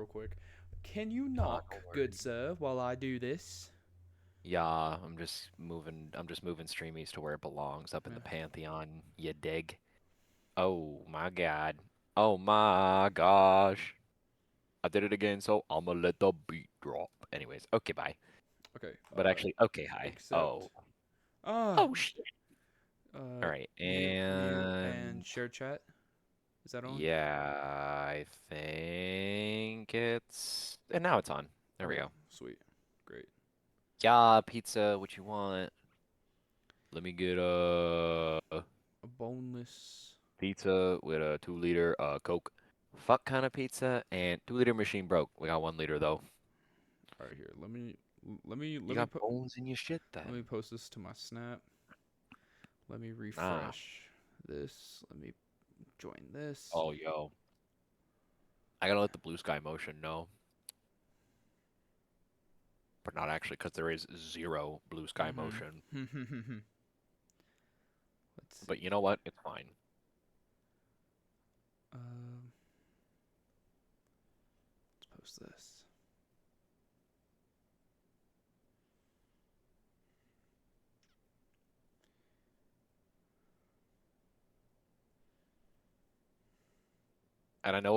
real quick. Can you Oh, knock, no good worries. sir, while I do this? Yeah, I'm just moving Streamies to where it belongs, up in Yeah. the Pantheon. You dig? Oh my God. Oh my gosh. I did it again, so I'ma let the beat drop. Anyways, okay, bye. Okay. But actually, okay, hi. Accept. Oh. Ah. Oh shit. All right, Mute, and and share chat. Is that on? yeah, I think and now it's on. There we Okay. go. Sweet. Great. Yeah, pizza, what you want? Let me get a A boneless. pizza with a 2 liter Coke. Fuck kind of pizza and 2 liter machine broke. We got 1 liter though. All right, here. Let me You let me got put bones in your shit let me then. post this to my snap. Let me Nah. refresh this. Let me join this. Oh, yo. I gotta let the blue sky motion know, but not actually because there is zero blue sky motion. Mm-hmm. Let's But see. you know what? It's fine. Um, let's post this. And I know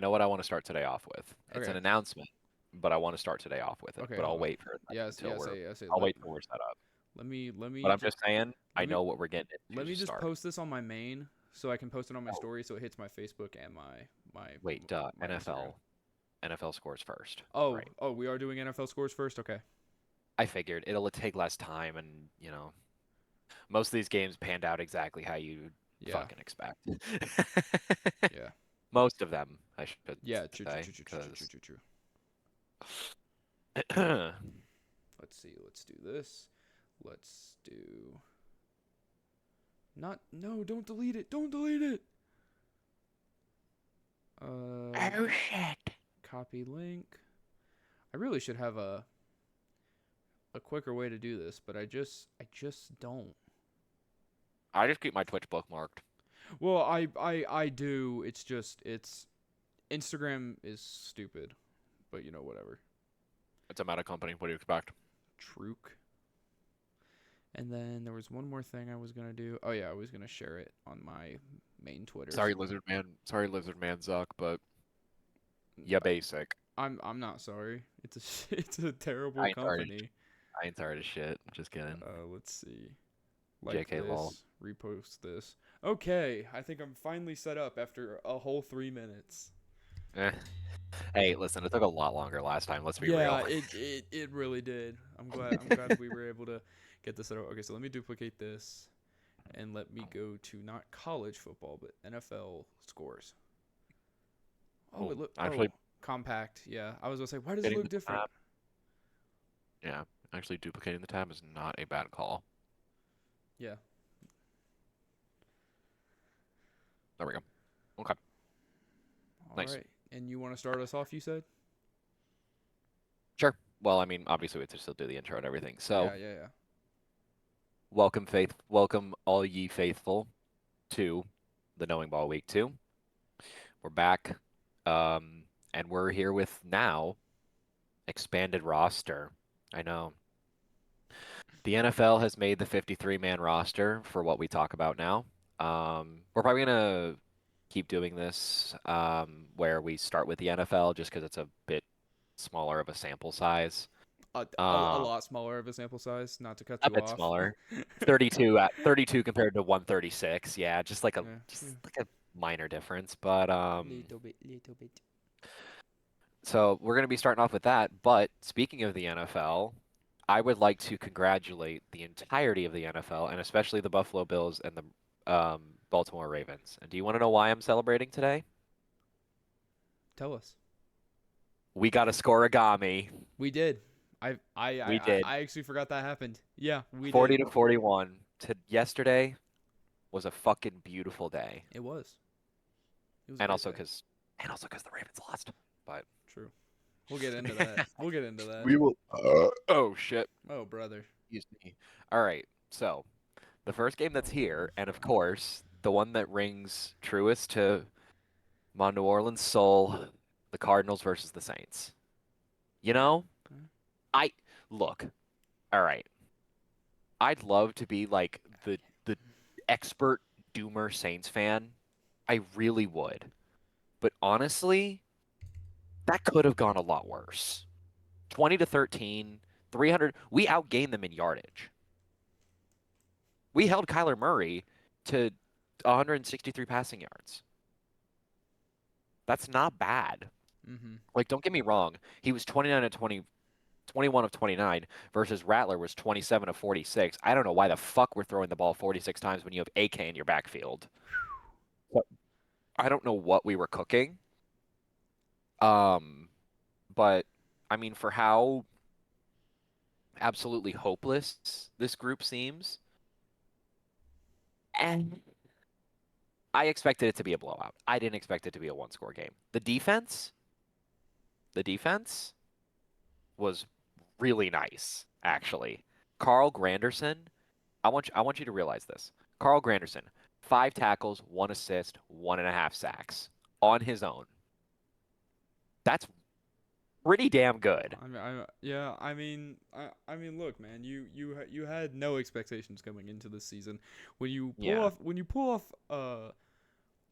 what I want to start today off with. It's Okay. an announcement, but I want to start today off with it. Okay. But I'll Hold on. wait for a second Yes. until Yes. we're I say. I'll wait till we're set up. Let But me I'm just saying, I let me know what we're getting let into me to just start. post this on my main so I can post it on my Oh, story so it hits my Facebook and my wait, my Instagram. NFL scores first. Oh. Right. Oh. We are doing NFL scores first. Okay. I figured it'll take less time and, most of these games panned out exactly how you Yeah. fucking expect. Yeah. Most of them, I should Yeah. True. True. say, True. True. True. True. True. because True. True. Let's see. Let's do this. Let's do. Not. No. Don't delete it. Don't delete it. Um. Oh shit. Copy link. I really should have a quicker way to do this, but I just don't. I just keep my Twitch bookmarked. Well, I do. It's just it's Instagram is stupid, but whatever. It's a meta company. What do you expect? Truk. And then there was one more thing I was gonna do. Oh yeah, I was gonna share it on my main Twitter. Sorry, Lizard Man. Sorry, Lizard Man Zuck, but yeah, basic. I'm not sorry. It's a it's a terrible I ain't sorry. company. I ain't sorry to shit. Just kidding. Let's see. Like JK lol. this, repost this. Okay, I think I'm finally set up after a whole 3 minutes. Eh. Hey, listen, it took a lot longer last time. Let's be Yeah, real. it really did. I'm glad we were able to get this set up. Okay, so let me duplicate this and let me go to not college football but NFL scores. Oh, Oh, it look actually, compact. Yeah, I was gonna say why does it duplicating look the different? tab. Yeah, actually, duplicating the tab is not a bad call. Yeah. There we go. Okay, All nice. right. And you want to start us off? You said. Sure. Well, I mean, obviously, we have to still do the intro and everything. So, Yeah, yeah, yeah. welcome all ye faithful to the Knowing Ball Week 2. We're back, and we're here with now expanded roster. I know the NFL has made the 53-man roster for what we talk about now. We're probably gonna keep doing this where we start with the NFL just because it's a bit smaller of a sample size. A Um, lot smaller of a sample size. Not to cut a you bit off. smaller. 32 at 32 compared to 136. Yeah, Yeah, just yeah. like a minor difference. But Little bit, little bit. so we're going to be starting off with that. But speaking of the NFL, I would like to congratulate the entirety of the NFL and especially the Buffalo Bills and the Baltimore Ravens. And do you want to know why I'm celebrating today? Tell us. We got a scoregami. We did. We did. I actually forgot that happened. Yeah, we 40 did. to 41. To yesterday was a fucking beautiful day. It was. It was a And great also day. because and also because the Ravens lost. But True. We'll get into that. We'll get into that. we will. Oh shit. Oh, brother. Excuse me. All right. So the first game that's here, and of course the one that rings truest to my New Orleans soul, the Cardinals versus the Saints. You know, Okay. I look, all right. I'd love to be like the expert doomer Saints fan. I really would. But honestly, that could have gone a lot worse. 20-13, 300. We outgained them in yardage. We held Kyler Murray to 163 passing yards. That's not bad. Mm-hmm. Like, don't get me wrong. He was 29 of 20, 21 of 29 versus Rattler was 27 of 46. I don't know why the fuck we're throwing the ball 46 times when you have AK in your backfield. But I don't know what we were cooking. Um, but I mean, for how absolutely hopeless this group seems, and I expected it to be a blowout. I didn't expect it to be a one-score game. The defense was really nice, actually. Carl Granderson, I want you to realize this. Carl Granderson, 5 tackles, 1 assist, 1.5 sacks on his own. That's pretty damn good. Yeah. I mean, look, man. You had no expectations coming into this season. Yeah. When you pull off,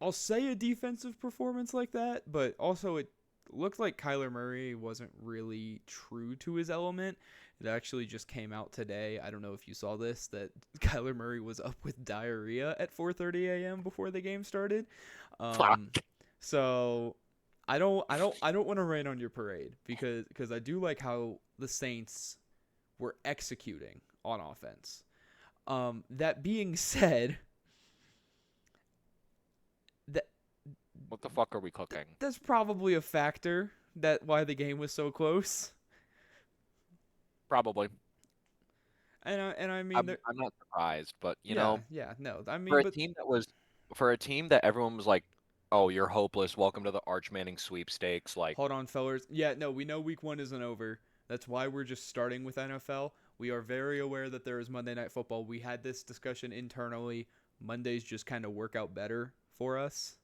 I'll say a defensive performance like that, but also it looked like Kyler Murray wasn't really true to his element. It actually just came out today. I don't know if you saw this, that Kyler Murray was up with diarrhea at 4:30 a.m. before the game started. Fuck. Um, so I don't want to rain on your parade because I do like how the Saints were executing on offense. That being said, that What the fuck are we cooking? that's probably a factor that why the game was so close. Probably. And I mean, I'm not surprised, but yeah, no, I for mean, a but team that was for a team that everyone was like, "Oh, you're hopeless. Welcome to the Arch Manning sweepstakes." Like, hold on, fellers. Yeah, no, we know week one isn't over. That's why we're just starting with NFL. We are very aware that there is Monday Night Football. We had this discussion internally. Mondays just kind of work out better for us.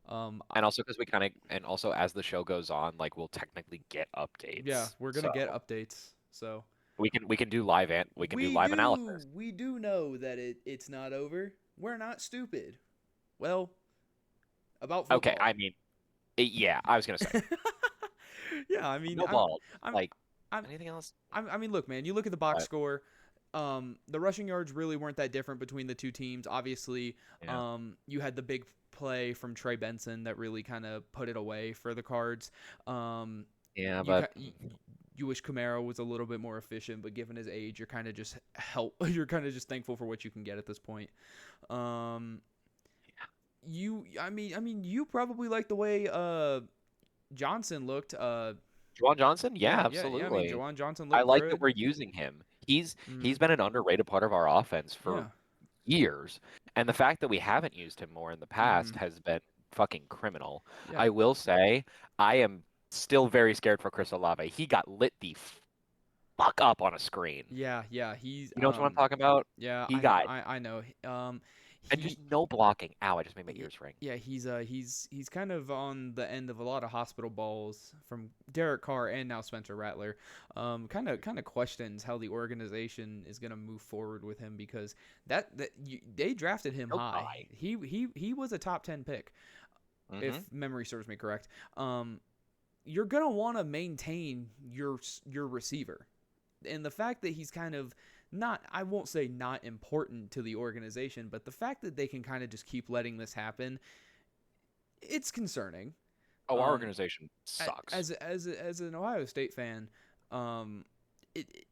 Um, and also because we kind of, and also as the show goes on, like we'll technically get yeah, updates. we're gonna So get updates. So we can do live analysis. we do know that it's not over. We're not stupid. Well, about Okay, football. I mean, yeah, I was gonna say Yeah, I mean, no balls. I'm, Like I'm, anything else? I mean, look, man. You look at the box But score. The rushing yards really weren't that different between the two teams. Obviously, yeah, you had the big play from Trey Benson that really kind of put it away for the Cards. Um, yeah, you, but you you wish Camaro was a little bit more efficient, but given his age, you're kind of just You're kind of just thankful for what you can get at this point. Um, I mean, you probably like the way Johnson looked. Juwan Johnson, yeah, Yeah. I mean, absolutely. Jawan Johnson I looked like that good. we're using him. Mm-hmm. He's been an underrated part of our offense for Yeah. years. And the fact that we haven't used him more in the Mm-hmm. past has been fucking criminal. Yeah. I will say, I am still very scared for Chris Olave. He got lit the fuck up on a screen. Yeah. He's You know what I'm talking about? yeah, He got, I know. and just He no blocking. Ow, I just made my y- ears ring. yeah, he's kind of on the end of a lot of hospital balls from Derek Carr and now Spencer Rattler. Kind of questions how the organization is going to move forward with him because they drafted him He'll high. die. He was a top 10 pick Hmm. if memory serves me correct. You're going to want to maintain your receiver. And the fact that he's kind of not, I won't say not important to the organization, but the fact that they can kind of just keep letting this happen, it's concerning. Oh, our Um, organization sucks. as an Ohio State fan, um, it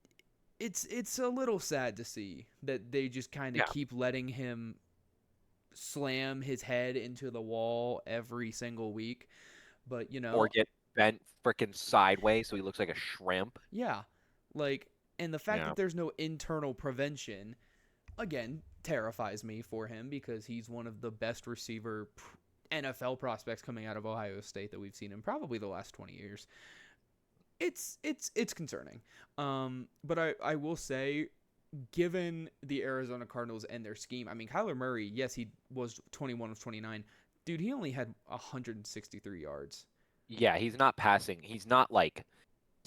it's a little sad to see that they just kind of Yeah. keep letting him slam his head into the wall every single week. But Or get bent freaking sideways so he looks like a shrimp. yeah, like, and the fact Yeah. that there's no internal prevention again terrifies me for him because he's one of the best receiver NFL prospects coming out of Ohio State that we've seen in probably the last 20 years. It's concerning. But I will say, given the Arizona Cardinals and their scheme, I mean, Kyler Murray, yes, he was 21 of 29. Dude, he only had 163 yards. Yeah, he's not passing. He's not like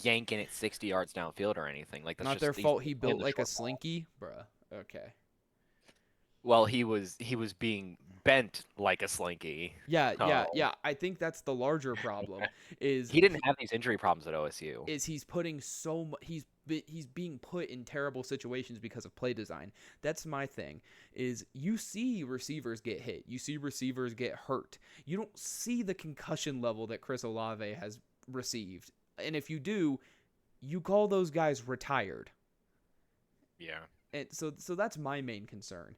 yanking it 60 yards downfield or anything. Like that's Not just their he's fault he playing built the like a short ball. slinky, bruh. Okay. Well, he was being bent like a slinky. Yeah, yeah, Oh, yeah. I think that's the larger problem is he didn't have these injury problems at OSU. he's putting so much he's being put in terrible situations because of play design. That's my thing. Is you see receivers get hit, you see receivers get hurt. You don't see the concussion level that Chris Olave has received, and if you do, you call those guys retired. Yeah. And so that's my main concern.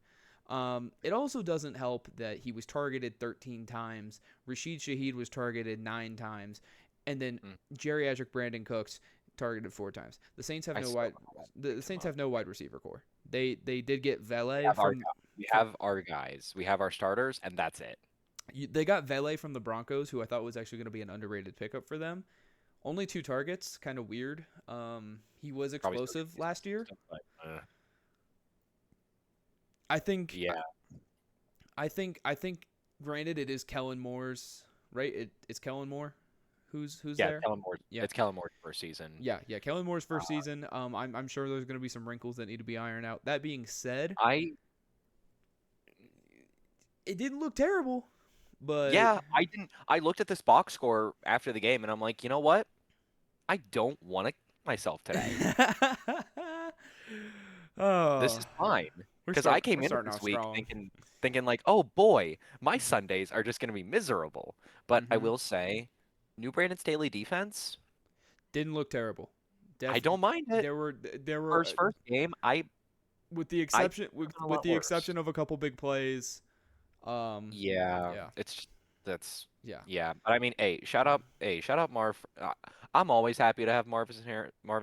It also doesn't help that he was targeted 13 times. Rashid Shaheed was targeted 9 times, and then Mm. geriatric Brandon Cooks targeted 4 times. The Saints have I no still wide. don't The pick him Saints up. have no wide receiver core. They did get We Vele have our from. guy- we from have our guys. We have our starters, and that's it. they got Vele from the Broncos, who I thought was actually going to be an underrated pickup for them. Only 2 targets, kind of weird. He was Probably still explosive last year. but, I think yeah, I think granted it is Kellen Moore's right. It's Kellen Moore who's yeah. there. Kellen Moore. Yeah, It's Kellen Moore's first season. yeah. Kellen Moore's Uh, first season. I'm sure there's going to be some wrinkles that need to be ironed out. That being said, I it didn't look terrible, but yeah. I didn't. I looked at this box score after the game, and I'm like, you know what? I don't want to kill myself today. This oh, is fine we're because I we're came into starting this off week strong. thinking like, oh boy, my Sundays are just gonna be miserable. But I Hmm. will say, New Brandon Staley defense, Didn't look terrible. I Def don't mind it. there were First game, with the I exception a with lot the worse. exception of a couple big plays. Yeah, Yeah, that's yeah. yeah. But I mean, shout out Marv. I'm always happy to have Marvin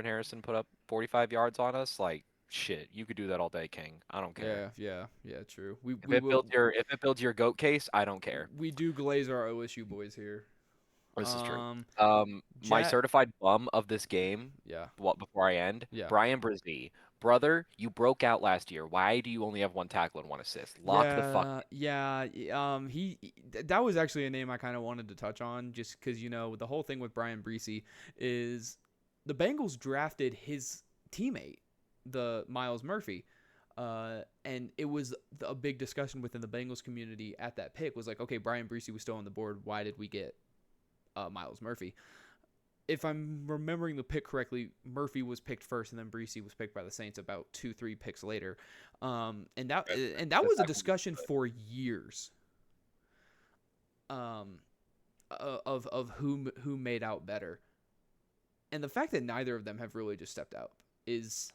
Harrison put up 45 yards on us. Like shit, you could do that all day, King. I don't care. Yeah, yeah, yeah, true. We If we it will builds your goat case, I don't care. we do glaze our OSU boys here. This is true. Um, My Jack, certified bum of this game, yeah, what before I end, yeah, Brian Brzee. Brother, you broke out last year. Why do you only have 1 tackle and 1 assist? Lock the fuck. yeah. That was actually a name I kind of wanted to touch on, just because the whole thing with Brian Breesy is the Bengals drafted his teammate, the Miles Murphy. And it was a big discussion within the Bengals community at that pick was like, okay, Brian Breesy was still on the board. Why did we get Miles Murphy? If I'm remembering the pick correctly, Murphy was picked first, and then Breesy was picked by the Saints about 2-3 picks later. And that The was a second one discussion was for years. Um, of who made out better, and the fact that neither of them have really just stepped up is,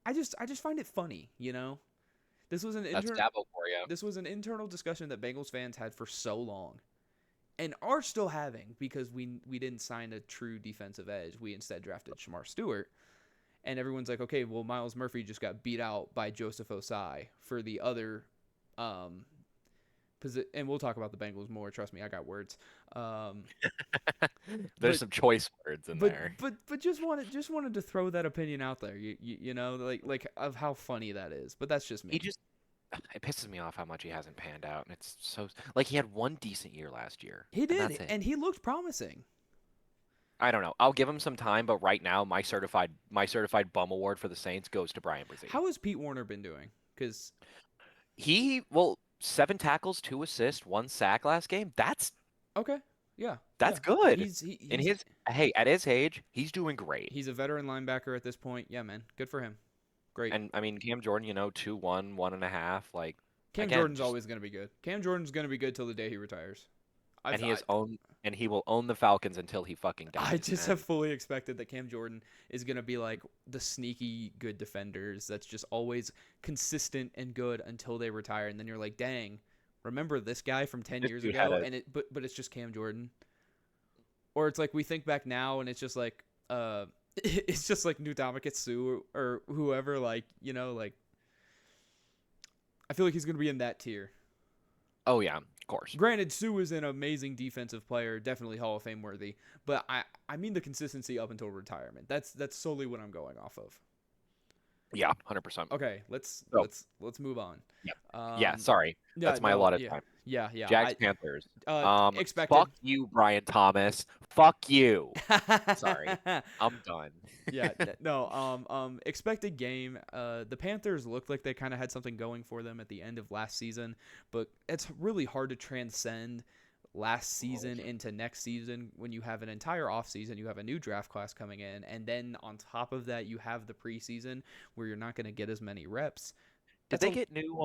I just find it funny. This was an That's Dabo for you. this was an internal discussion that Bengals fans had for so long and are still having because we didn't sign a true defensive edge. We instead drafted Shamar Stewart. And everyone's like, okay, well, Miles Murphy just got beat out by Joseph Osai for the other and we'll talk about the Bengals more. Trust me, I got words. There's But some choice words in but there. but just wanted to throw that opinion out there. Like of how funny that is. But that's just He me. just it pisses me off how much he hasn't panned out, and it's so like he had one decent year last year, He and that's did, it. and he looked promising. I don't know. I'll give him some time, but right now my certified bum award for the Saints goes to Brian Brzee. How has Pete Warner been doing? Because Well, 7 tackles, 2 assists, 1 sack last game. okay, yeah, yeah, That's good. he's he, In he's his hey, at his age, he's doing great. he's a veteran linebacker at this point. Yeah, man, good for him. Great. And I mean, Cam Jordan, 2-1, 1.5, like Cam again, Jordan's just always gonna be good. Cam Jordan's gonna be good till the day he retires. and I've he I, has owned and he will own the Falcons until he fucking I dies. just And have fully expected that Cam Jordan is gonna be like the sneaky good defenders that's just always consistent and good until they retire, and then you're like, dang, remember this guy from 10 this years dude had ago? a And but it's just Cam Jordan. Or it's like we think back now and it's just like it's just like Ndamukong Suh or whoever, like I feel like he's gonna be in that tier. oh yeah, of course. Granted, Sue is an amazing defensive player, definitely Hall of Fame worthy, but I mean the consistency up until retirement. That's solely what I'm going off of. Yeah, 100%. Okay, let's So, let's let's move on. yeah, yeah. Um, Sorry, yeah, that's my no, allotted yeah, time. yeah. Jags Panthers. Expected. Fuck you, Brian Thomas. Fuck you. Sorry, I'm done. Yeah, no, expected game. The Panthers looked like they kind of had something going for them at the end of last season, but it's really hard to transcend last season into next season when you have an entire offseason, you have a new draft class coming in, and then on top of that, you have the preseason where you're not going to get as many reps. Did That's they a get new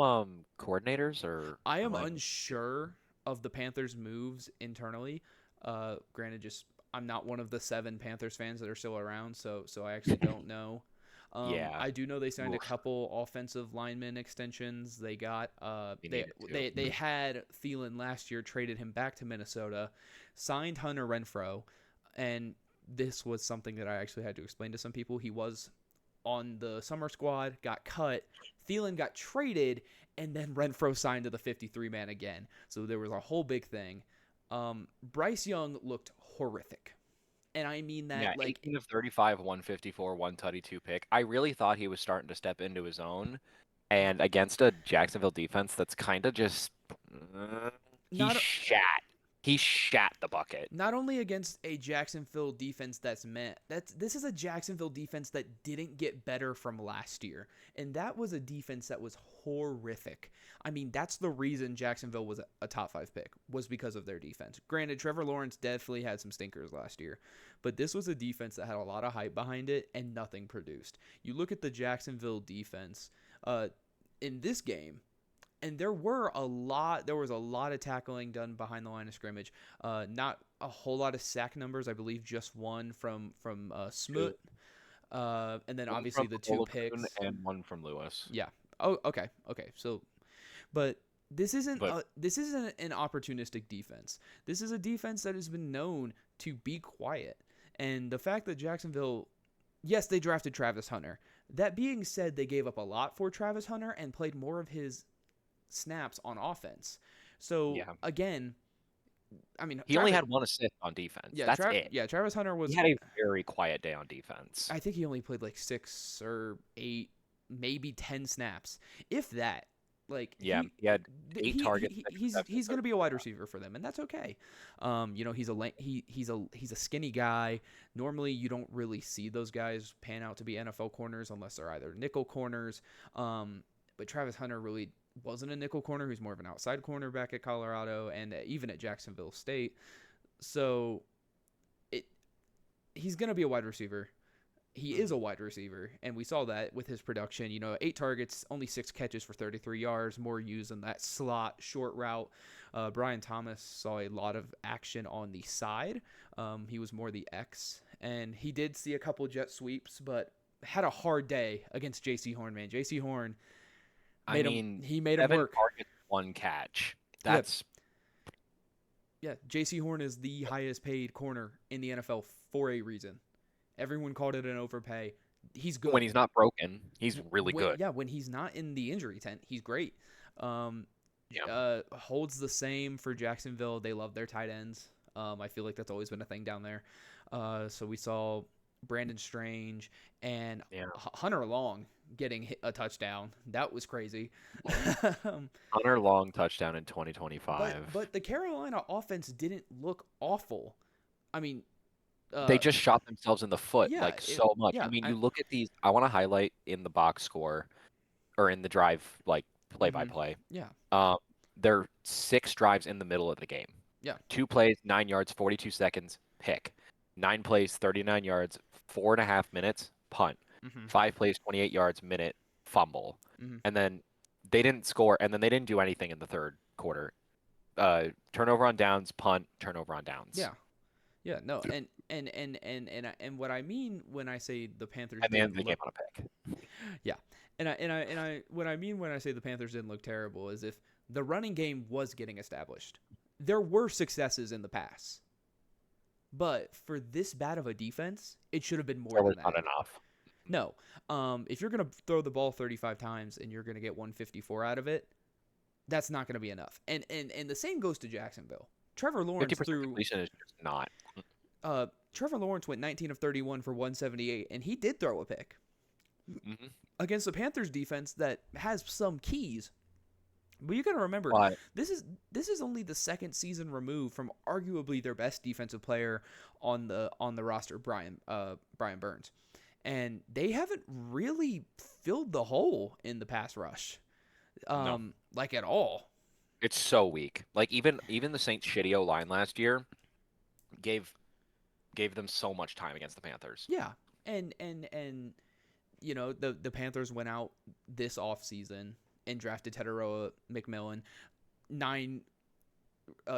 coordinators or I am am I? unsure of the Panthers' moves internally. Granted, just I'm not one of the 7 Panthers fans that are still around, so I actually don't know. Yeah. I do know they signed a Oof. couple offensive lineman extensions. They got They they needed they to. they had Thielen last year, traded him back to Minnesota, signed Hunter Renfro, and this was something that I actually had to explain to some people. He was on the summer squad, got cut. Thielen got traded, and then Renfro signed to the 53 man again. So there was a whole big thing. Bryce Young looked horrific. And I mean Yeah, that like 18 of 35, 154, 132 pick. I really thought he was starting to step into his own. And against a Jacksonville defense that's kind of just uh, he not shat. He shat the bucket. not only against a Jacksonville defense this is a Jacksonville defense that didn't get better from last year, and that was a defense that was horrific. I mean, that's the reason Jacksonville was a top 5 pick, was because of their defense. Granted, Trevor Lawrence definitely had some stinkers last year, but this was a defense that had a lot of hype behind it and nothing produced. You look at the Jacksonville defense in this game, and there was a lot of tackling done behind the line of scrimmage. Not a whole lot of sack numbers. I believe just one from Two. Smoot, and then One obviously from the 2 Olakun picks. and one from Lewis. Yeah. Oh, okay. So, but But this isn't an opportunistic defense. This is a defense that has been known to be quiet, and the fact that Jacksonville, yes, they drafted Travis Hunter. That being said, they gave up a lot for Travis Hunter and played more of his snaps on offense. So yeah, again, I mean, he only had one assist on defense. That's it. Travis Hunter He was. had a very quiet day on defense. I think he only played like 6 or 8, maybe 10 snaps, if that. Like Yeah, he had 8 targets. he's going to be a wide receiver for them, and that's okay. He's a skinny guy. Normally, you don't really see those guys pan out to be NFL corners unless they're either nickel corners. But Travis Hunter really wasn't a nickel corner. He's more of an outside corner back at Colorado and even at Jacksonville State. So he's going to be a wide receiver. He is a wide receiver, and we saw that with his production. 8 targets, only 6 catches for 33 yards, more used in that slot short route. Brian Thomas saw a lot of action on the side. He was more the X, and he did see a couple jet sweeps, but had a hard day against J.C. Horn, man. J.C. Horn made him work. 7 targets, 1 catch. That's yeah. J.C. Horn is the highest paid corner in the NFL for a reason. Everyone called it an overpay. He's good. when he's not broken. He's really good. Yeah, when he's not in the injury tent, he's great. Yeah. Holds the same for Jacksonville. They love their tight ends. I feel like that's always been a thing down there. So we saw Brandon Strange and Hunter Long getting a touchdown. That was crazy. Hunter Long touchdown in 2025. But the Carolina offense didn't look awful. I mean, they just shot themselves in the foot so much. Yeah, I mean, you look at these. I want to highlight in the box score or in the drive, like play-by-play. Yeah. There are 6 drives in the middle of the game. Yeah. 2 plays, 9 yards, 42 seconds, pick. 9 plays, 39 yards, 4.5 minutes, punt. 5 plays, 28 yards, minute, fumble. And then they didn't score, and then they didn't do anything in the third quarter. Turnover on downs, punt, turnover on downs. Yeah, no, and what I mean when I say the Panthers and then the game on a pick. Yeah, and what I mean when I say the Panthers didn't look terrible is if the running game was getting established, there were successes in the past, but for this bad of a defense, it should have been more than that. Not enough. No, if you're gonna throw the ball 35 times and you're gonna get 154 out of it, that's not gonna be enough. And the same goes to Jacksonville. Trevor Lawrence threw. Completion is just not. Trevor Lawrence went 19 of 31 for 178, and he did throw a pick. Hmm. against the Panthers defense that has some keys. But you got to remember, But this is only the second season removed from arguably their best defensive player on the roster, Brian Burns, and they haven't really filled the hole in the pass rush, no, like at all. it's so weak. Like even the Saints' shitty O line last year gave gave them so much time against the Panthers. Yeah, and you know the Panthers went out this offseason and drafted Teteroa McMillan, 9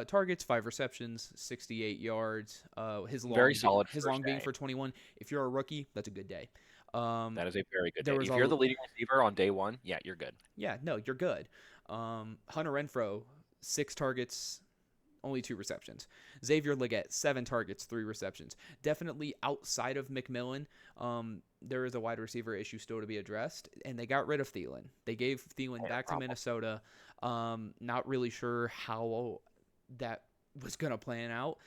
targets, 5 receptions, 68 yards. Very solid His first long being day. for 21. If you're a rookie, that's a good day. Um, That is a very good there day. was If you're a the leading receiver on day one, yeah, you're good. yeah, no, you're good. Hunter Renfro, 6 targets, only 2 receptions. Xavier Legette, 7 targets, 3 receptions. Definitely outside of McMillan, there is a wide receiver issue still to be addressed, and they got rid of Thielen. They gave Thielen back to Problem. Minnesota. Not really sure how that was gonna pan out.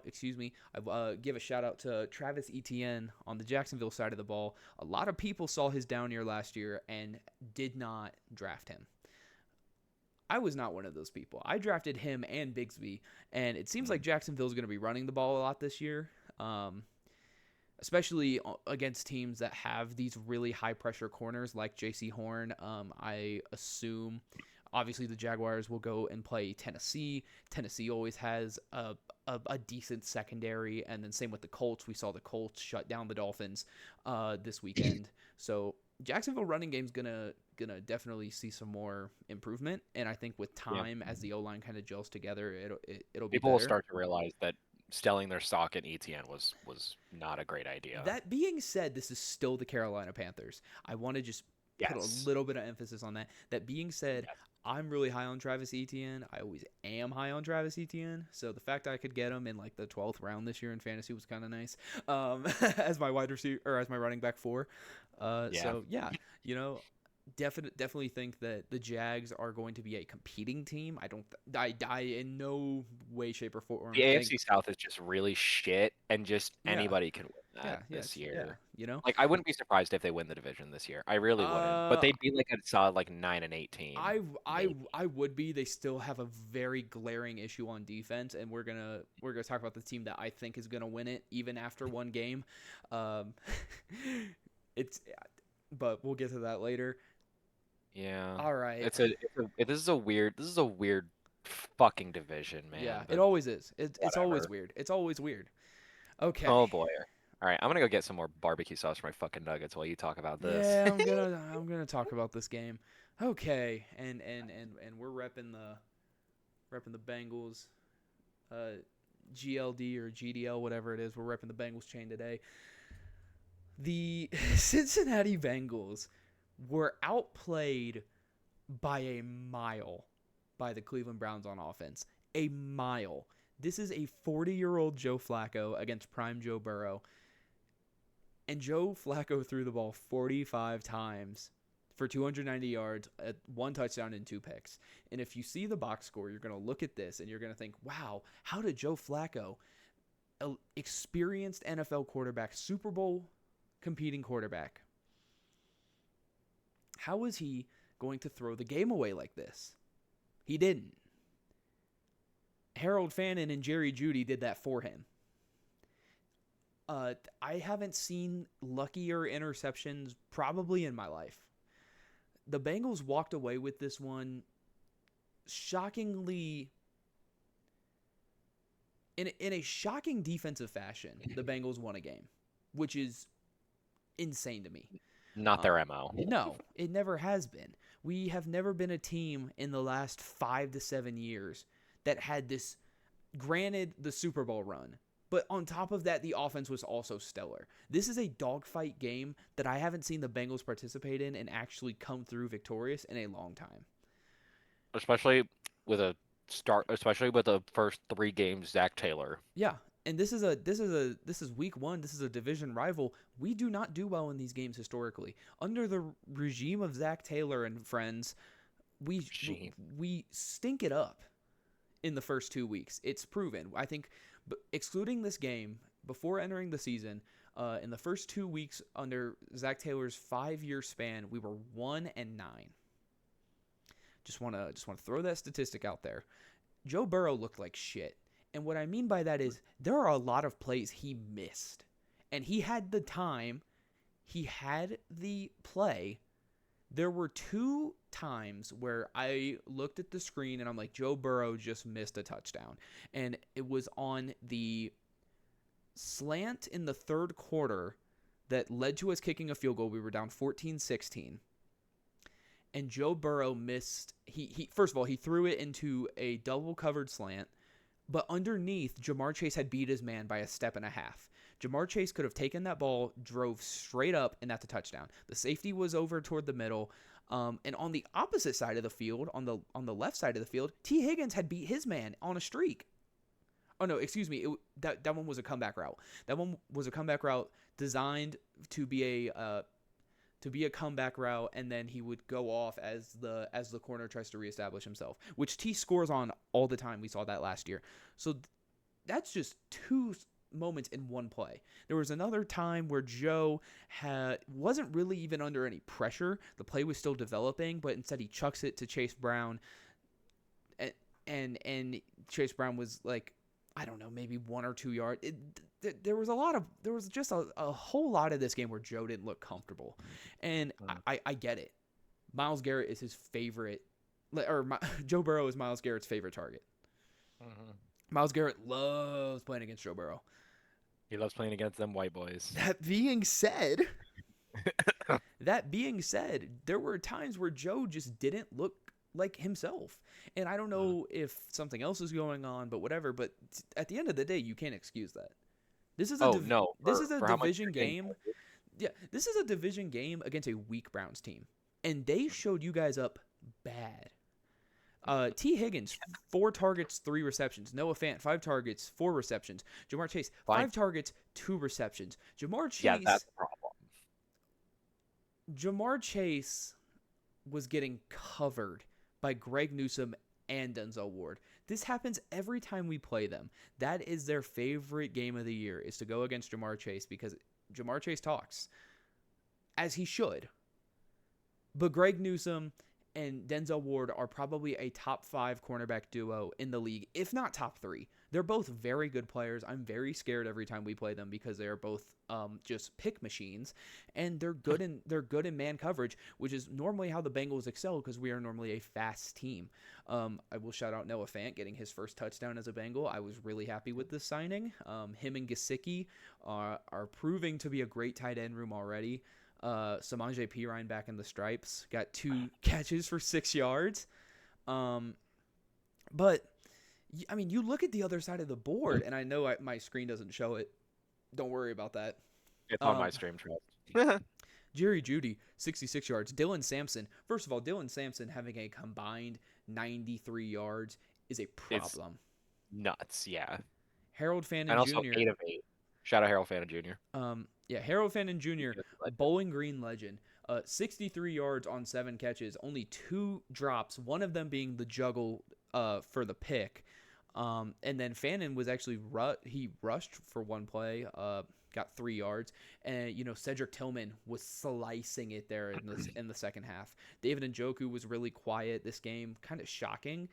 Excuse me. I give a shout out to Travis Etienne on the Jacksonville side of the ball. A lot of people saw his down year last year and did not draft him. I was not one of those people. I drafted him and Bigsby, and it seems like Mhm. Jacksonville's going to be running the ball a lot this year, especially against teams that have these really high pressure corners like J.C. Horn. I assume, obviously, the Jaguars will go and play Tennessee. Tennessee always has a decent secondary, and then same with the Colts. We saw the Colts shut down the Dolphins this weekend, so Jacksonville running game's gonna definitely see some more improvement, and I think with Yeah. time as the O line kind of gels together, it'll be People will better. start to realize that selling their stock in ETN was not a great idea. That being said, this is still the Carolina Panthers. I want to just put a Yes. little bit of emphasis on that. That being said, Yes. I'm really high on Travis Etienne. I always am high on Travis Etienne. So the fact I could get him in like the 12th round this year in fantasy was kind of nice. As my wide receiver or as my running back four. Yeah. So yeah, you know, definitely think that the Jags are going to be a competing team. I in no way, shape, or form The think. AFC South is just really shit, and just Yeah, anybody can win that yeah, this yes, yeah. year. You know, Like I wouldn't be surprised if they win the division this year. I really wouldn't. But uh, they'd be like a solid like 9-8 team, maybe. I would be. They still have a very glaring issue on defense, and we're gonna talk about the team that I think is gonna win it, even after one game. Um, it's, but we'll get to that later. Yeah. All right. This is a weird fucking division, Yeah, man, it but always is. It's always whatever. weird. It's always weird. Okay. Oh boy. All right, I'm gonna go get some more barbecue sauce for my fucking nuggets while you talk about this. Yeah, I'm gonna talk about this game. Okay, and we're repping the Bengals, uh, GLD or GDL, whatever it is. We're repping the Bengals chain today. The Cincinnati Bengals were outplayed by a mile by the Cleveland Browns on offense. A mile. This is a 40-year-old Joe Flacco against prime Joe Burrow. And Joe Flacco threw the ball 45 times for 290 yards, 1 touchdown, and 2 picks. And if you see the box score, you're going to look at this and you're going to think, wow, how did Joe Flacco, an experienced NFL quarterback, Super Bowl competing quarterback, how was he going to throw the game away like this? He didn't. Harold Fannin and Jerry Jeudy did that for him. I haven't seen luckier interceptions probably in my life. The Bengals walked away with this one shockingly, in a shocking defensive fashion. The Bengals won a game, which is insane to me. Not their MO. No, it never has been. We have never been a team in the last 5 to 7 years that had this, granted, the Super Bowl run. But on top of that, the offense was also stellar. This is a dogfight game that I haven't seen the Bengals participate in and actually come through victorious in a long time. Especially especially with the first 3 games, Zach Taylor. Yeah, and this is week one. This is a division rival. We do not do well in these games historically. Under the regime of Zach Taylor and friends, we we stink it up in the first 2 weeks. It's proven. I think, but excluding this game, before entering the season, in the first 2 weeks under Zach Taylor's 5-year span, we were 1-9. Just want to throw that statistic out there. Joe Burrow looked like shit. And what I mean by that is there are a lot of plays he missed. And he had the time, he had the play. There were 2 times where I looked at the screen and I'm like, Joe Burrow just missed a touchdown. And it was on the slant in the third quarter that led to us kicking a field goal. We were down 14-16. And Joe Burrow missed. He first of all, he threw it into a double covered slant, but underneath, Ja'Marr Chase had beat his man by a step and a half. Ja'Marr Chase could have taken that ball, drove straight up, and that's a touchdown. The safety was over toward the middle. And on the opposite side of the field, on the left side of the field, T. Higgins had beat his man on a streak. Oh, no, excuse me. That one was a comeback route. That one was a comeback route designed to be a comeback route, and then he would go off as the corner tries to reestablish himself, which T scores on all the time. We saw that last year. So that's just 2 moments in one play. There was another time where Joe wasn't really even under any pressure. The play was still developing, but instead he chucks it to Chase Brown, and Chase Brown was like, I don't know, maybe 1 or 2 yards. There was just a whole lot of this game where Joe didn't look comfortable, and I get it. Myles Garrett is his favorite, Joe Burrow is Myles Garrett's favorite target. Mm-hmm. Myles Garrett loves playing against Joe Burrow. He loves playing against them white boys. That being said, there were times where Joe just didn't look like himself. And I don't know if something else is going on, but whatever. But at the end of the day, you can't excuse that. This is a division game. Yeah, this is a division game against a weak Browns team. And they showed you guys up bad. T. Higgins, 4 targets, 3 receptions. Noah Fant, 5 targets, 4 receptions. Ja'Marr Chase, 5 targets, 2 receptions. Ja'Marr Chase. Yeah, that's the problem. Ja'Marr Chase was getting covered by Greg Newsome and Denzel Ward. This happens every time we play them. That is their favorite game of the year, is to go against Ja'Marr Chase, because Ja'Marr Chase talks, as he should. But Greg Newsome and Denzel Ward are probably a top 5 cornerback duo in the league, if not top 3. They're both very good players. I'm very scared every time we play them because they are both just pick machines, and they're good in man coverage, which is normally how the Bengals excel because we are normally a fast team. I will shout out Noah Fant getting his first touchdown as a Bengal. I was really happy with this signing. Him and Gesicki are proving to be a great tight end room already. Samaje Perine back in the stripes, got 2 catches for 6 yards. But I mean, you look at the other side of the board, and I know my screen doesn't show it. Don't worry about that. It's on my stream, trust. Jerry Jeudy, 66 yards. Dylan Sampson. First of all, Dylan Sampson having a combined 93 yards is a problem. It's nuts, yeah. Harold Fannin Jr. And also 8 of 8. Shout out Harold Fannin Jr. Yeah, Harold Fannin Jr., Bowling Green legend. 63 yards on 7 catches, only 2 drops, one of them being the juggle for the pick. And then Fannin was actually he rushed for 1 play, got 3 yards, and Cedric Tillman was slicing it there in the second half. David Njoku was really quiet this game, kind of shocking,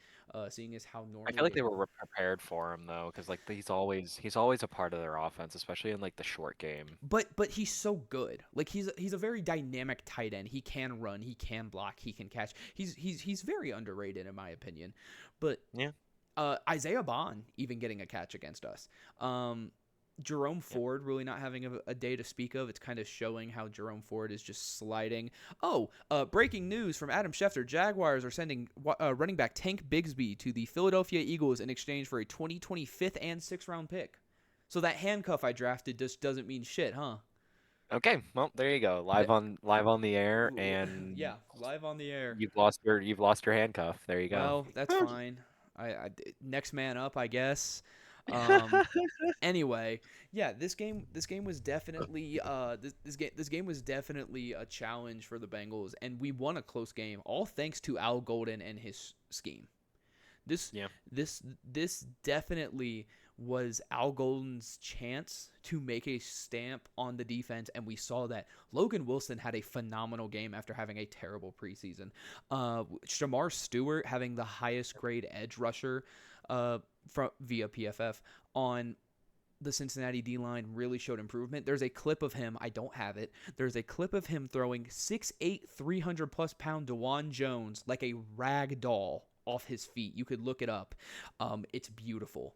seeing as how normal. I feel like they were prepared for him though, because like he's always a part of their offense, especially in like the short game. But he's so good. Like he's a very dynamic tight end. He can run, he can block, he can catch. He's very underrated in my opinion. But yeah. Isaiah Bond even getting a catch against us. Jerome Ford really not having a day to speak of. It's kind of showing how Jerome Ford is just sliding. Breaking news from Adam Schefter. Jaguars are sending running back Tank Bigsby to the Philadelphia Eagles in exchange for a 2020 5th and 6th round pick. So that handcuff I drafted just doesn't mean shit, huh? Okay, well there you go. Live on the air, and yeah, live on the air. You've lost your handcuff. There you go. Well, that's fine. I next man up, I guess. Anyway, yeah, this game was definitely this game was definitely a challenge for the Bengals, and we won a close game, all thanks to Al Golden and his scheme. This definitely was Al Golden's chance to make a stamp on the defense, and we saw that. Logan Wilson had a phenomenal game after having a terrible preseason. Shamar Stewart having the highest grade edge rusher via PFF on the Cincinnati D-line really showed improvement. There's a clip of him. I don't have it. There's a clip of him throwing 6'8", 300-plus pound DeJuan Jones like a rag doll off his feet. You could look it up. It's beautiful.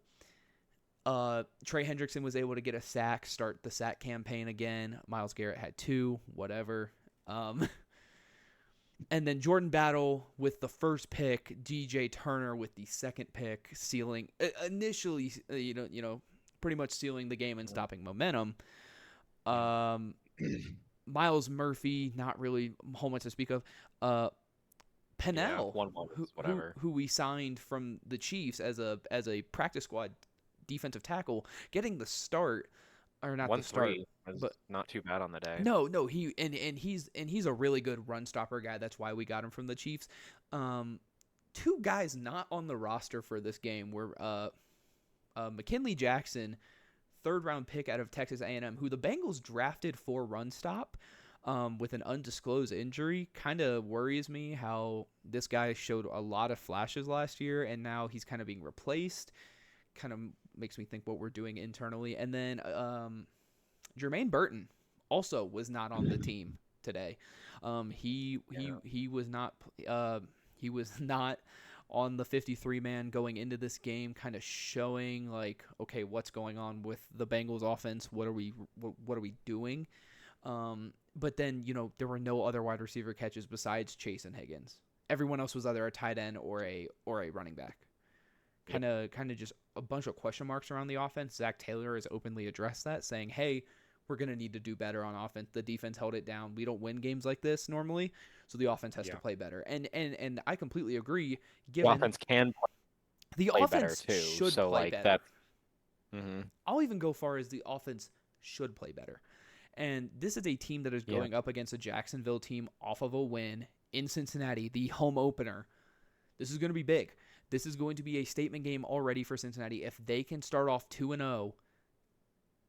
Trey Hendrickson was able to get a sack, start the sack campaign again. Myles Garrett had 2, whatever. And then Jordan Battle with the first pick, DJ Turner with the second pick, sealing initially, pretty much sealing the game and stopping momentum. Miles Murphy, not really a whole much to speak of. Pennell, who we signed from the Chiefs as a practice squad defensive tackle, getting the start, or not the start, but not too bad on the day. No, he's a really good run stopper guy. That's why we got him from the Chiefs. 2 guys not on the roster for this game were McKinley Jackson, 3rd-round pick out of Texas A&M, who the Bengals drafted for run stop. With an undisclosed injury. Kind of worries me how this guy showed a lot of flashes last year, and now he's kind of being replaced. Kind of makes me think what we're doing internally. And then Jermaine Burton also was not on the team today. He was not on the 53-man going into this game, kind of showing like, okay, what's going on with the Bengals offense? What are we doing? But then, there were no other wide receiver catches besides Chase and Higgins. Everyone else was either a tight end or a running back. Kind of just a bunch of question marks around the offense. Zach Taylor has openly addressed that, saying, hey, we're going to need to do better on offense. The defense held it down. We don't win games like this normally, so the offense has to play better. And I completely agree. The offense can play better too. Should so play like better. that. Mm-hmm. I'll even go far as the offense should play better. And this is a team that is going up against a Jacksonville team off of a win in Cincinnati, the home opener. This is going to be big. This is going to be a statement game already for Cincinnati. If they can start off 2-0,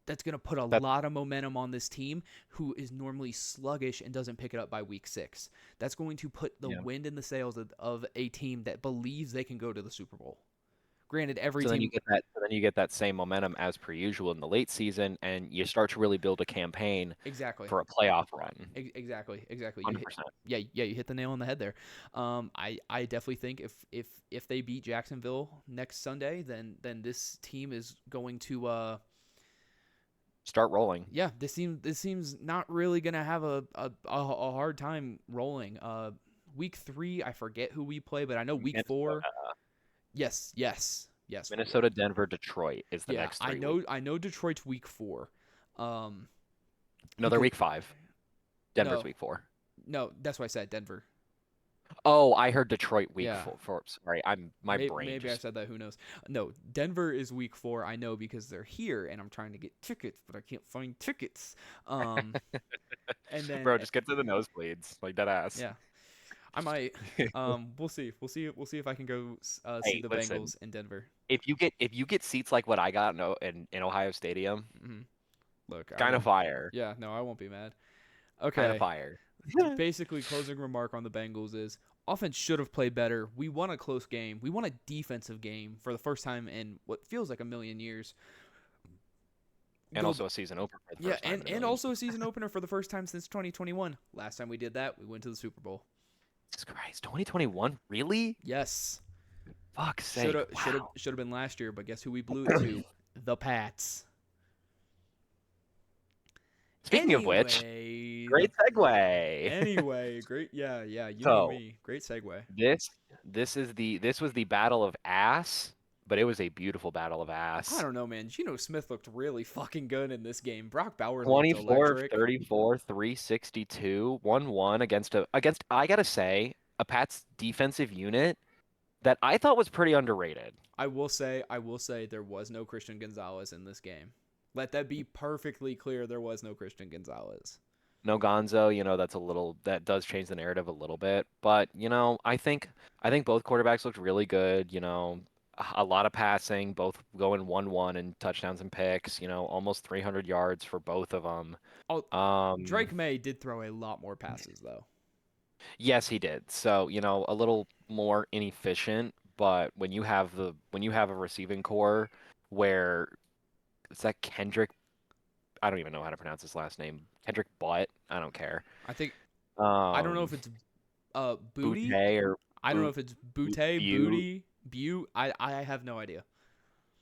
that's going to put a lot of momentum on this team who is normally sluggish and doesn't pick it up by week 6. That's going to put the wind in the sails of a team that believes they can go to the Super Bowl. Granted, every team. Then you get that same momentum as per usual in the late season, and you start to really build a campaign for a playoff run. Exactly. 100%. You hit the nail on the head there. I definitely think if they beat Jacksonville next Sunday, then this team is going to start rolling. Yeah, this seems not really gonna have a hard time rolling. Week 3, I forget who we play, but I know week 4. Yes. Minnesota, Denver, Detroit is the next 3 weeks. I know Detroit's week 4. No, they're week 5. Denver's week 4. No, that's what I said, Denver. Oh, I heard Detroit week 4. Sorry, brain. Maybe I said that. Who knows? No, Denver is week 4. I know because they're here, and I'm trying to get tickets, but I can't find tickets. And then, bro, just get to the nosebleeds, like dead ass. Yeah. I might. We'll see. We'll see if I can go see the Bengals in Denver. If you get seats like what I got in Ohio Stadium, look, kind of fire. Yeah, no, I won't be mad. Okay. Kind of fire. Basically, closing remark on the Bengals is offense should have played better. We won a close game. We won a defensive game for the first time in what feels like a million years. And also a season opener. For the first time and also a season opener for the first time since 2021. Last time we did that, we went to the Super Bowl. Jesus Christ, 2021? Really? Yes. Fuck's sake. Should have been last year, but guess who we blew it to? The Pats. Speaking of which, great segue. Anyway, great. Yeah. You know me. Great segue. This was the battle of ass, but it was a beautiful battle of ass. I don't know, man. Geno Smith looked really fucking good in this game. Brock Bowers 24, 34, 362, 1-1 against I gotta say, a Pats defensive unit that I thought was pretty underrated. I will say there was no Christian Gonzalez in this game. Let that be perfectly clear. There was no Christian Gonzalez. No Gonzo, that does change the narrative a little bit. But, I think both quarterbacks looked really good. a lot of passing, both going 1-1 and touchdowns and picks, almost 300 yards for both of them. Oh, Drake May did throw a lot more passes though. Yes, he did. So, a little more inefficient, but when you have a receiving core where it's that Kendrick, I don't even know how to pronounce his last name. Kendrick Butt, I don't care. I think I don't know Um, if it's Booty. Butte or I don't know Boot if it's Butte, Butte, Booty, Butte. I have no idea.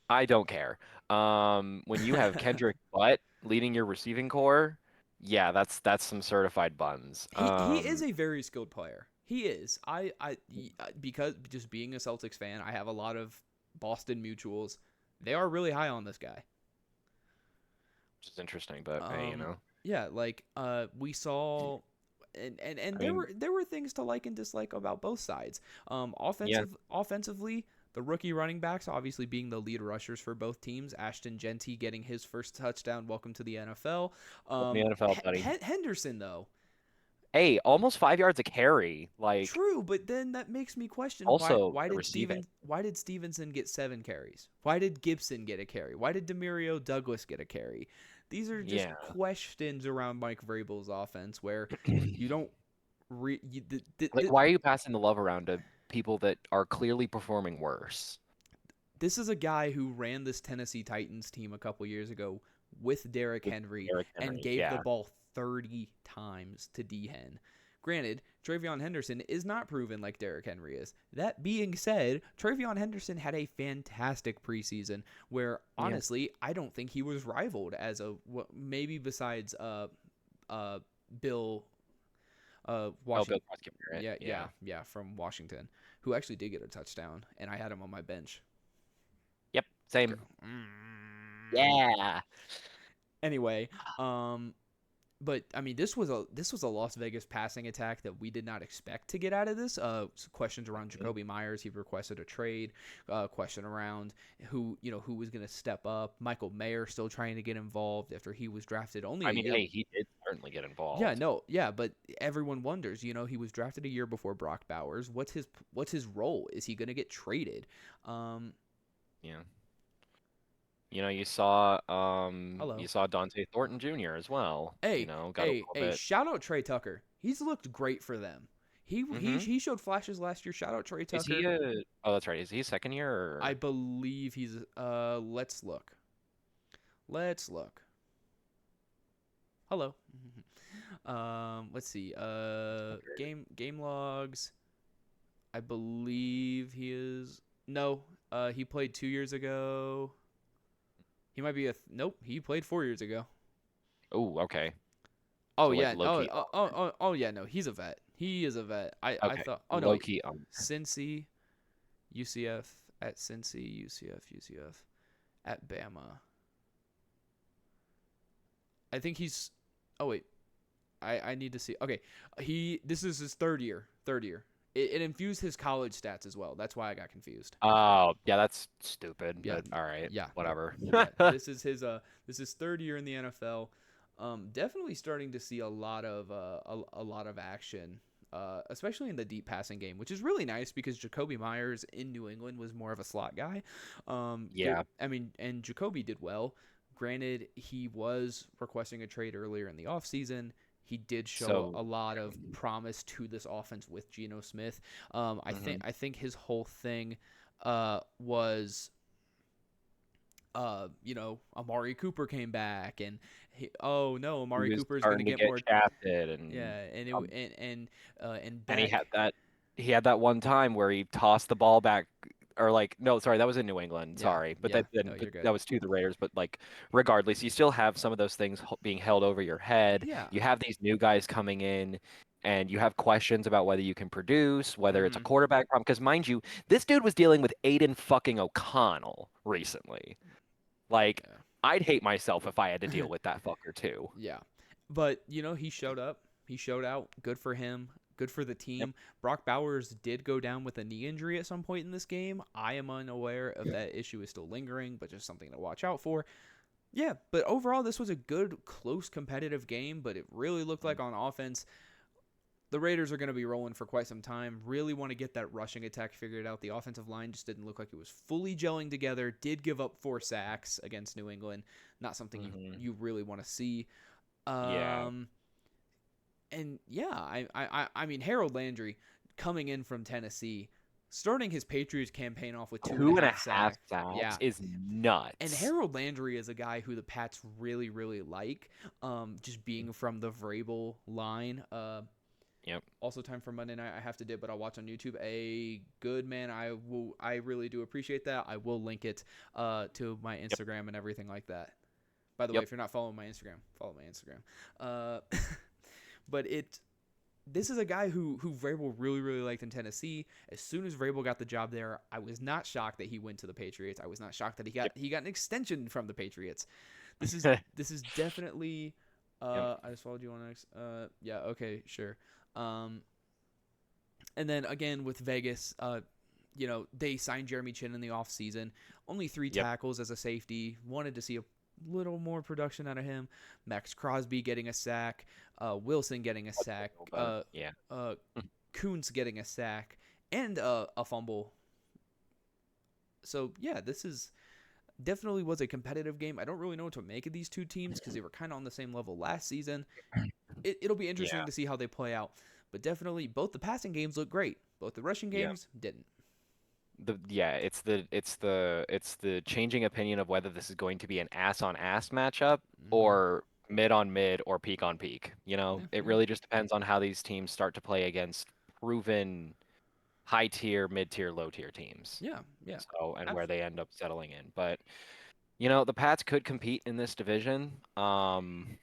I don't care. When you have Kendrick Butt leading your receiving core, yeah, that's some certified buns. He is a very skilled player. He is. Because just being a Celtics fan, I have a lot of Boston mutuals. They are really high on this guy. Which is interesting, but hey, Um, yeah, like we saw, and I mean, there were things to like and dislike about both sides. yeah, Offensively, the rookie running backs obviously being the lead rushers for both teams. Ashton Genty getting his first touchdown. Welcome to the NFL. welcome to the NFL, buddy. Henderson though. Hey, almost 5 yards a carry. Like, True, but then that makes me question also the receiving. why did Stevenson get 7 carries? Why did Gibson get a carry? Why did Demario Douglas get a carry? These are just Yeah. questions around Mike Vrabel's offense where you don't you, Like, why are you passing the love around to people that are clearly performing worse? this is a guy who ran this Tennessee Titans team a couple years ago with Derrick With Henry Derrick and Henry. gave the Yeah. ball 30 times to D-Hen. Granted, Travion Henderson is not proven like Derrick Henry is. That being said, Travion Henderson had a fantastic preseason where, Yeah. honestly, I don't think he was rivaled as maybe besides Bill Oh, Washington. Bill Cosby, right? Yeah, from Washington, who actually did get a touchdown, and I had him on my bench. Yep. Same. Mm. Yeah. Anyway, um, but I mean, this was a Las Vegas passing attack that we did not expect to get out of this. Questions around Jacoby Myers. He requested a trade. Question around who was going to step up. Michael Mayer still trying to get involved after he was drafted only I a mean, year. hey, he did certainly get Yeah, involved. no, yeah, but everyone wonders. He was drafted a year before Brock Bowers. What's his role? Is he going to get traded? Um, Yeah. You Hello. saw Dante Thornton Jr. as well. Hey, Got a little bit. shout out Trey Tucker. He's looked great for them. Mm-hmm. He showed flashes last year. Shout out Trey Is he Tucker. oh, that's right. Is he a second year I or believe he's let's look. Let's look. Hello. Let's see. Game logs. I believe he is no. He played 2 years ago. He might be nope, he played 4 years ago. Oh, okay. Oh So like yeah. low key. Oh yeah. No, he's a vet. He is a vet. I Okay. thought. Oh no. Low key. Cincy, UCF at Cincy, UCF at Bama. I think he's. Oh wait. I need to see. Okay. This is his third year. Third year. It infused his college stats as well. That's why I got confused. Oh, yeah, that's stupid, Yeah. but all right. Yeah. Whatever. Yeah. This is third year in the NFL. Definitely starting to see a lot of action, especially in the deep passing game, which is really nice because Jacoby Myers in New England was more of a slot guy. Yeah. I mean, and Jacoby did well. Granted, he was requesting a trade earlier in the offseason. He did show So a lot of promise to this offense with Geno Smith. I think his whole thing was Amari Cooper came back and oh no, he Amari was Cooper is going to starting to get get more. shafted Yeah, and um, and and Beck. he had that one time where he tossed the ball back or like no, sorry, that was in New England. Yeah, Sorry. But yeah, that no, then you're good. that was to the Raiders, but like regardless, you still have some of those things being held over your head. Yeah. You have these new guys coming in and you have questions about whether you can produce, whether it's a Hmm. quarterback problem because mind you, this dude was dealing with Aiden fucking O'Connell recently. Like I'd hate myself if I had to Yeah. deal with that fucker too. Yeah. But, he showed up. He showed out. Good for him. Good for the Yep. team. Brock Bowers did go down with a knee injury at some point in this game. I am unaware if that issue is still lingering, but just something to watch out for. Yeah, but overall, this was a good, close, competitive game, but it really looked like on offense, the Raiders are going to be rolling for quite some time. Really want to get that rushing attack figured out. The offensive line just didn't look like it was fully gelling together. Did give up 4 sacks against New England. Not something you really want to see. Yeah. And yeah, I mean Harold Landry coming in from Tennessee, starting his Patriots campaign off with 2.5 sacks. Yeah. is nuts. And Harold Landry is a guy who the Pats really, really like. Just being from the Vrabel line. Yep. Also, time for Monday night. I have to dip, but I'll watch on YouTube. A good man. I really do appreciate that. I will link it to my Instagram and everything like that. By the way, if you're not following my Instagram, follow my Instagram. But this is a guy who Vrabel really, really liked in Tennessee. As soon as Vrabel got the job there, I was not shocked that he went to the Patriots. I was not shocked that he got an extension from the Patriots. This is definitely. I just followed you on X. Yeah. Okay. Sure. And then again with Vegas, they signed Jeremy Chin in the offseason. Only 3 tackles as a safety. Wanted to see a little more production out of him. Max Crosby getting a sack. Wilson getting a sack. Kuntz getting a sack and a fumble. So yeah, this is definitely was a competitive game. I don't really know what to make of these two teams because they were kind of on the same level last season. It'll be interesting to see how they play out. But definitely, both the passing games look great. Both the rushing games didn't. It's the changing opinion of whether this is going to be an ass on ass matchup or mid on mid or peak on peak. It really just depends on how these teams start to play against proven high tier, mid tier, low tier teams. Yeah. So and where they end up settling in. But the Pats could compete in this division. Frankly,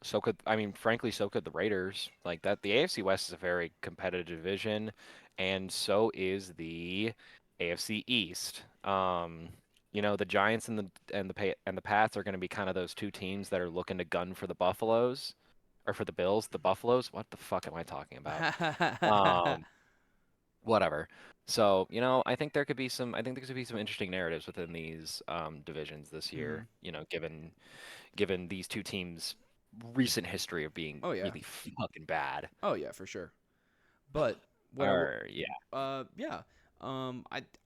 so could the Raiders. Like that, the AFC West is a very competitive division, and so is the AFC East. The Giants and the Pats are going to be kind of those two teams that are looking to gun for the Buffaloes, or for the Bills. The Buffaloes. What the fuck am I talking about? Whatever. So I think there could be some. I think there could be some interesting narratives within these divisions this year. Given these two teams' recent history of being really fucking bad. Oh yeah, for sure. But I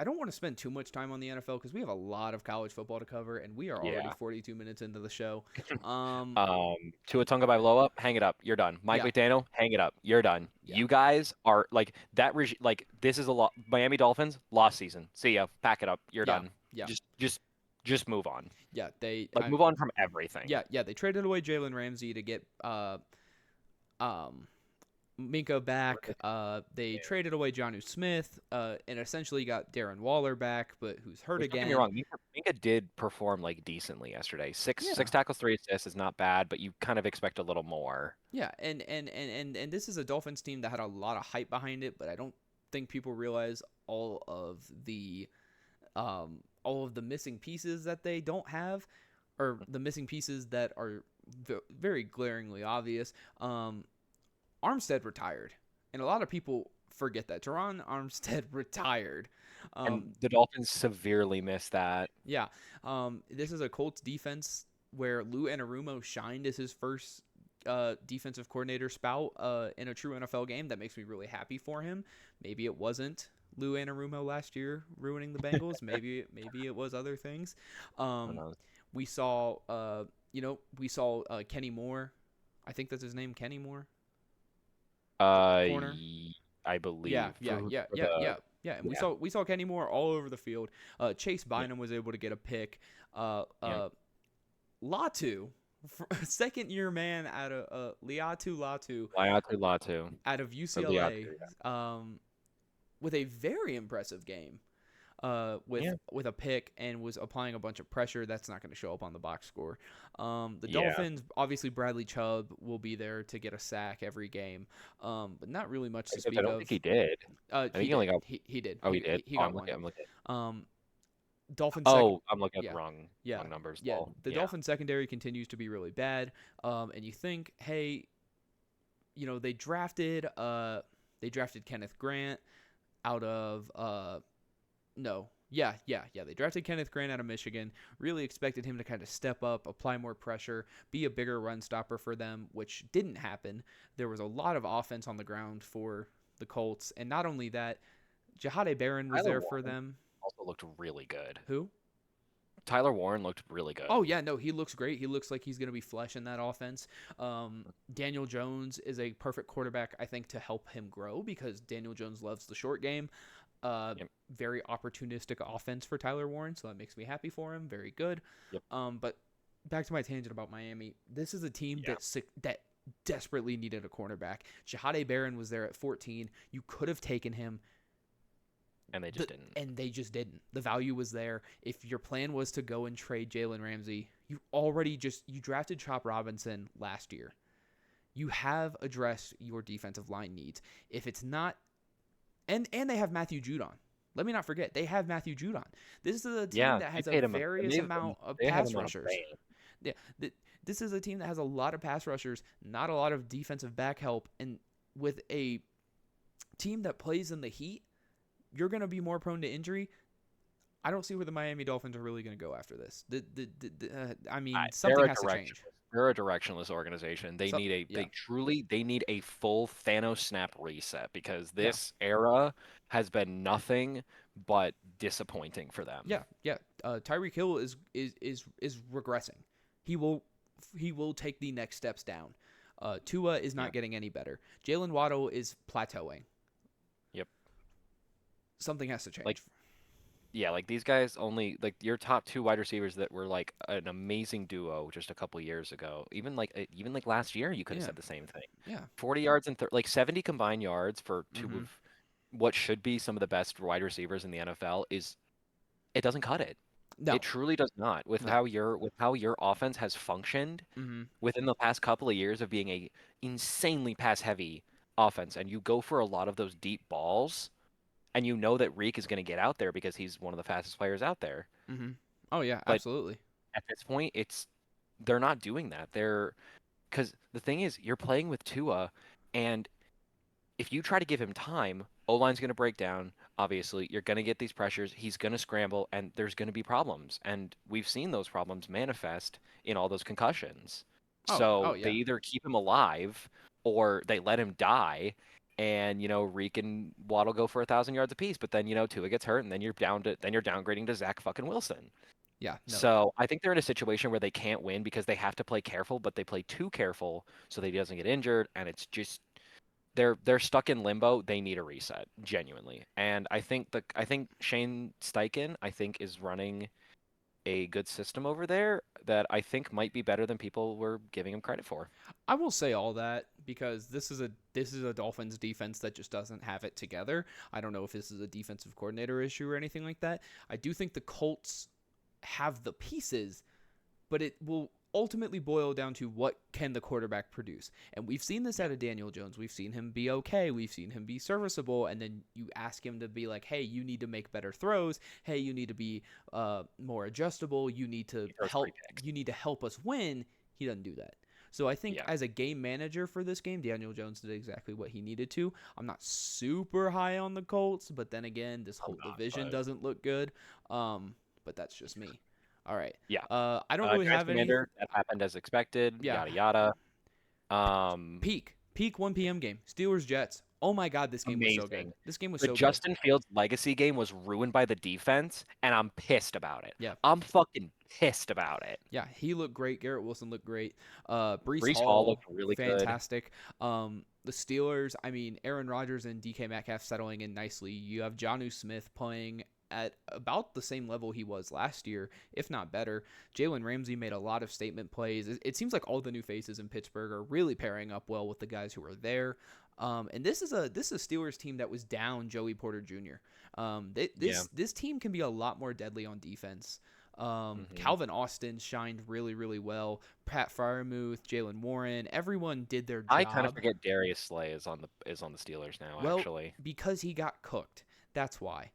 don't want to spend too much time on the NFL because we have a lot of college football to cover, and we are already 42 minutes into the show. Tua Tagovailoa, hang it up. You're done. Mike McDaniel, hang it up. You're done. Yeah. You guys are like that. This is a lot. Miami Dolphins lost season. See ya. Pack it up. You're done. Yeah. Just move on. Yeah, move on from everything. Yeah. They traded away Jalen Ramsey to get Minka back. They traded away Jonnu Smith, and essentially got Darren Waller back, but who's hurt again. Don't get me wrong. Minka did perform decently yesterday. Six tackles, 3 assists is not bad, but you kind of expect a little more. Yeah, and this is a Dolphins team that had a lot of hype behind it, but I don't think people realize all of the missing pieces that they don't have, or the missing pieces that are very glaringly obvious. Armstead retired, and a lot of people forget that. Teron Armstead retired. And the Dolphins severely missed that. Yeah. This is a Colts defense where Lou Anarumo shined as his first defensive coordinator spout in a true NFL game. That makes me really happy for him. Maybe it wasn't Lou Anarumo last year ruining the Bengals. maybe it was other things. We saw Kenny Moore. I think that's his name, Kenny Moore. Corner. I beleave. Yeah. And we saw Kenny Moore all over the field. Chase Bynum was able to get a pick. Latu, second year man out of Laiatu out of UCLA, with a very impressive game. With a pick and was applying a bunch of pressure. That's not going to show up on the box score. The Dolphins, obviously Bradley Chubb will be there to get a sack every game, but not really much to speak of. I don't think he did. He did. Oh, he did. He got one. Dolphins. I'm looking at the wrong numbers. Yeah, the Dolphins secondary continues to be really bad. And you think, hey, they drafted Kenneth Grant out of. No, Yeah, yeah, yeah. They drafted Kenneth Grant out of Michigan. Really expected him to kind of step up, apply more pressure, be a bigger run stopper for them, which didn't happen. There was a lot of offense on the ground for the Colts, and not only that, Jahade Barron was Tyler there for Warren them. also looked really good. Who? Tyler Warren looked really good. Oh yeah, no, he looks great. He looks like he's going to be flesh in that offense. Daniel Jones is a perfect quarterback, I think, to help him grow because Daniel Jones loves the short game. Yep. Very opportunistic offense for Tyler Warren, so that makes me happy for him. Very good. Yep. But back to my tangent about Miami. This is a team Yeah. that desperately needed a cornerback. Jahade Barron was there at 14. You could have taken him. And they just didn't. And they just didn't. The value was there. If your plan was to go and trade Jalen Ramsey, you drafted Chop Robinson last year. You have addressed your defensive line needs. If it's not, and they have Matthew Judon. Let me not forget, they have Matthew Judon. This is a team that has a various amount of pass rushers. Yeah, this is a team that has a lot of pass rushers, not a lot of defensive back help, and with a team that plays in the heat, you're going to be more prone to injury. I don't see where the Miami Dolphins are really going to go after this. Something has to change. They're a directionless organization. They need a full Thanos snap reset because this era has been nothing but disappointing for them. Yeah. Tyreek Hill is regressing. He will take the next steps down. Tua is not getting any better. Jalen Waddle is plateauing. Yep. Something has to change. Like these guys only your top two wide receivers that were like an amazing duo just a couple years ago. Even like last year, you could have said the same thing. Yeah. 40 yards and 70 combined yards for two of what should be some of the best wide receivers in the NFL it doesn't cut it. No. It truly does not. With how your offense has functioned within the past couple of years of being a insanely pass heavy offense, and you go for a lot of those deep balls. And you know that Reek is going to get out there because he's one of the fastest players out there. Mm-hmm. Oh, yeah, absolutely. At this point, they're not doing that. Because the thing is, you're playing with Tua, and if you try to give him time, O-line's going to break down. Obviously, you're going to get these pressures. He's going to scramble, and there's going to be problems. And we've seen those problems manifest in all those concussions. They either keep him alive or they let him die. And Reek and Waddle go for 1,000 yards apiece, but then Tua gets hurt, and then you're downgrading to Zach fucking Wilson. Yeah. No. So I think they're in a situation where they can't win because they have to play careful, but they play too careful so that he doesn't get injured, and it's just they're stuck in limbo. They need a reset, genuinely. And I think Shane Steichen is running a good system over there that I think might be better than people were giving him credit for. I will say all that because this is a Dolphins defense that just doesn't have it together. I don't know if this is a defensive coordinator issue or anything like that. I do think the Colts have the pieces, but it will ultimately boil down to what can the quarterback produce. And we've seen this out of Daniel Jones. We've seen him be okay. We've seen him be serviceable. And then you ask him to be like, hey, you need to make better throws. Hey, you need to be more adjustable. You need to help us win. He doesn't do that. So I think as a game manager for this game, Daniel Jones did exactly what he needed to. I'm not super high on the Colts, but then again, this whole division doesn't look good. But that's just me. All right. Yeah. I don't really have any. That happened as expected. Yeah. Yada yada. Peak 1 p.m. game. Steelers Jets. Oh my God, this game was so good. This game was so good. The Justin Fields legacy game was ruined by the defense, and I'm pissed about it. Yeah. I'm fucking pissed about it. Yeah, he looked great. Garrett Wilson looked great. Breece Hall looked really fantastic. Good. The Steelers, Aaron Rodgers and DK Metcalf settling in nicely. You have Jonnu Smith playing at about the same level he was last year, if not better. Jalen Ramsey made a lot of statement plays. It seems like all the new faces in Pittsburgh are really pairing up well with the guys who are there. And this is a Steelers team that was down Joey Porter Jr. This team can be a lot more deadly on defense. Calvin Austin shined really, really well. Pat Freiermuth, Jalen Warren, everyone did their job. I kind of forget Darius Slay is on the Steelers now. Actually, because he got cooked. That's why.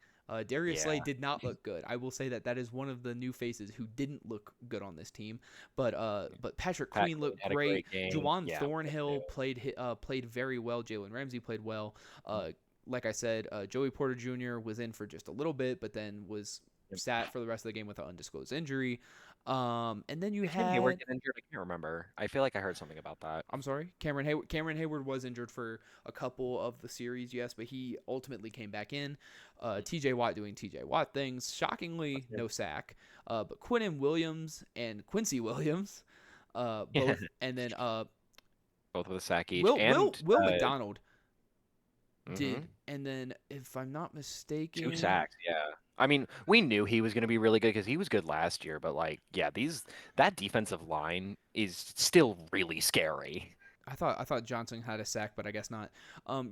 Darius Slay did not look good. I will say that is one of the new faces who didn't look good on this team. But Patrick Queen looked great. Juwan Thornhill played very well. Jalen Ramsey played well. like I said, Joey Porter Jr. was in for just a little bit, but then was Yep. sat for the rest of the game with an undisclosed injury. And then you Did Cam Hayward had, get injured? I can't remember. I feel like I heard something about that. I'm sorry, Cameron Hayward. Cameron Hayward was injured for a couple of the series, yes, but he ultimately came back in. T.J. Watt doing T.J. Watt things. Shockingly, no sack. But Quinnen Williams and Quincy Williams, both, and then Both with a sack each, Will and Will Will McDonald mhm, did, and then if I'm not 2 mistaken, sacks. Yeah. I mean, we knew he was going to be really good because he was good last year, but like, yeah, that defensive line is still really scary. I thought Johnson had a sack, but I guess not.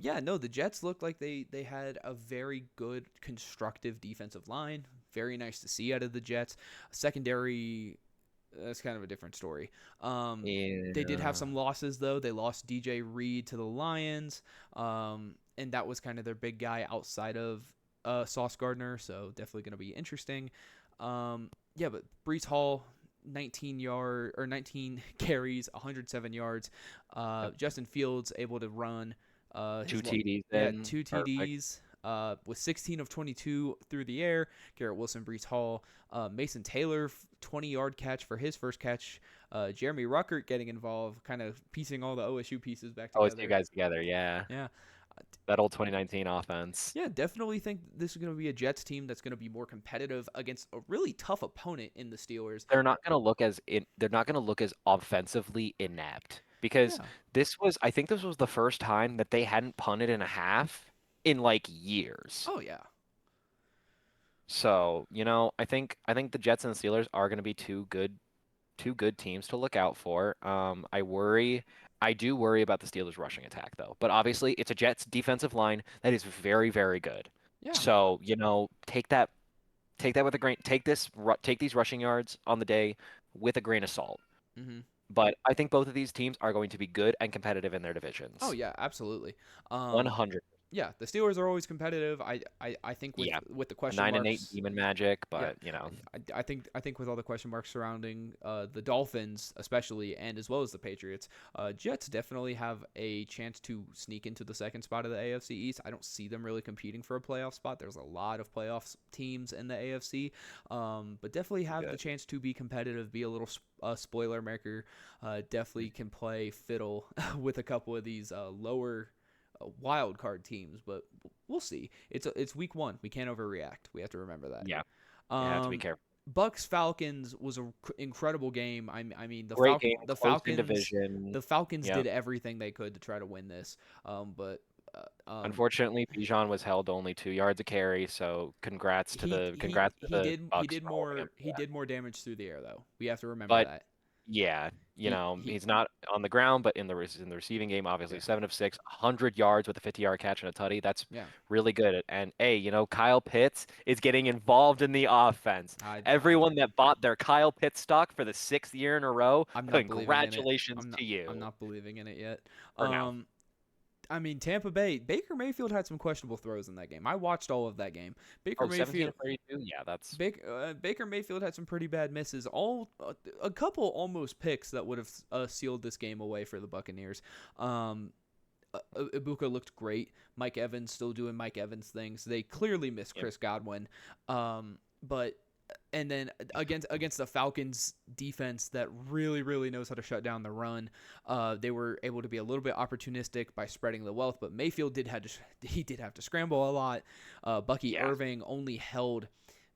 Yeah, no, the Jets looked like they had a very good constructive defensive line. Very nice to see out of the Jets. Secondary, that's kind of a different story. They did have Yeah. some losses though. They lost DJ Reed to the Lions, and that was kind of their big guy outside of Sauce Gardner. So definitely going to be interesting. Yeah, but Brees Hall, 19 carries, 107 yards. Yep. Justin Fields able to run. Two TDs Yeah, in. two Perfect. TDs. With 16 of 22 through the air. Garrett Wilson, Brees Hall, Mason Taylor, 20-yard catch for his first catch. Jeremy Ruckert getting involved, kind of piecing all the OSU pieces back Always two together. guys together. Yeah. Yeah, That old 2019 offense. yeah, definitely think this is going to be a Jets team that's going to be more competitive against a really tough opponent in the Steelers. They're not going to look as offensively inept because Yeah. I think this was the first time that they hadn't punted in a half in like years. Oh yeah. So, I think the Jets and the Steelers are going to be two good teams to look out for. I do worry about the Steelers rushing attack though. But obviously, it's a Jets defensive line that is very, very good. Yeah. So, take that with a grain. Take these rushing yards on the day with a grain of salt. Mm-hmm. But I think both of these teams are going to be good and competitive in their Oh divisions. yeah, absolutely. Um, 100. yeah, the Steelers are always competitive. I think with Yeah, the a question 9-8 marks. demon magic, Yeah, but I think with all the question marks surrounding the Dolphins, especially, and as well as the Patriots, Jets definitely have a chance to sneak into the second spot of the AFC East. I don't see them really competing for a playoff spot. There's a lot of playoffs teams in the AFC, but definitely have the good. chance to be competitive, be a little spoiler maker. Definitely can play fiddle with a couple of these lower wild card teams, but we'll see. It's week 1. We can't overreact. We have to remember Yeah, that. you have to be Um, careful. Bucks Falcons was an incredible game. I mean Great game, The close in Falcons division. Yeah. did everything they could to try to win this. But Unfortunately, Bijan was held only 2 yards a carry, so he congrats to the did Bucks for holding him. he did more damage through the air though. We have to remember But that. yeah, He he's not on the ground, but in the receiving game, obviously Yeah, 7 of 6, 100 yards with a 50-yard catch and a tutty. That's yeah. really good. And hey, Kyle Pitts is getting involved in the offense. I Everyone that bought their Kyle Pitts stock for the 6th year in a row, I'm not believing in it. congratulations to I'm you not believing in it yet. for now. I mean, Tampa Bay, Baker Mayfield had some questionable throws in that game. I watched all of that game. Oh, 17 of 32? Yeah, that's Baker Mayfield had some pretty bad misses. A couple almost picks that would have sealed this game away for the Buccaneers. Ibuka looked great. Mike Evans still doing Mike Evans things. They clearly miss yep. Chris Godwin. But and then against the Falcons defense that really knows how to shut down the run, they were able to be a little bit opportunistic by spreading the wealth. But Mayfield did have to scramble a lot. Bucky Yeah, Irving only held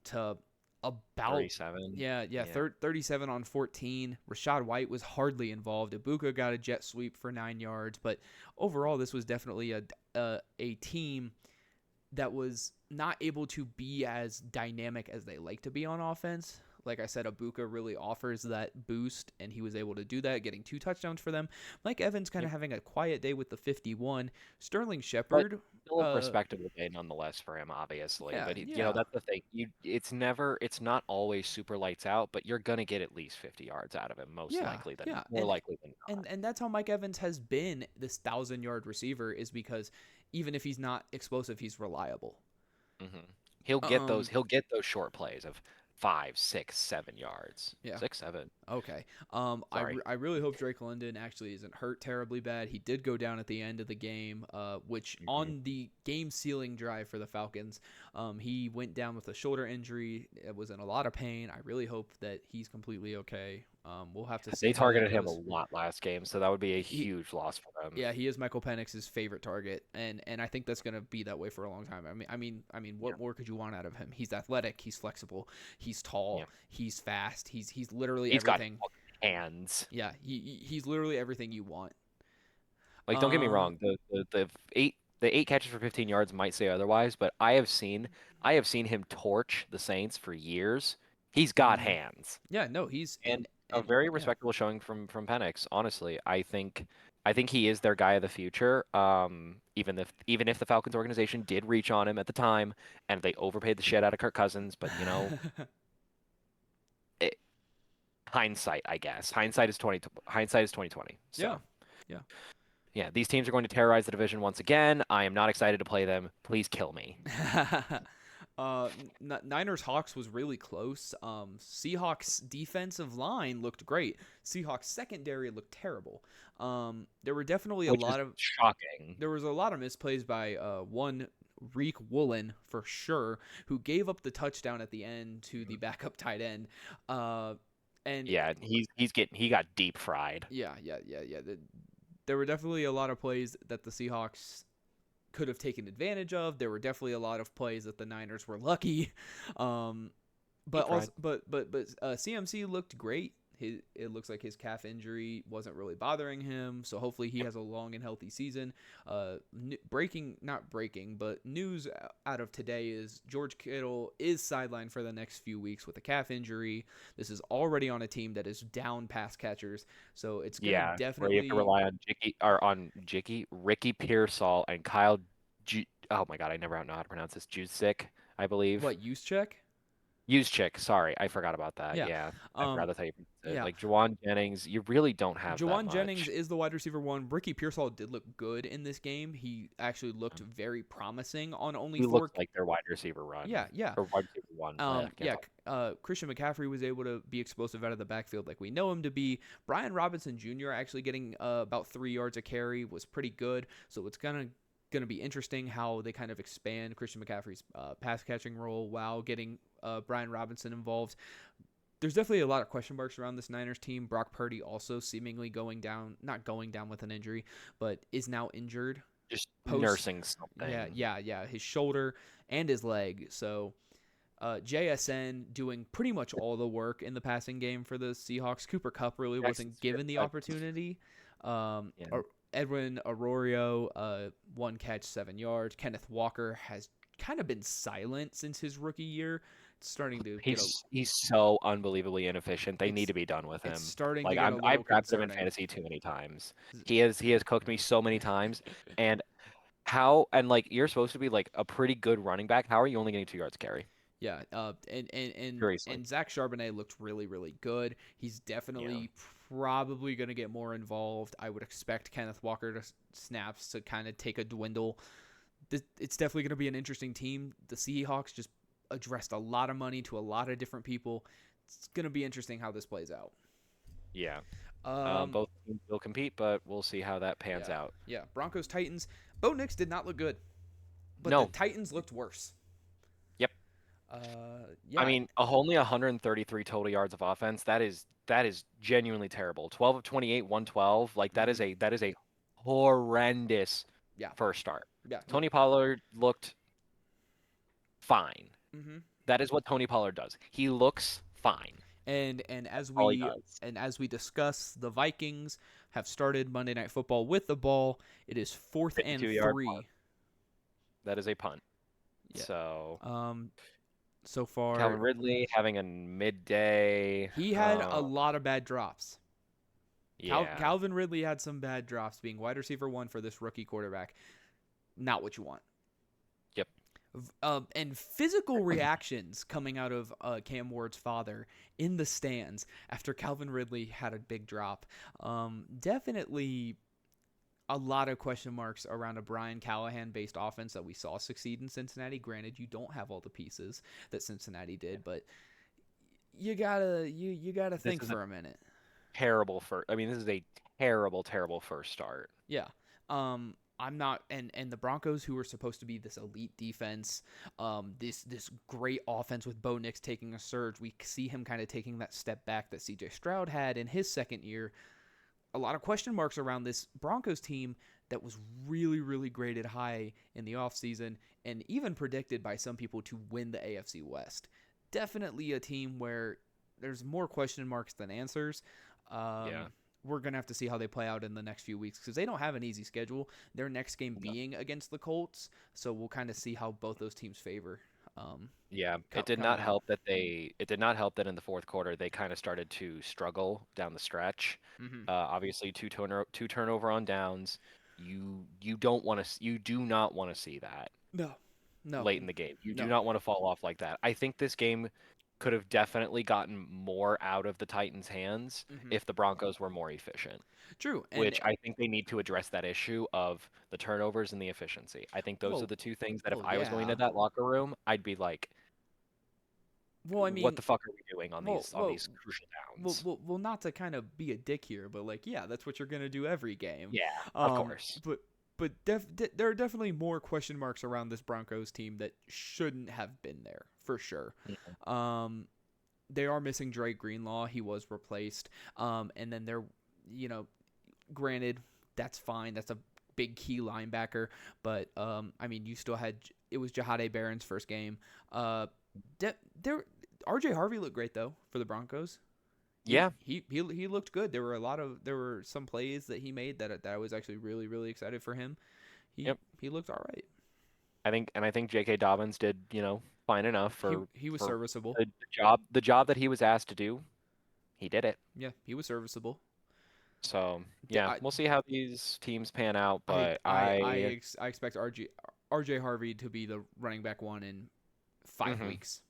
to about 37. yeah Yeah. 37 on 14. Rashad White was hardly involved. Ibuka got a jet sweep for 9 yards, but overall this was definitely a team that was not able to be as dynamic as they like to be on offense. Like I said, Ibuka really offers that boost, and he was able to do that, getting 2 touchdowns for them. Mike Evans kind of Yep. having a quiet day with the 51. Sterling But Shepard, still a respectable day nonetheless for him, obviously. yeah, But yeah, that's the thing. It's not always super lights out, but you're gonna get at least 50 yards out of him, yeah, yeah, more likely than not. and that's how Mike Evans has been this 1,000-yard receiver, is because even if he's not explosive, he's reliable. hmm He'll get those. Um, He'll get those short plays of 5, 6, 7 yards. Yeah. 6, 7. Okay. Sorry. I really hope Drake London actually isn't hurt terribly bad. He did go down at the end of the game, which Mhm. on the game sealing drive for the Falcons, he went down with a shoulder injury. It was in a lot of pain. I really hope that he's completely okay. We'll have to see They how that targeted him a goes. lot last game, so that would be a He, huge loss for them. yeah, he is Michael Penix's favorite target, and I think that's gonna be that way for a long time. Yeah. What more could you want out of him? He's athletic, he's flexible, he's tall, Yeah. he's fast, he's literally He's got everything. hands. Yeah, he's literally everything you want. Like, don't get me Um, wrong, the eight catches for 15 yards might say otherwise, but I have seen him torch the Saints for years. He's got mhm. hands. Yeah, no, he's And a and very yeah. respectable showing from Penix, honestly. I think he is their guy of the future. Even if the Falcons organization did reach on him at the time and they overpaid the shit out of Kirk Cousins, but it, hindsight, I guess. Hindsight is 2020. Yeah, So, yeah. yeah, these teams are going to terrorize the division once again. I am not excited to play them. Please kill me. Niners Hawks was really close. Seahawks defensive line looked great. Seahawks secondary looked terrible. There were definitely a Which is lot of shocking. there was a lot of misplays by one Reek Woolen for sure, who gave up the touchdown at the end to the backup tight end. And Yeah, he got deep fried. yeah. There were definitely a lot of plays that the Seahawks could have taken advantage of. There were definitely a lot of plays that the Niners were lucky. Um, but Deep also, fried. but CMC looked great. It looks like his calf injury wasn't really bothering him, so hopefully he Yep. has a long and healthy season. Not breaking, but news out of today is George Kittle is sidelined for the next few weeks with a calf injury. This is already on a team that is down pass catchers, so it's gonna Yeah, where you have to definitely rely Ricky Pearsall and Kyle oh my God, I never know how to pronounce this. Juszczyk, I believe. what use check. Juszczyk, sorry, I forgot about that. Yeah, Yeah, I forgot um, that's how you pronounce it. yeah. Like Jawan Jennings, you really don't have that Jawan Jennings much. is the wide receiver one. Ricky Pearsall did look good in this game. He actually looked very promising on only He looks four. like their wide receiver run Yeah. or wide receiver one. I can't talk. Christian McCaffrey was able to be explosive out of the backfield like we know him to be. Brian Robinson Jr. actually getting about 3 yards a carry was pretty good. So it's gonna be interesting how they kind of expand Christian McCaffrey's pass catching role while getting Brian Robinson involved. There's definitely a lot of question marks around this Niners team. Brock Purdy also seemingly not going down with an injury, but is now injured Just post. nursing something. Yeah, his shoulder and his leg. So JSN doing pretty much all the work in the passing game for the Seahawks. Cooper Kupp really wasn't given the opportunity. Yeah. Edwin Arroyo, 1 catch, 7 yards. Kenneth Walker has kind of been silent since his rookie year. It's starting to get He's so unbelievably inefficient. They need it's to be done with him. it's starting to Like get a I've little drafted him in concerning. fantasy too many times. He has cooked me so many times. And like you're supposed to be like a pretty good running back. How are you only getting 2 yards carry? Yeah, and Seriously. Zach Charbonnet looked really, really good. He's Yeah. definitely probably going to get more involved. I would expect Kenneth Walker to snaps to kind of take a dwindle. It's definitely going to be an interesting team. The Seahawks just addressed a lot of money to a lot of different people. It's going to be interesting how this plays out. Yeah. Um, Both teams will compete, but we'll see how that pans yeah, out. yeah. Broncos Titans. Bo Nix did not look good, but the No. Titans looked worse. Yep. I Yeah. mean, only 133 total yards of offense. That is genuinely terrible. 12 of 28, 112. Like that is Hmm. a horrendous Yeah. first start. Yeah. Tony Pollard looked fine. Hmm. That is what Tony Pollard does. He looks fine. And as All he we does. discuss, the Vikings have started Monday Night Football with the ball. It is fourth and 52-yard punt. 3. That is a punt. Yeah. So So far Calvin Ridley having a midday. he had a lot of bad drops. Yeah. Calvin Ridley had some bad drops, being wide receiver one for this rookie quarterback. Not what you want. Yep. And physical reactions coming out of Cam Ward's father in the stands after Calvin Ridley had a big drop. Definitely a lot of question marks around a Brian Callahan-based offense that we saw succeed in Cincinnati. Granted, you don't have all the pieces that Cincinnati did, but you gotta This think is a for a minute. terrible first. I mean, this is a terrible, terrible first start. Yeah. I'm not and the Broncos who were supposed to be this elite defense, this great offense with Bo Nix taking a surge. We see him kind of taking that step back that CJ Stroud had in his second year. A lot of question marks around this Broncos team that was really, really graded high in the offseason and even predicted by some people to win the AFC West. Definitely a team where there's more question marks than answers. Yeah. We're going to have to see how they play out in the next few weeks because they don't have an easy schedule. Their next game No. being against the Colts. So we'll kind of see how both those teams favor. Yeah, Coming out. it did not help that in the fourth quarter they kind of started to struggle down the stretch. Mm-hmm. Obviously two turnover on downs. You don't want to you do not want to see that No, no, late in the game. You do no. not want to fall off like that. I think this game could have definitely gotten more out of the Titans' hands Mm-hmm. if the Broncos were more efficient, True. And, which I think they need to address that issue of the turnovers and the efficiency. I think those are well, the two things that if well, I was going to yeah. that locker room, I'd be like, Well, I what mean, the fuck are we doing on well, well, these crucial well, downs? well, well, not to kind of be a dick here, but like, yeah, that's what you're gonna do every game. Yeah, of Um, course. but there are definitely more question marks around this Broncos team that shouldn't have been there for sure. Mhm. Um, they are missing Dre Greenlaw. He was replaced. And then they're, you know, granted, that's fine. That's a big key linebacker. But I mean, you still had it was Jahade Barron's first game. There, RJ Harvey looked great though for the Broncos. Yeah, He looked good. There were some plays that he made that I was actually really excited for him. yep. He looked all right. I think J.K. Dobbins did, fine enough He was for serviceable. the job that he was asked to do. He did it. Yeah, he was serviceable. So, D- yeah, I we'll see how these teams pan out, I but I I expect RJ Harvey to be the running back one in 5 weeks.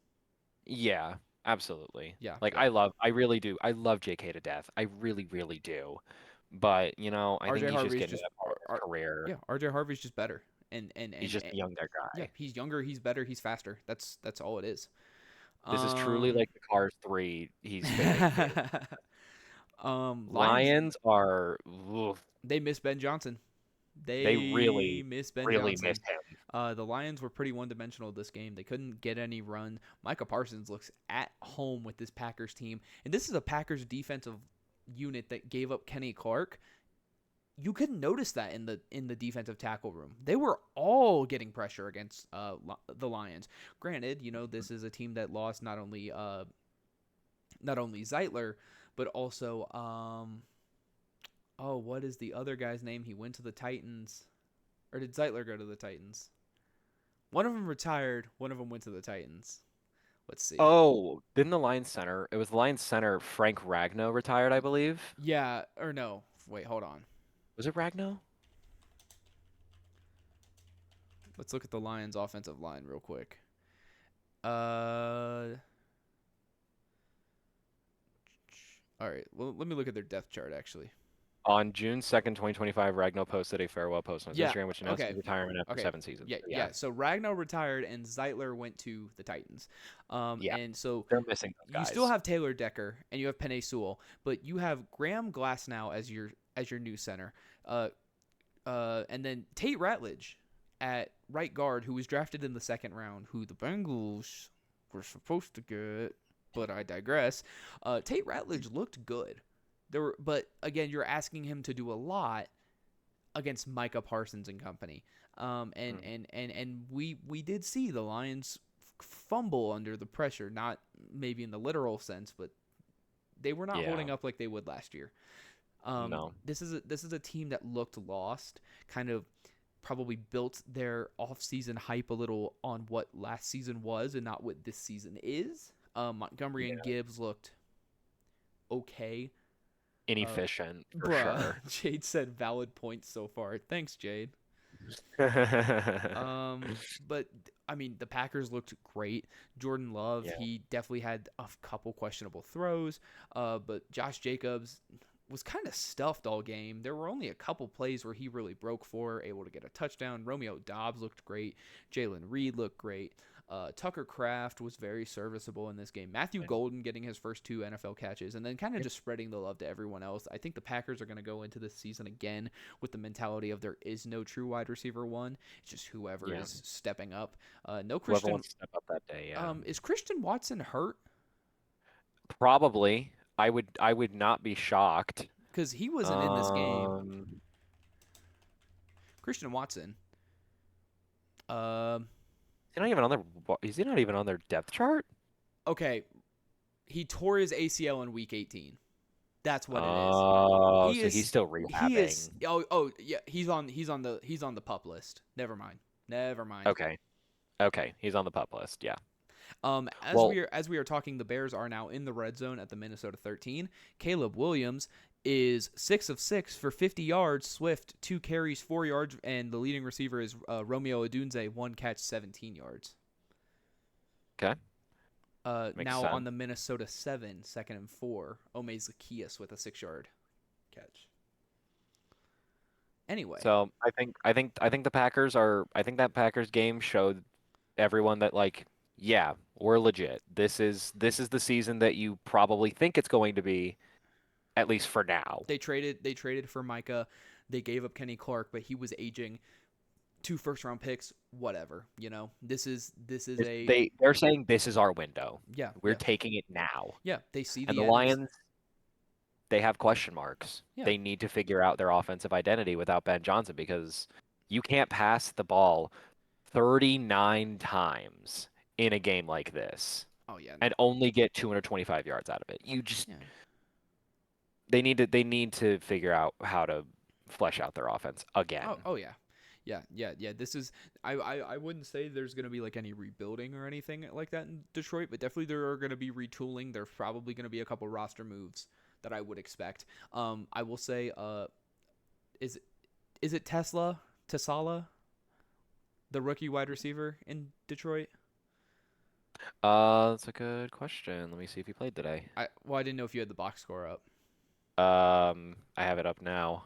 yeah, absolutely. Yeah, Like I really do. I love J.K. to death. I really, really do. But, I think RJ he's just Harvey's getting to just that part of his career. yeah, RJ Harvey's just better. He's just a younger Yeah, guy. he's younger, he's better, he's faster. That's all it is. This is truly Um like the Cars 3 he's fading. Lions, Lions are oof, they miss Ben Johnson. they They really, miss Ben really miss Johnson. him. The Lions were pretty one-dimensional this game. They couldn't get any run. Micah Parsons looks at home with this Packers team, and this is a Packers defensive unit that gave up Kenny Clark. You couldn't notice that in the defensive tackle room. They were all getting pressure against the Lions. Granted, this is a team that lost not only Zeitler, but also what is the other guy's name? He went to the Titans, or did Zeitler go to the Titans? One of them retired. One of them went to the Titans. Let's see. Oh, didn't the Lions center? It was the Lions center Frank Ragnow retired, I believe. Yeah, or no. Wait, hold on. Was it Ragnow? Let's look at the Lions' offensive line real quick. Uh, all right. Well, let me look at their depth chart actually. On June 2nd, 2025, Ragnow posted a farewell post on his Yeah. Instagram, which announced Okay. his retirement after Okay. 7 seasons. Yeah, So, yeah. So Ragnar retired and Zeitler went to the Titans. Yeah, And so they're missing those you still guys. have Taylor Decker and you have Penei Sewell, but you have Graham Glasnow as your new center. And then Tate Ratledge at right guard, who was drafted in the second round, who the Bengals were supposed to get, but I digress. Tate Ratledge looked good. But again, you're asking him to do a lot against Micah Parsons and company. And we did see the Lions fumble under the pressure, not maybe in the literal sense, but they were not Yeah. holding up like they would last year. No. This is a team that looked lost, kind of probably built their offseason hype a little on what last season was and not what this season is. Montgomery and Gibbs looked okay. Inefficient, for Bruh, sure. Jade said valid points so far. Thanks, Jade. But I mean, the Packers looked great. Jordan Love, Yeah. he definitely had a couple questionable throws. But Josh Jacobs was kind of stuffed all game. There were only a couple plays where he really broke for, able to get a touchdown. Romeo Dobbs looked great. Jalen Reed looked great. Tucker Kraft was very serviceable in this game. Matthew And Golden getting his first 2 NFL catches, and then kind of Yep. just spreading the love to everyone else. I think the Packers are going to go into this season again with the mentality of there is no true wide receiver one. It's just whoever Yeah. is stepping up. No Whoever Christian. wants to step up that day, yeah. Is Christian Watson hurt? Probably. I would not be shocked. Because he wasn't in this game. Um, Christian Watson. Um. is he not even on their depth chart? Okay. He tore his ACL in week 18. That's what it is. Oh, He so is. he's still He is. rehabbing. Oh yeah. He's on the pup list. Never mind. Never mind. Okay. Okay, he's on the pup list. Yeah. As Well, we are talking, the Bears are now in the red zone at the Minnesota 13. Caleb Williams is 6 of 6 for 50 yards. Swift 2 carries, 4 yards, and the leading receiver is Romeo Odunze, 1 catch, 17 yards. okay. Makes Now sense. on the Minnesota 7, 2nd and 4, Ome Zacchaeus with a 6-yard catch. Anyway, So I think the Packers are. I think that Packers game showed everyone that like, yeah, we're legit. This is the season that you probably think it's going to be, at least for now. they traded for Micah. They gave up Kenny Clark, but he was aging. 2 first-round picks, whatever. This is They're saying this is our window. yeah, We're yeah, taking it now. yeah. They see And the the end. Lions, they have question marks. Yeah. They need to figure out their offensive identity without Ben Johnson because you can't pass the ball 39 times in a game like this Oh yeah, and only get 225 yards out of it. You just yeah. they need to figure out how to flesh out their offense again. Oh yeah. Yeah. This is I wouldn't say there's gonna be like any rebuilding or anything like that in Detroit, but definitely there are gonna be retooling. There's probably gonna be a couple roster moves that I would expect. I will say, is it Tesala, the rookie wide receiver in Detroit? That's a good question. Let me see if he played today. I didn't know if you had the box score up. I have it up now.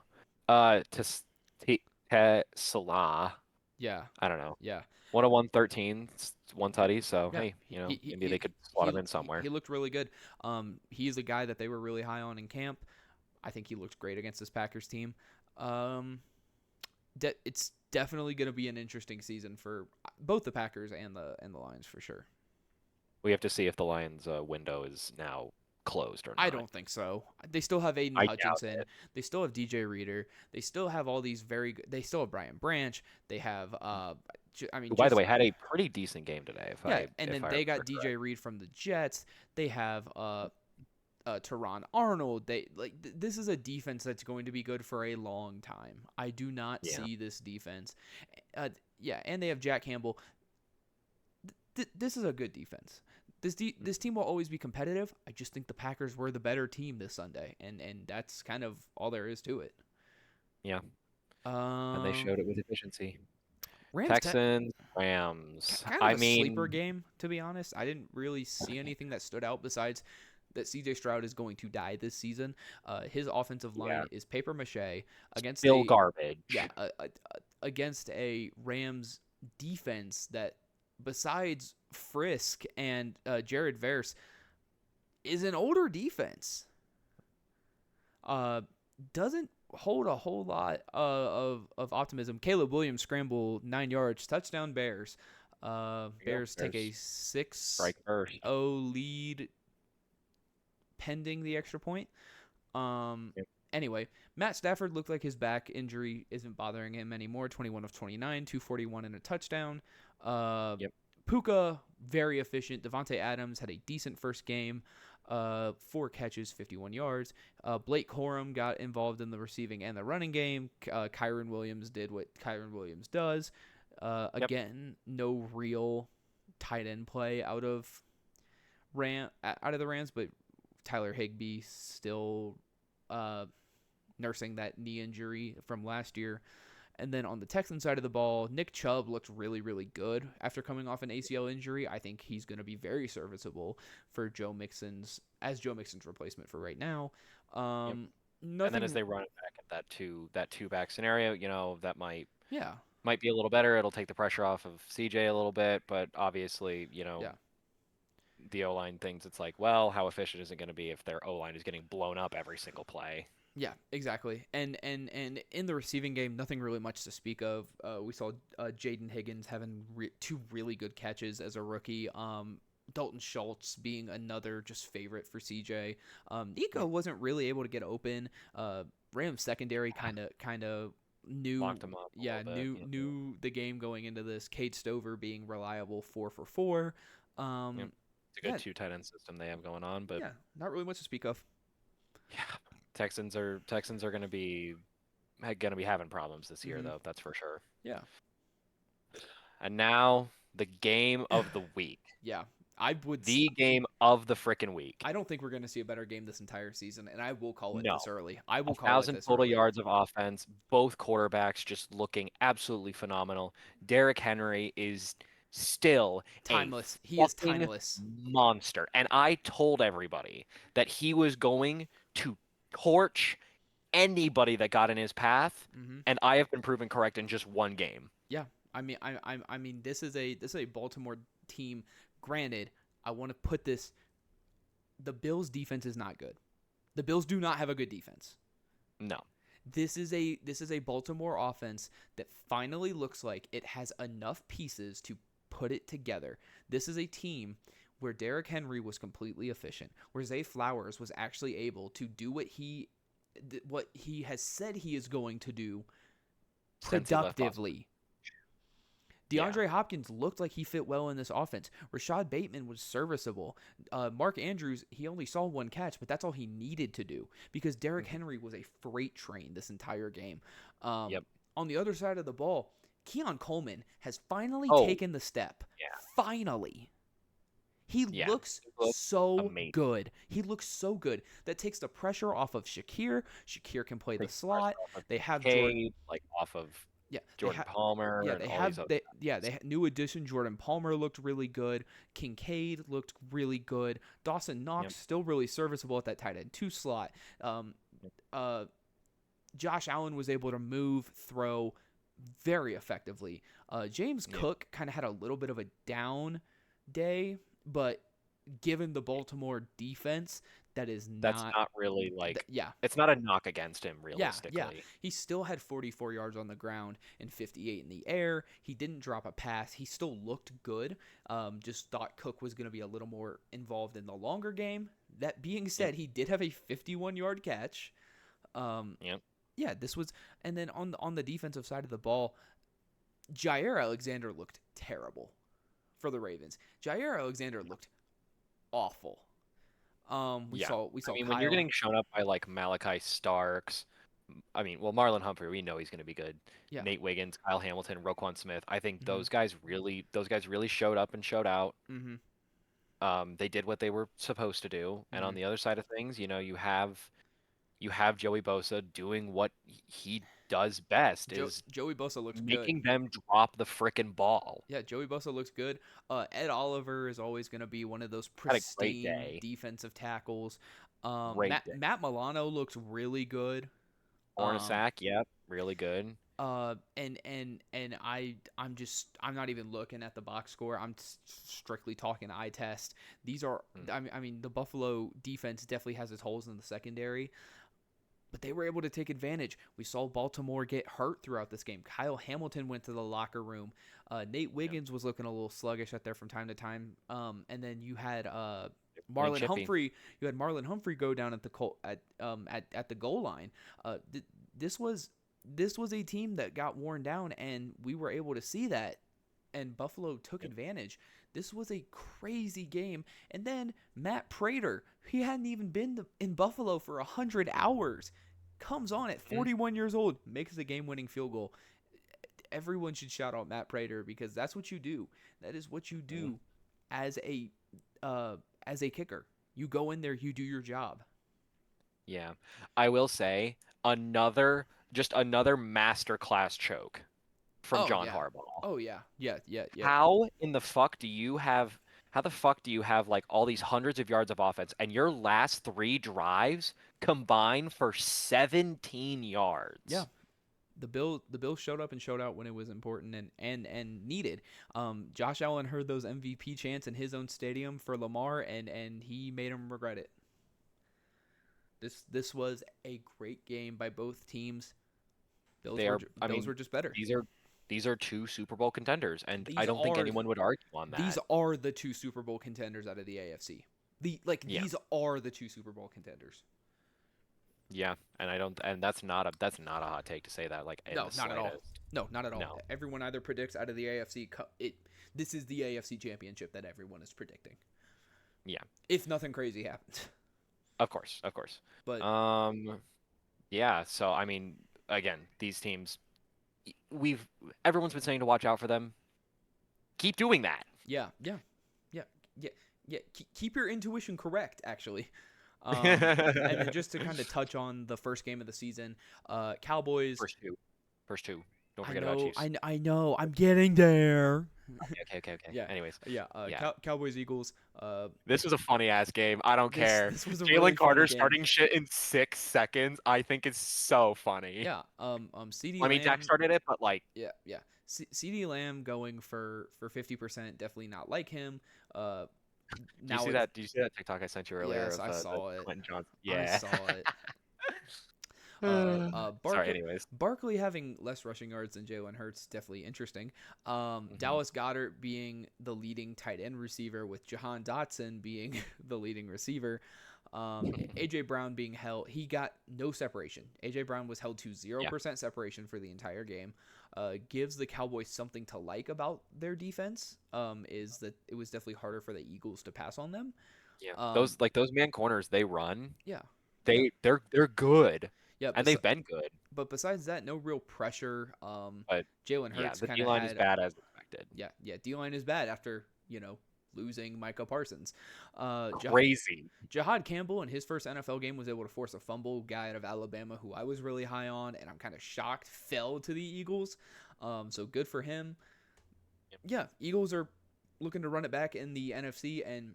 Salah. Yeah, I don't know. yeah. 101 13, 1 tutty. So Yeah, hey, he maybe they could slot him in somewhere. He looked really good. He's a guy that they were really high on in camp. I think he looked great against this Packers team. It's definitely going to be an interesting season for both the Packers and the Lions for sure. We have to see if the Lions' window is now closed or not. I don't think so. They still have Aiden I doubt Hutchinson. it. They still have DJ Reader. They still have all these very good. They still have Brian Branch. They have Who, by the way, had a pretty decent game today. and if then I they got remember DJ Reed from the Jets. They have Teron Arnold. This is a defense that's going to be good for a long time. I do not Yeah. see this defense. And they have Jack Campbell. This is a good defense. This team will always be competitive. I just think the Packers were the better team this Sunday, and that's kind of all there is to it. Yeah. And they showed it with efficiency. Rams Texans, Rams. kind of a sleeper game, to be honest. I didn't really see anything that stood out besides that CJ Stroud is going to die this season. His offensive line is paper mache against still garbage. Yeah, against a Rams defense that, besides Frisk and Jared Verse, is an older defense. Doesn't hold a whole lot of optimism. Caleb Williams scramble 9 yards, touchdown Bears. Bears take a 6-0 lead pending the extra point. Anyway, Matt Stafford looked like his back injury isn't bothering him anymore. 21 of 29, 241 and a touchdown. Puka, very efficient. Devontae Adams had a decent first game. 4 catches, 51 yards. Blake Corum got involved in the receiving and the running game. Kyron Williams did what Kyron Williams does. Again, no real tight end play out of the Rams, but Tyler Higbee still nursing that knee injury from last year. And then on the Texans side of the ball, Nick Chubb looked really, really good after coming off an ACL injury. I think he's going to be very serviceable for Joe Mixon's replacement for right now. And then as they run it back at that two back scenario, that might might be a little better. It'll take the pressure off of CJ a little bit, but obviously, Yeah. the O-line thinks it's like, well, how efficient is it going to be if their O-line is getting blown up every single play? Yeah, exactly. And in the receiving game, nothing really much to speak of. We saw Jaden Higgins having two really good catches as a rookie. Dalton Schultz being another just favorite for CJ. Nico wasn't really able to get open. Rams secondary kind of knew, Locked him up a yeah, little bit. knew the game going into this. Cade Stover being reliable 4 for 4. Yep. It's a Yeah, good two tight end system they have going on, but yeah, not really much to speak of. yeah, Texans are gonna be having problems this year Hmm. though, that's for sure. Yeah. And now the game of the week. Yeah, I would. The game of the frickin' week. I don't think we're going to see a better game this entire season, and I will call it No. this early. I will A call it thousand this total early. yards of offense, both quarterbacks just looking absolutely phenomenal. Derrick Henry is still Timeless. a He is fucking timeless. monster. And I told everybody that he was going to torch anybody that got in his path, Hmm. and I have been proven correct in just one game. Yeah, I mean, this is a Baltimore team. Granted, I want to put this. The Bills' defense is not good. The Bills do not have a good defense. No. This is a Baltimore offense that finally looks like it has enough pieces to put it together. This is a team where Derrick Henry was completely efficient, where Zay Flowers was actually able to do what he has said he is going to do Since he left Boston. productively. Yeah. DeAndre Hopkins looked like he fit well in this offense. Rashad Bateman was serviceable. Mark Andrews, he only saw one catch, but that's all he needed to do because Derrick Henry was a freight train this entire game. Yep. On the other side of the ball, Keon Coleman has finally Oh, taken the step. yeah. Finally. He Yeah, looks he looks so amazing. good. He looks so good. That takes the pressure off of Shakir. Shakir can play the Takes the pressure slot. off of They have Jordan. Cade, like off of Yeah, Jordan Palmer yeah, and they all have these other new addition. Jordan Palmer looked really good. Kincaid looked really good. Dawson Knox Yep. still really serviceable at that tight end 2 slot. Josh Allen was able to move, throw very effectively. James Yep. Cook kind of had a little bit of a down day, but given the Baltimore defense, that is That's not. not really like Yeah, it's not a knock against him yeah. realistically. He still had 44 yards on the ground and 58 in the air. He didn't drop a pass. He still looked good. Just thought Cook was going to be a little more involved in the longer game. That being said, he did have a 51-yard catch. Yep. Yeah, this was, and then on the defensive side of the ball, Jair Alexander looked terrible for the Ravens. Jair Alexander looked awful. We Yeah. saw I mean, Kyle. when you're getting shown up by like Malachi Starks, Marlon Humphrey, we know he's going to be good. Yeah. Nate Wiggins, Kyle Hamilton, Roquan Smith. I think those guys really showed up and showed out. Mm-hmm. They did what they were supposed to do. And on Mhm. the other side of things, you have Joey Bosa doing what he does best is Joey Bosa looks good. making them drop the frickin' ball. Yeah, Joey Bosa looks good. Ed Oliver is always going to be one of those Had a great pristine day. defensive tackles. Great day. Matt Milano looks really good. Hornacek, yep, really good. And I'm not even looking at the box score. I'm strictly talking eye test. These are I mean the Buffalo defense definitely has its holes in the secondary, but they were able to take advantage. We saw Baltimore get hurt throughout this game. Kyle Hamilton went to the locker room. Nate Wiggins was looking a little sluggish out there from time to time. And then you had Marlon chippy. Humphrey. You had Marlon Humphrey go down at the goal line. This was a team that got worn down, and we were able to see that. And Buffalo took advantage. This was a crazy game. And then Matt Prater, he hadn't even been in Buffalo for 100 hours, comes on at 41 years old, makes a game-winning field goal. Everyone should shout out Matt Prater because that's what you do. That is what you do as a kicker. You go in there, you do your job. Yeah. I will say another masterclass choke from John Harbaugh. Oh yeah. Yeah. How the fuck do you have like all these hundreds of yards of offense and your last 3 drives combine for 17 yards? Yeah. the Bills showed up and showed out when it was important and needed. Josh Allen heard those MVP chants in his own stadium for Lamar, and he made him regret it. This was a great game by both teams. They are. I Bills mean, were just better. these are two Super Bowl contenders, and I These don't think are anyone would argue on these that. are the two Super Bowl contenders out of the AFC. Yeah, These are the two Super Bowl contenders. yeah, and I don't, and that's not a hot take to say that like in No, the not at all. slightest. No, not at all. No, Everyone either predicts out of the AFC. This is the AFC Championship that everyone is predicting. yeah, If nothing crazy happens. of course, of course. But Yeah. So I mean, again, these teams, we've everyone's been saying to watch out for them. Keep doing that. yeah, yeah, yeah, yeah, yeah. Keep your intuition correct, actually. And then just to kind of touch on the first game of the season, Cowboys. First two. Don't I forget about know, Chiefs. I know. I'm getting there. Okay. Yeah. Anyways, Yeah. yeah. Cowboys Eagles. This was a funny ass game. I don't care. This was a Jalen really Carter funny game. starting shit in 6 seconds. I think is so funny. Yeah. CD I mean, Lamb. Dak started it, but like, Yeah. CD Lamb going for 50%. Definitely not like him. do Now you see that? Do you see that TikTok I sent you earlier? Yes, of, I saw the it. Quentin Johnson. I Yeah. saw it. Sorry. Barkley, Anyways. Barkley having less rushing yards than Jalen Hurts, definitely interesting. Dallas Goedert being the leading tight end receiver, with Jahan Dotson being the leading receiver. AJ Brown being held, he got no separation. AJ Brown was held to 0% separation for the entire game. Gives the Cowboys something to like about their defense. Is that it was definitely harder for the Eagles to pass on them. Yeah. Those man corners they run. Yeah. They're good. Yeah, And they've been good. But besides that, no real pressure. But Jalen yeah, Hurts the kind D of line had is bad as expected. Yeah, D-line is bad after, losing Micah Parsons. Crazy. Jahad Campbell in his first NFL game was able to force a fumble. Guy out of Alabama who I was really high on, and I'm kind of shocked fell to the Eagles. So good for him. Yep. Yeah, Eagles are looking to run it back in the NFC, and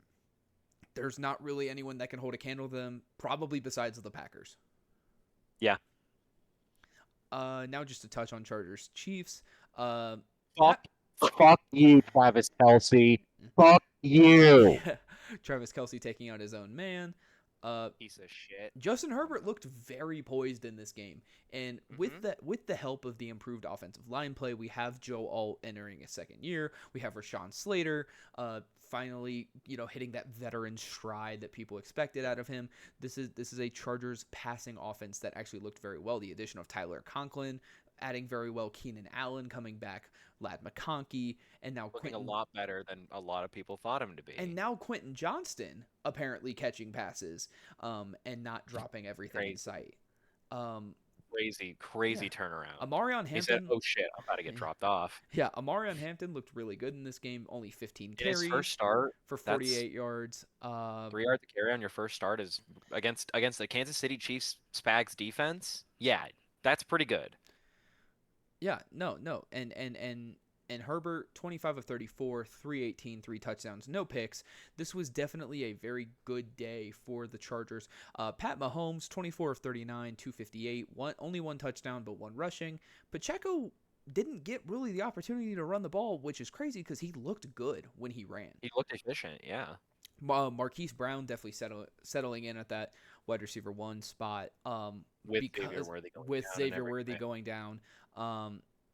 there's not really anyone that can hold a candle to them, probably besides the Packers. Yeah. Now just to touch on Chargers Chiefs. Fuck you, Travis Kelce. Fuck you. Travis Kelce taking out his own man. Piece of shit. Justin Herbert looked very poised in this game, and with the help of the improved offensive line play, we have Joe Alt entering his second year. We have Rashawn Slater, finally, hitting that veteran stride that people expected out of him. This is a Chargers passing offense that actually looked very well. The addition of Tyler Conklin adding very well, Keenan Allen coming back, Lad McConkey, and now looking a lot better than a lot of people thought him to be. And now Quentin Johnston apparently catching passes, and not dropping everything in sight. Crazy turnaround. Amarion Hampton. He said, "Oh shit, I'm about to get dropped off." Yeah, Amarion Hampton looked really good in this game. Only 15 carries. His first start for 48 yards. 3 yards to carry on your first start is against the Kansas City Chiefs Spags defense. Yeah, that's pretty good. Yeah, no, and Herbert 25 of 34, 318, 3 touchdowns, no picks. This was definitely a very good day for the Chargers. Pat Mahomes 24 of 39, 258, only one touchdown but one rushing. Pacheco didn't get really the opportunity to run the ball, which is crazy because he looked good when he ran. He looked efficient, yeah. Marquise Brown definitely settling in at that wide receiver 1 spot. With Xavier Worthy going down.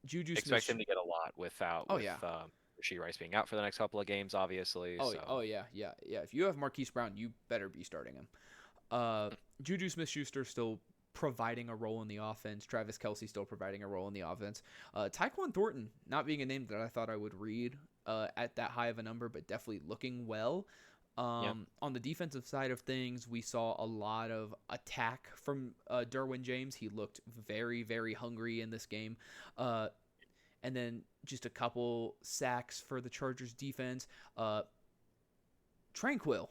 Juju expect Smith him to get a lot with Rashee Rice being out for the next couple of games, obviously. Yeah. If you have Marquise Brown, you better be starting him. Juju Smith-Schuster still providing a role in the offense. Travis Kelce still providing a role in the offense. Tyquan Thornton not being a name that I thought I would read at that high of a number, but definitely looking well. On the defensive side of things, we saw a lot of attack from Derwin James. He looked very, very hungry in this game. And then just a couple sacks for the Chargers defense. Tranquil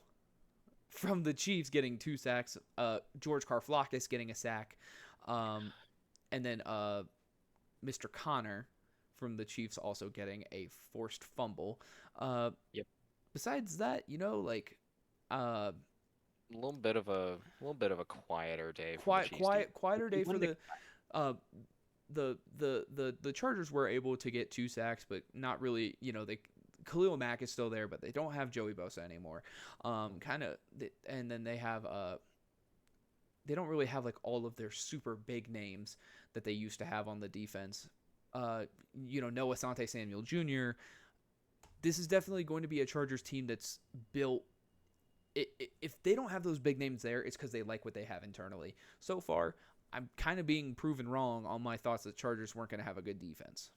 from the Chiefs getting 2 sacks. George Karflakis getting a sack. And then Mr. Connor from the Chiefs also getting a forced fumble. Besides that, a little bit of a quieter day. Quieter day for the Chargers were able to get 2 sacks, but not really. They Khalil Mack is still there, but they don't have Joey Bosa anymore. Kind of, and then they don't really have like all of their super big names that they used to have on the defense. Noah Asante Samuel Jr. This is definitely going to be a Chargers team that's built. If they don't have those big names there, it's because they like what they have internally. So far, I'm kind of being proven wrong on my thoughts that Chargers weren't going to have a good defense.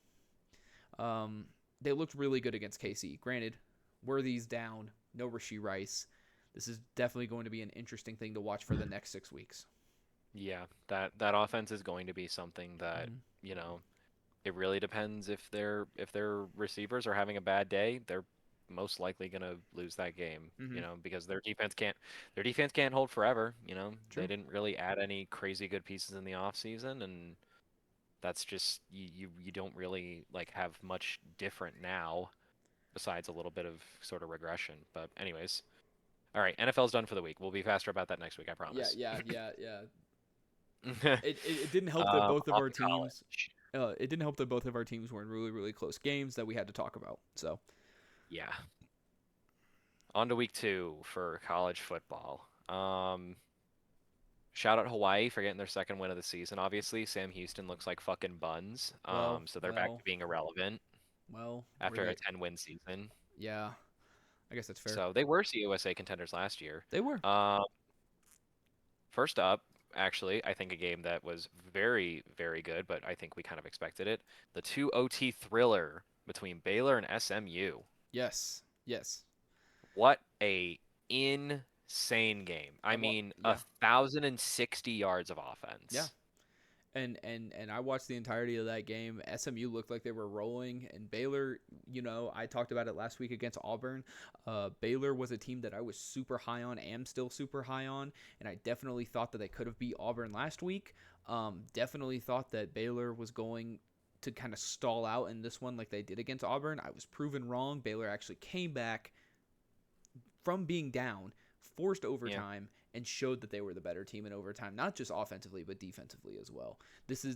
They looked really good against KC. Granted, Worthy's down, no Rashee Rice. This is definitely going to be an interesting thing to watch for the next 6 weeks. Yeah, that offense is going to be something that, it really depends if their receivers are having a bad day, they're most likely going to lose that game, because their defense can't hold forever, True. They didn't really add any crazy good pieces in the offseason, and that's just you don't really like have much different now besides a little bit of sort of regression. But anyways, all right, NFL's done for the week. We'll be faster about that next week, I promise. Yeah. It didn't help that both of off our to college. teams. It didn't help that both of our teams were in really, really close games that we had to talk about. So, Yeah. On to week 2 for college football. Shout out Hawaii for getting their second win of the season. Obviously, Sam Houston looks like fucking buns. So they're back to being irrelevant after a 10-win season. Yeah, I guess that's fair. So they were CUSA contenders last year. They were. First up, actually, I think a game that was very, very good, but I think we kind of expected it. The 2 OT thriller between Baylor and SMU. Yes. What a insane game. I mean, 1,060 yards of offense. Yeah. And I watched the entirety of that game. SMU looked like they were rolling, and Baylor, I talked about it last week against Auburn. Baylor was a team that I was super high on, am still super high on, and I definitely thought that they could have beat Auburn last week. Definitely thought that Baylor was going to kind of stall out in this one like they did against Auburn. I was proven wrong. Baylor actually came back from being down, forced overtime, and showed that they were the better team in overtime, not just offensively but defensively as well. This is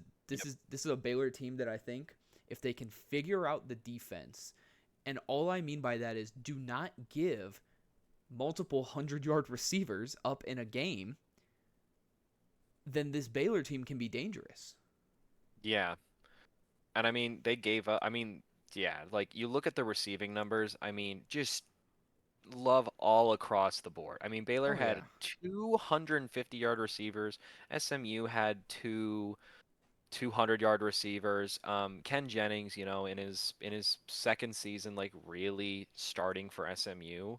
a Baylor team that I think if they can figure out the defense, and all I mean by that is do not give multiple 100-yard receivers up in a game, then this Baylor team can be dangerous. Yeah. And I mean, they gave up. I mean, yeah, like you look at the receiving numbers, I mean, just love all across the board. I mean, Baylor had 250-yard receivers. SMU had 200-yard receivers. Ken Jennings, in his second season, like really starting for SMU,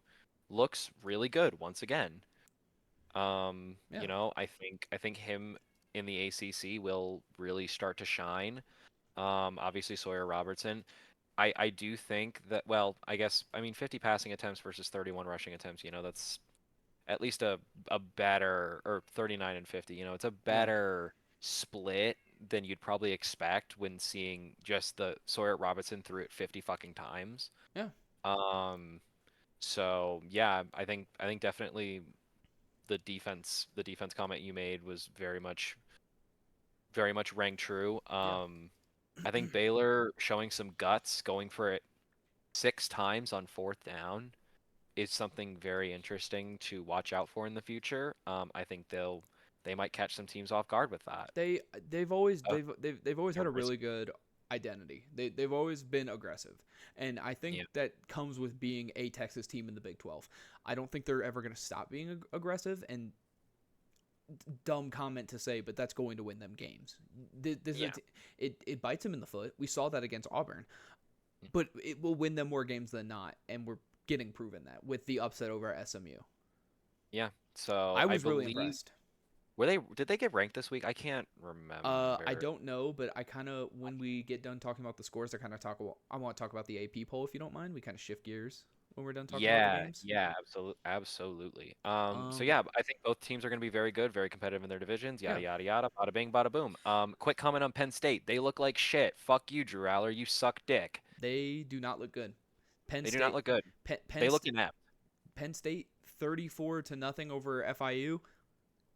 looks really good once again. I think him in the ACC will really start to shine. Obviously Sawyer Robertson. I do think that, well, I guess, 50 passing attempts versus 31 rushing attempts, that's at least a better, or 39 and 50, it's a better split than you'd probably expect when seeing just the Sawyer Robertson threw it 50 fucking times. Yeah. So yeah, I think definitely the defense comment you made was very much rang true. I think Baylor showing some guts, going for it 6 times on 4th down is something very interesting to watch out for in the future. I think they might catch some teams off guard with that. They've always had a really good identity. They've always been aggressive, and I think that comes with being a Texas team in the Big 12. I don't think they're ever going to stop being aggressive, and dumb comment to say, but that's going to win them games. It bites them in the foot. We saw that against Auburn, but it will win them more games than not, and we're getting proven that with the upset over SMU. Yeah, so I was really impressed. Did they get ranked this week? I can't remember. I don't know, but I kind of, when we get done talking about the scores, I want to talk about the AP poll if you don't mind. We kind of shift gears when we're done talking about the games. Yeah, absolutely. So yeah, I think both teams are going to be very good, very competitive in their divisions. Yada yada yada. Bada bing, bada boom. Quick comment on Penn State. They look like shit. Fuck you, Drew Aller. You suck dick. They do not look good. They do not look good. They look inept. Penn State 34-0 over FIU.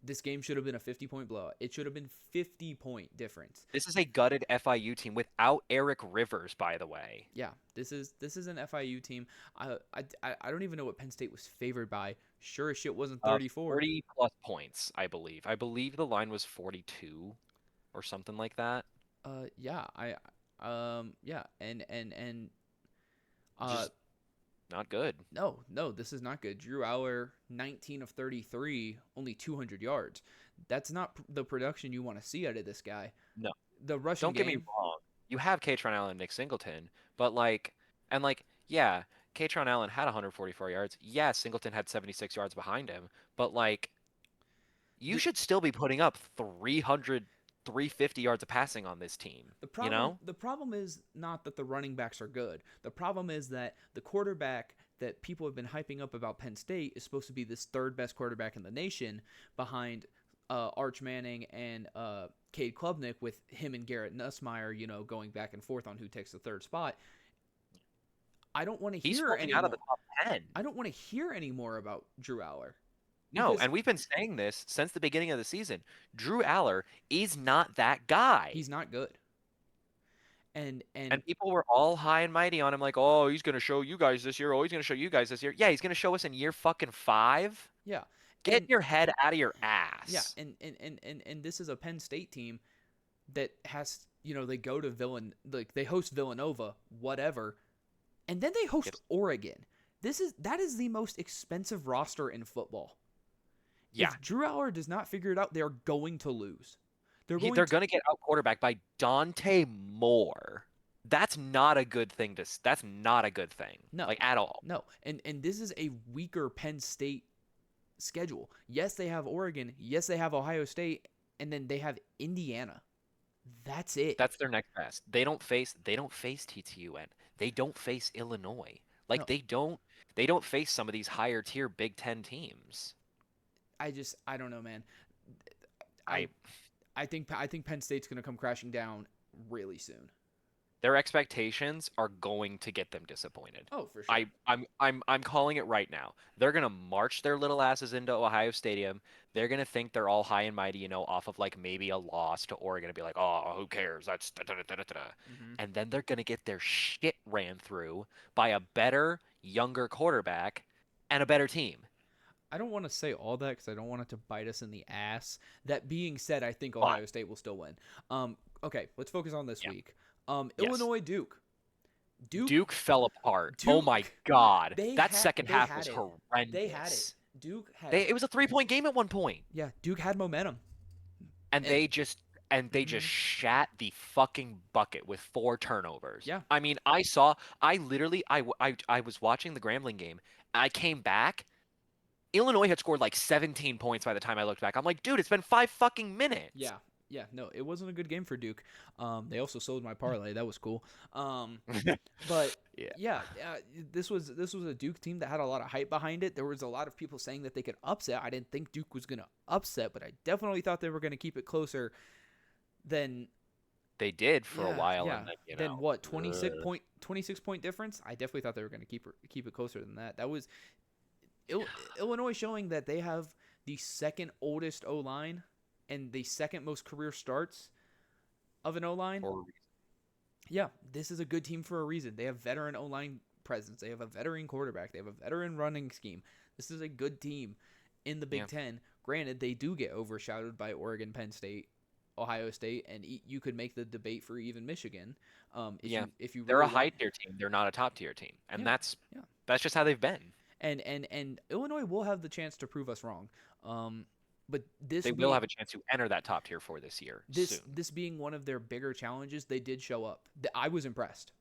This game should have been a 50-point blowout. It should have been 50-point difference. This is a gutted FIU team without Eric Rivers, by the way. Yeah, this is an FIU team. I don't even know what Penn State was favored by. Sure as shit wasn't 34. 40 plus points, I believe. I believe the line was 42 or something like that. Yeah, yeah, and Just not good. no, this is not good. Drew Aller, 19 of 33, only 200 yards. That's not the production you want to see out of this guy. No. The rushing Don't get me game. wrong. You have Katron Allen and Nick Singleton, but yeah, Katron Allen had 144 yards. Yeah, Singleton had 76 yards behind him, but you should still be putting up 300, 350 yards of passing on this team. The problem is not that the running backs are good. The problem is that the quarterback that people have been hyping up about Penn State is supposed to be this third best quarterback in the nation behind Arch Manning and Cade Klubnik, with him and Garrett Nussmeier, going back and forth on who takes the third spot. I don't want to hear any out of the top 10. I don't want to hear any more about Drew Aller. No, and we've been saying this since the beginning of the season. Drew Aller is not that guy. He's not good. And people were all high and mighty on him, like, oh, he's going to show you guys this year. Oh, he's going to show you guys this year. Yeah, he's going to show us in year fucking 5. Yeah. Get your head out of your ass. Yeah, and this is a Penn State team that has, they go to they host Villanova, whatever, and then they host Oregon. That is the most expensive roster in football. Yeah. If Drew Aller does not figure it out, they're going to lose. They're going to get out quarterbacked by Dante Moore. That's not a good thing that's not a good thing. No. At all. No. And this is a weaker Penn State schedule. Yes, they have Oregon. Yes, they have Ohio State, and then they have Indiana. That's it. That's their next best. They don't face TTUN. They don't face Illinois. No. They don't face some of these higher tier Big 10 teams. I don't know, man. I think Penn State's going to come crashing down really soon. Their expectations are going to get them disappointed. Oh, for sure. I'm calling it right now. They're going to march their little asses into Ohio Stadium. They're going to think they're all high and mighty, off of maybe a loss to Oregon, and be like, "Oh, who cares? That's Mm-hmm. And then they're going to get their shit ran through by a better, younger quarterback and a better team. I don't want to say all that because I don't want it to bite us in the ass. That being said, I think Ohio State will still win. Okay, let's focus on this week. Illinois, Duke. Duke fell apart. Oh my God. That second half was horrendous. They had it. Duke had it. It was a 3-point game at one point. Yeah, Duke had momentum. And they just shat the fucking bucket with 4 turnovers. Yeah. I mean, I was watching the Grambling game. I came back. Illinois had scored 17 points by the time I looked back. I'm like, dude, it's been 5 fucking minutes. Yeah, no, it wasn't a good game for Duke. They also sold my parlay. That was cool. But this was a Duke team that had a lot of hype behind it. There was a lot of people saying that they could upset. I didn't think Duke was going to upset, but I definitely thought they were going to keep it closer than they did for a while. Yeah. And then what? 26 point difference. I definitely thought they were going to keep it closer than that. That was Illinois showing that they have the second oldest O-line and the second most career starts of an O-line. Yeah, this is a good team for a reason. They have veteran O-line presence. They have a veteran quarterback. They have a veteran running scheme. This is a good team in the Big Ten. Granted, they do get overshadowed by Oregon, Penn State, Ohio State, and you could make the debate for even Michigan. If you they're a high tier team. They're not a top tier team, and that's just how they've been. And Illinois will have the chance to prove us wrong. But they will have a chance to enter that top tier for this year. This being one of their bigger challenges, they did show up. I was impressed.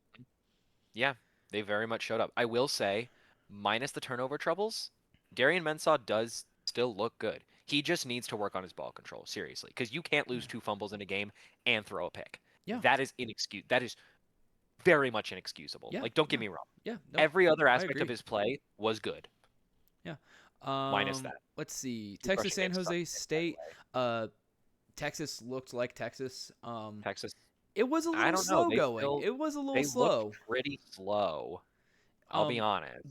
Yeah, they very much showed up. I will say, minus the turnover troubles, Darian Mensah does still look good. He just needs to work on his ball control, seriously, because you can't lose 2 fumbles in a game and throw a pick. Yeah, that is inexcusable. That is very much inexcusable. Yeah, don't get me wrong. Yeah, no, every other aspect of his play was good. Yeah. Minus that. Let's see. Texas San Jose State. Texas looked like Texas. Texas. It was a little slow going. It was a little slow. Pretty slow. I'll be honest.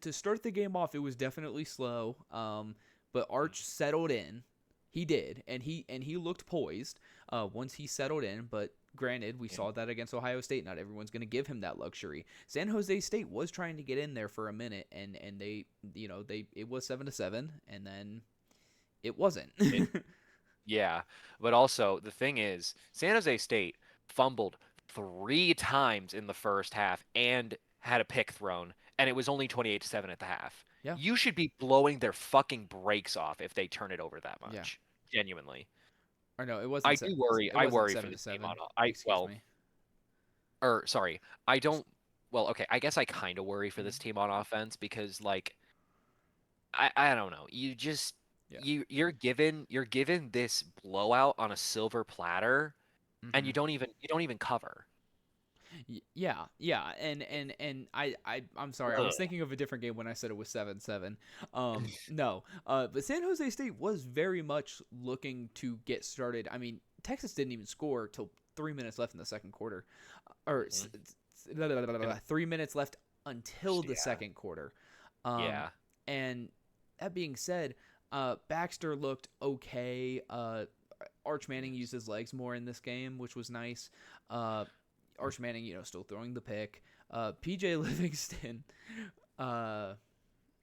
To start the game off, it was definitely slow. But Arch settled in. He did, and he looked poised once he settled in. But granted, we saw that against Ohio State. Not everyone's going to give him that luxury. San Jose State was trying to get in there for a minute, and they, it was 7-7, and then it wasn't. Yeah, but also the thing is, San Jose State fumbled 3 times in the first half and had a pick thrown, and it was only 28-7 at the half. Yeah. You should be blowing their fucking brakes off if they turn it over that Yeah. much. Genuinely. Or no, it wasn't. I do worry. It I wasn't worry for seven to this team seven. on I Excuse well, me. or sorry, I don't. Well, okay, I guess I kind of worry for this team on offense because like I don't know. You just Yeah. you're given this blowout on a silver platter and Mm-hmm. you don't even cover. Yeah, yeah, and I'm sorry, I Ugh. was thinking of a different game when I said it was 7-7. No, but San Jose State was very much looking to get started. I mean, Texas didn't even score till 3 minutes left in the second quarter, or And 3 minutes left until the yeah, second quarter. Um, yeah, and that being said, Baxter looked okay. Arch Manning used his legs more in this game, which was nice. Arch Manning, still throwing the pick. PJ Livingston, uh,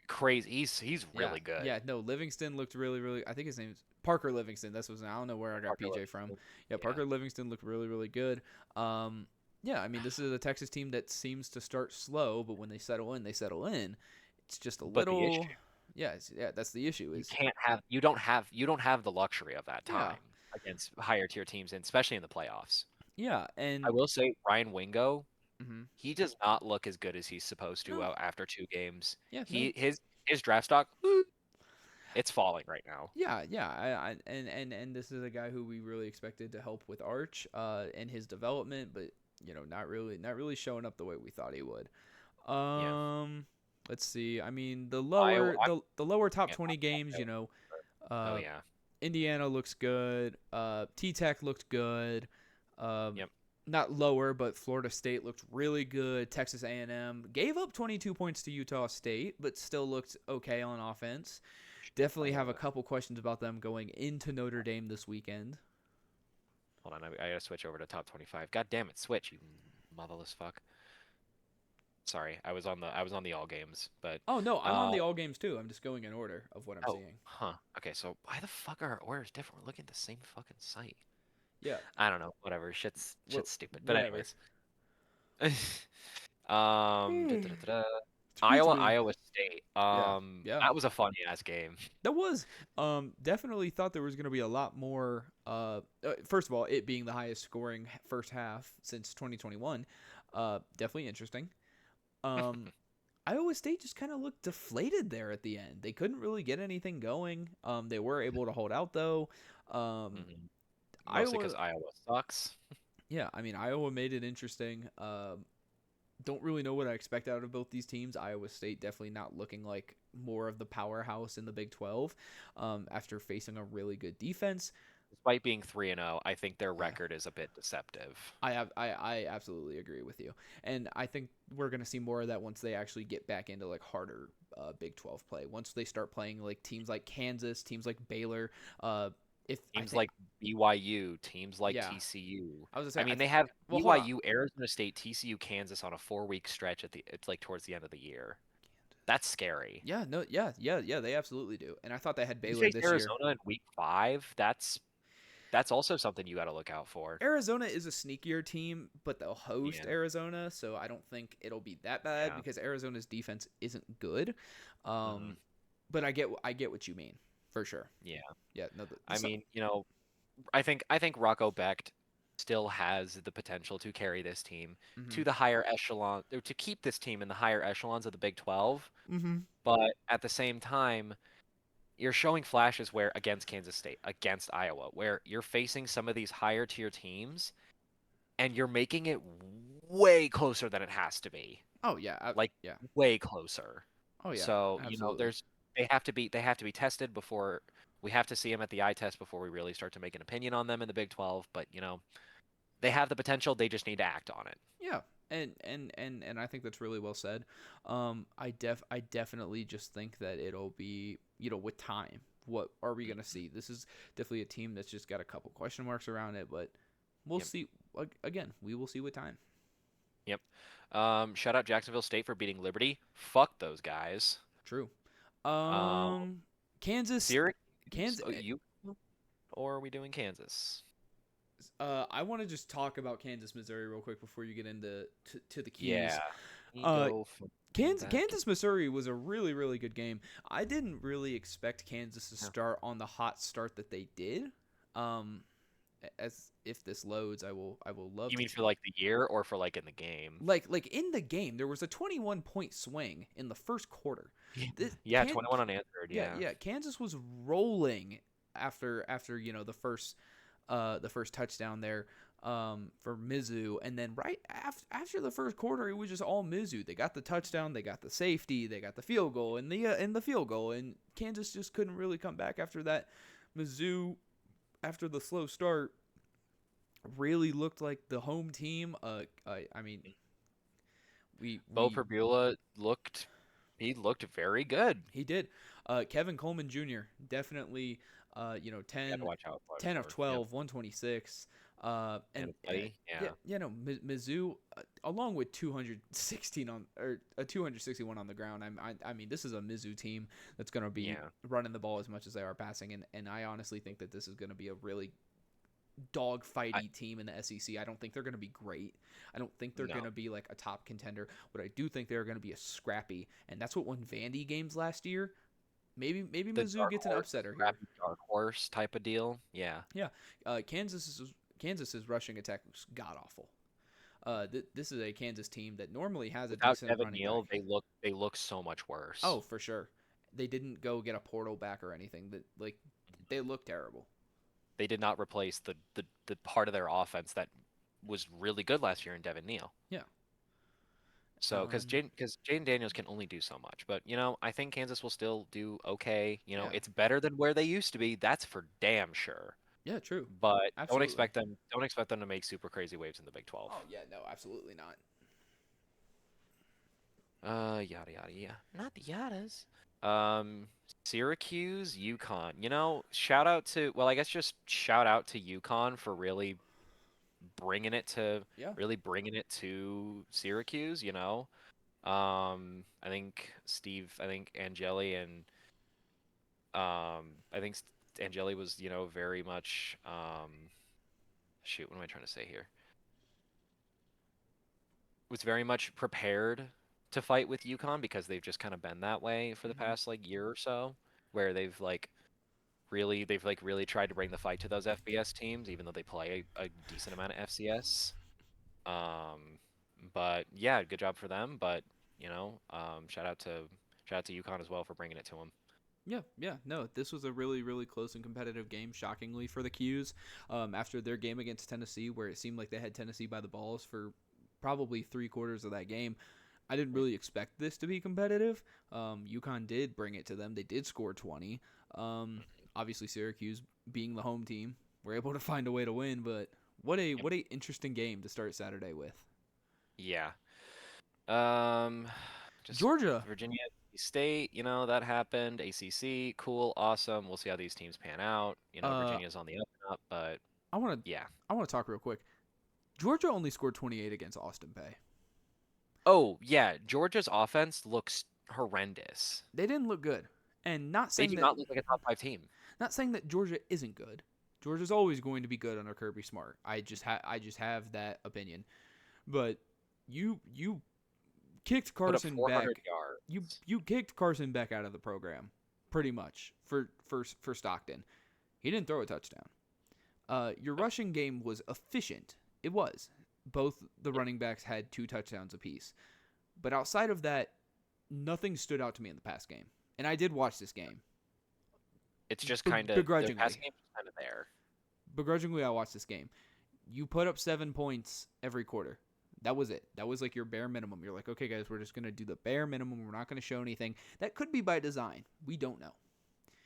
crazy. He's yeah, really good. yeah, no, Livingston looked really, really. I think his name's Parker Livingston. That's I don't know where I got Parker PJ from. Livingston. Yeah, Yeah, Parker Livingston looked really, really good. Yeah, I mean, this is a Texas team that seems to start slow, but when they settle in, they settle in. It's just a but the little. issue Yeah, yeah, that's the issue. you Is can't have you don't have the luxury of that yeah, time against higher tier teams, and especially in the playoffs. yeah, I and will say Ryan Wingo, mhm. he does not look as good as he's supposed to No, after 2 games. yeah, no, His draft stock, it's falling right now. yeah, yeah, and this is a guy who we really expected to help with Arch, and his development, but not really showing up the way we thought he would. Yeah. Let's see. I mean, the Iowa, lower the lower top yeah, 20 games, oh uh, yeah. Indiana looks good. T Tech looked good. Um, Yep. not lower, but Florida State looked really good. Texas A&M gave up 22 points to Utah State, but still looked okay on offense. Definitely have a couple questions about them going into Notre Dame this weekend. Hold on, I gotta switch over to top 25. God damn it, switch, you motherless fuck. Sorry, I was on the all games, but Oh no, I'm on uh the all games too. I'm just going in order of what I'm oh, seeing. huh. Okay, so why the fuck are our orders different? We're looking at the same fucking site. Yeah, I don't know, whatever. Shit's stupid. But whatever. anyways. Da, da, da, da, da. Tweets me. Iowa State. Yeah, yeah. That was a funny ass game. That was definitely thought there was going to be a lot more. First of all, it being the highest scoring first half since 2021, definitely interesting. Iowa State just kind of looked deflated there at the end. They couldn't really get anything going. They were able to hold out though. Mhm. Mostly Iowa, because Iowa sucks. yeah, I mean Iowa made it interesting. Don't really know what I expect out of both these teams. Iowa State definitely not looking like more of the powerhouse in the Big 12 after facing a really good defense. Despite being 3-0, I think their Yeah, record is a bit deceptive. I absolutely agree with you, and I think we're gonna see more of that once they actually get back into like harder Big 12 play. Once they start playing like teams like Kansas, teams like Baylor. If I Teams think, like BYU, teams like yeah, TCU. I was gonna I say, mean, they have well, hold on. BYU, Arizona State, TCU, Kansas on a 4-week stretch it's like towards the end of the year. That's scary. Yeah, no, yeah, yeah, yeah, they absolutely do. And I thought they had You Baylor face this year. Arizona in week 5, that's also something you got to look out for. Arizona is a sneakier team, but they'll host Yeah, Arizona, so I don't think it'll be that bad yeah. because Arizona's defense isn't good. Hmm. But I get what you mean for sure. Yeah. Yeah, no, I mean, I think Rocco Becht still has the potential to carry this team mm-hmm, to the higher echelon, or to keep this team in the higher echelons of the Big 12. mm-hmm. But at the same time, you're showing flashes where against Kansas State, against Iowa, where you're facing some of these higher tier teams and you're making it way closer than it has to be. Oh yeah, Like yeah. way closer. Oh yeah, So, absolutely. they have to be tested before we have to see them at the eye test before we really start to make an opinion on them in the Big 12, but they have the potential, they just need to act on it. Yeah, and I think that's really well said. I definitely just think that it'll be with time. what are we Mhm. gonna see? This is definitely a team that's just got a couple question marks around it, but we'll Yep. see. Again, we will see with time. Yep. Shout out Jacksonville State for beating Liberty. Fuck those guys. True. Um, Kansas, Syracuse. Kansas. You or are we doing Kansas? I want to just talk about Kansas, Missouri, real quick before you get into to the Yeah. Qs. We Uh, go from Kansas, that. Kansas, Missouri was a really, really good game. I didn't really expect Kansas to Yeah. start on the hot start that they did. Um, as if this loads, I will love You to mean for like the year or for like in the game? like in the game. There was a 21-point swing in the first quarter. This Yeah, can 21 unanswered. Yeah. yeah, Kansas was rolling after the first touchdown there for Mizzou, and then right after the first quarter, it was just all Mizzou. They got the touchdown, they got the safety, they got the field goal, and the field goal, and Kansas just couldn't really come back after that. Mizzou, after the slow start, really looked like the home team. I mean, Bo we Perbula looked very good. he did. Kevin Coleman Jr. definitely, 10, You to watch out 10 of for. 12, 126. And Buddy, yeah, yeah. Mizzou, along with 261 on the ground. I mean, this is a Mizzou team that's going to be Yeah. running the ball as much as they are passing, and I honestly think that this is going to be a really dogfighty team in the SEC. I don't think they're going to be great. I don't think they're No. going to be like a top contender. What I do think they're going to be a scrappy, and that's what won Vandy games last year. Maybe The Mizzou dark gets an horse, upsetter here. scrappy dark horse type of deal. Yeah. Yeah, Kansas's rushing attack was god awful. This is a Kansas team that normally has a Without decent Devin running Neal, back. they look so much worse. Oh, for sure. They didn't go get a portal back or anything. They look terrible. They did not replace the part of their offense that was really good last year in Devin Neal. Yeah. So, because Jaden Daniels can only do so much, but I think Kansas will still do okay. Yeah. It's better than where they used to be. That's for damn sure. Yeah, true. But Absolutely. don't expect them to make super crazy waves in the Big 12. Oh yeah, no, absolutely not. Yada yada yeah. Not the yadas. Syracuse, UConn. I guess just shout out to UConn for really bringing it to Syracuse. I think Angeli and I think Angeli was very much shoot, what am I trying to say here? Was very much prepared to fight with UConn because they've just kind of been that way for the past year or so, where they've really tried to bring the fight to those FBS teams, even though they play a decent amount of FCS. But yeah, good job for them. But shout out to UConn as well for bringing it to them. Yeah, no, this was a really, really close and competitive game, shockingly, for the Qs. After their game against Tennessee, where it seemed like they had Tennessee by the balls for probably 3/4 of that game, I didn't really expect this to be competitive. UConn did bring it to them. They did score 20. Obviously, Syracuse, being the home team, were able to find a way to win, but what a interesting game to start Saturday with. Yeah. Just Georgia. Virginia State, that happened. ACC, cool, awesome. We'll see how these teams pan out. Virginia's on the up and up, but I want to talk real quick. Georgia only scored 28 against Austin Peay. Oh, yeah, Georgia's offense looks horrendous. They didn't look good. And not They saying do that not look like a top 5 team. Not saying that Georgia isn't good. Georgia's always going to be good under Kirby Smart. I just have that opinion. But you kicked Carson back. Yards. You kicked Carson Beck out of the program, pretty much for Stockton. He didn't throw a touchdown. Your rushing game was efficient. It was. Both the running backs had 2 touchdowns apiece. But outside of that, nothing stood out to me in the pass game. And I did watch this game. It's just kind of begrudgingly. The pass game is kind of there. Begrudgingly, I watched this game. You put up 7 points every quarter. That was it. That was like your bare minimum. You're like, okay, guys, we're just going to do the bare minimum. We're not going to show anything. That could be by design. We don't know.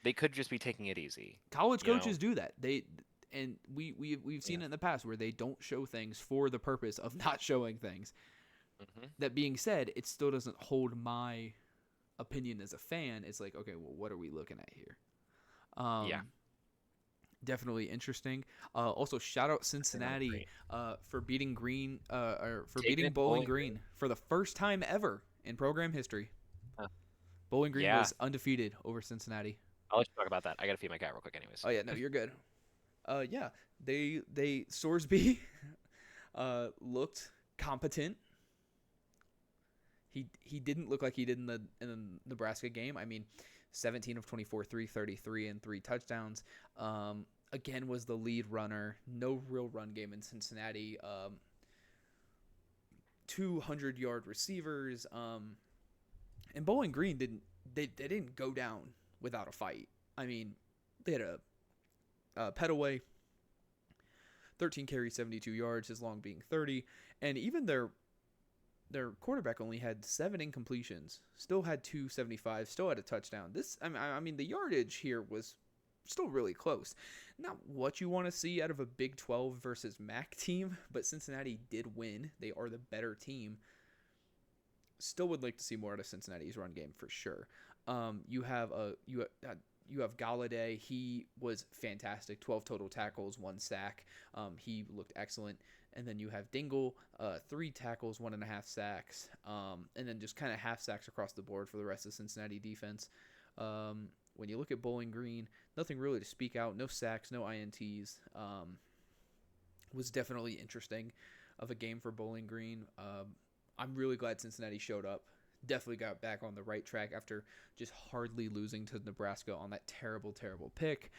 They could just be taking it easy. College coaches do that. We've seen it in the past where they don't show things for the purpose of not showing things. Mm-hmm. That being said, it still doesn't hold my opinion as a fan. It's like, okay, well, what are we looking at here? Yeah. Um, definitely interesting. Also, shout out Cincinnati Great. for beating Green or for Taking beating it Bowling Bowling Green. Green for the first time ever in program history. Huh. Bowling Green Yeah. was undefeated over Cincinnati. I'll let you talk about that. I gotta feed my cat real quick, anyways. Oh yeah, no, you're good. Yeah, they Sorsby looked competent. He didn't look like he did in the Nebraska game. I mean, 17 of 24, 333 and 3 touchdowns. Again was the lead runner. No real run game in Cincinnati. 200-yard receivers. And Bowling Green they didn't go down without a fight. I mean, they had a Petaway, 13 carries, 72 yards, his long being 30, and even their quarterback only had 7 incompletions, still had 275, still had a touchdown. I mean, the yardage here was still really close. Not what you want to see out of a Big 12 versus MAC team, but Cincinnati did win. They are the better team. Still would like to see more out of Cincinnati's run game for sure. You have Galladay. He was fantastic. 12 total tackles, 1 sack. He looked excellent. And then you have Dingle, 3 tackles, 1.5 sacks, and then just kind of half sacks across the board for the rest of Cincinnati defense. When you look at Bowling Green, nothing really to speak out. No sacks, no INTs. Was definitely interesting of a game for Bowling Green. I'm really glad Cincinnati showed up. Definitely got back on the right track after just hardly losing to Nebraska on that terrible, terrible pick.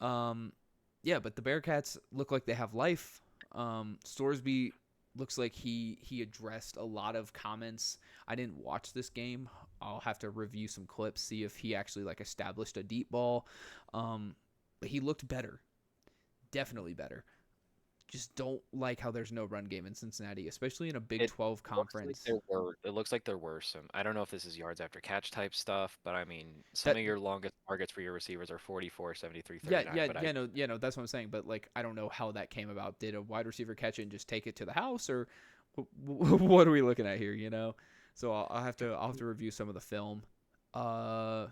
Yeah, but the Bearcats look like they have life. Sorsby looks like he addressed a lot of comments. I didn't watch this game. I'll have to review some clips, see if he actually like established a deep ball. But he looked better. Definitely better. Just don't like how there's no run game in Cincinnati, especially in a Big It 12 looks like conference. there were. It looks like there were some. I don't know if this is yards after catch type stuff, but I mean, some That of your longest targets for your receivers are 44, 73, yeah, 39. yeah, But yeah, no, yeah, no, that's what I'm saying. But like, I don't know how that came about. Did a wide receiver catch it and just take it to the house, or what are we looking at here? So I'll have to review some of the film. Uh,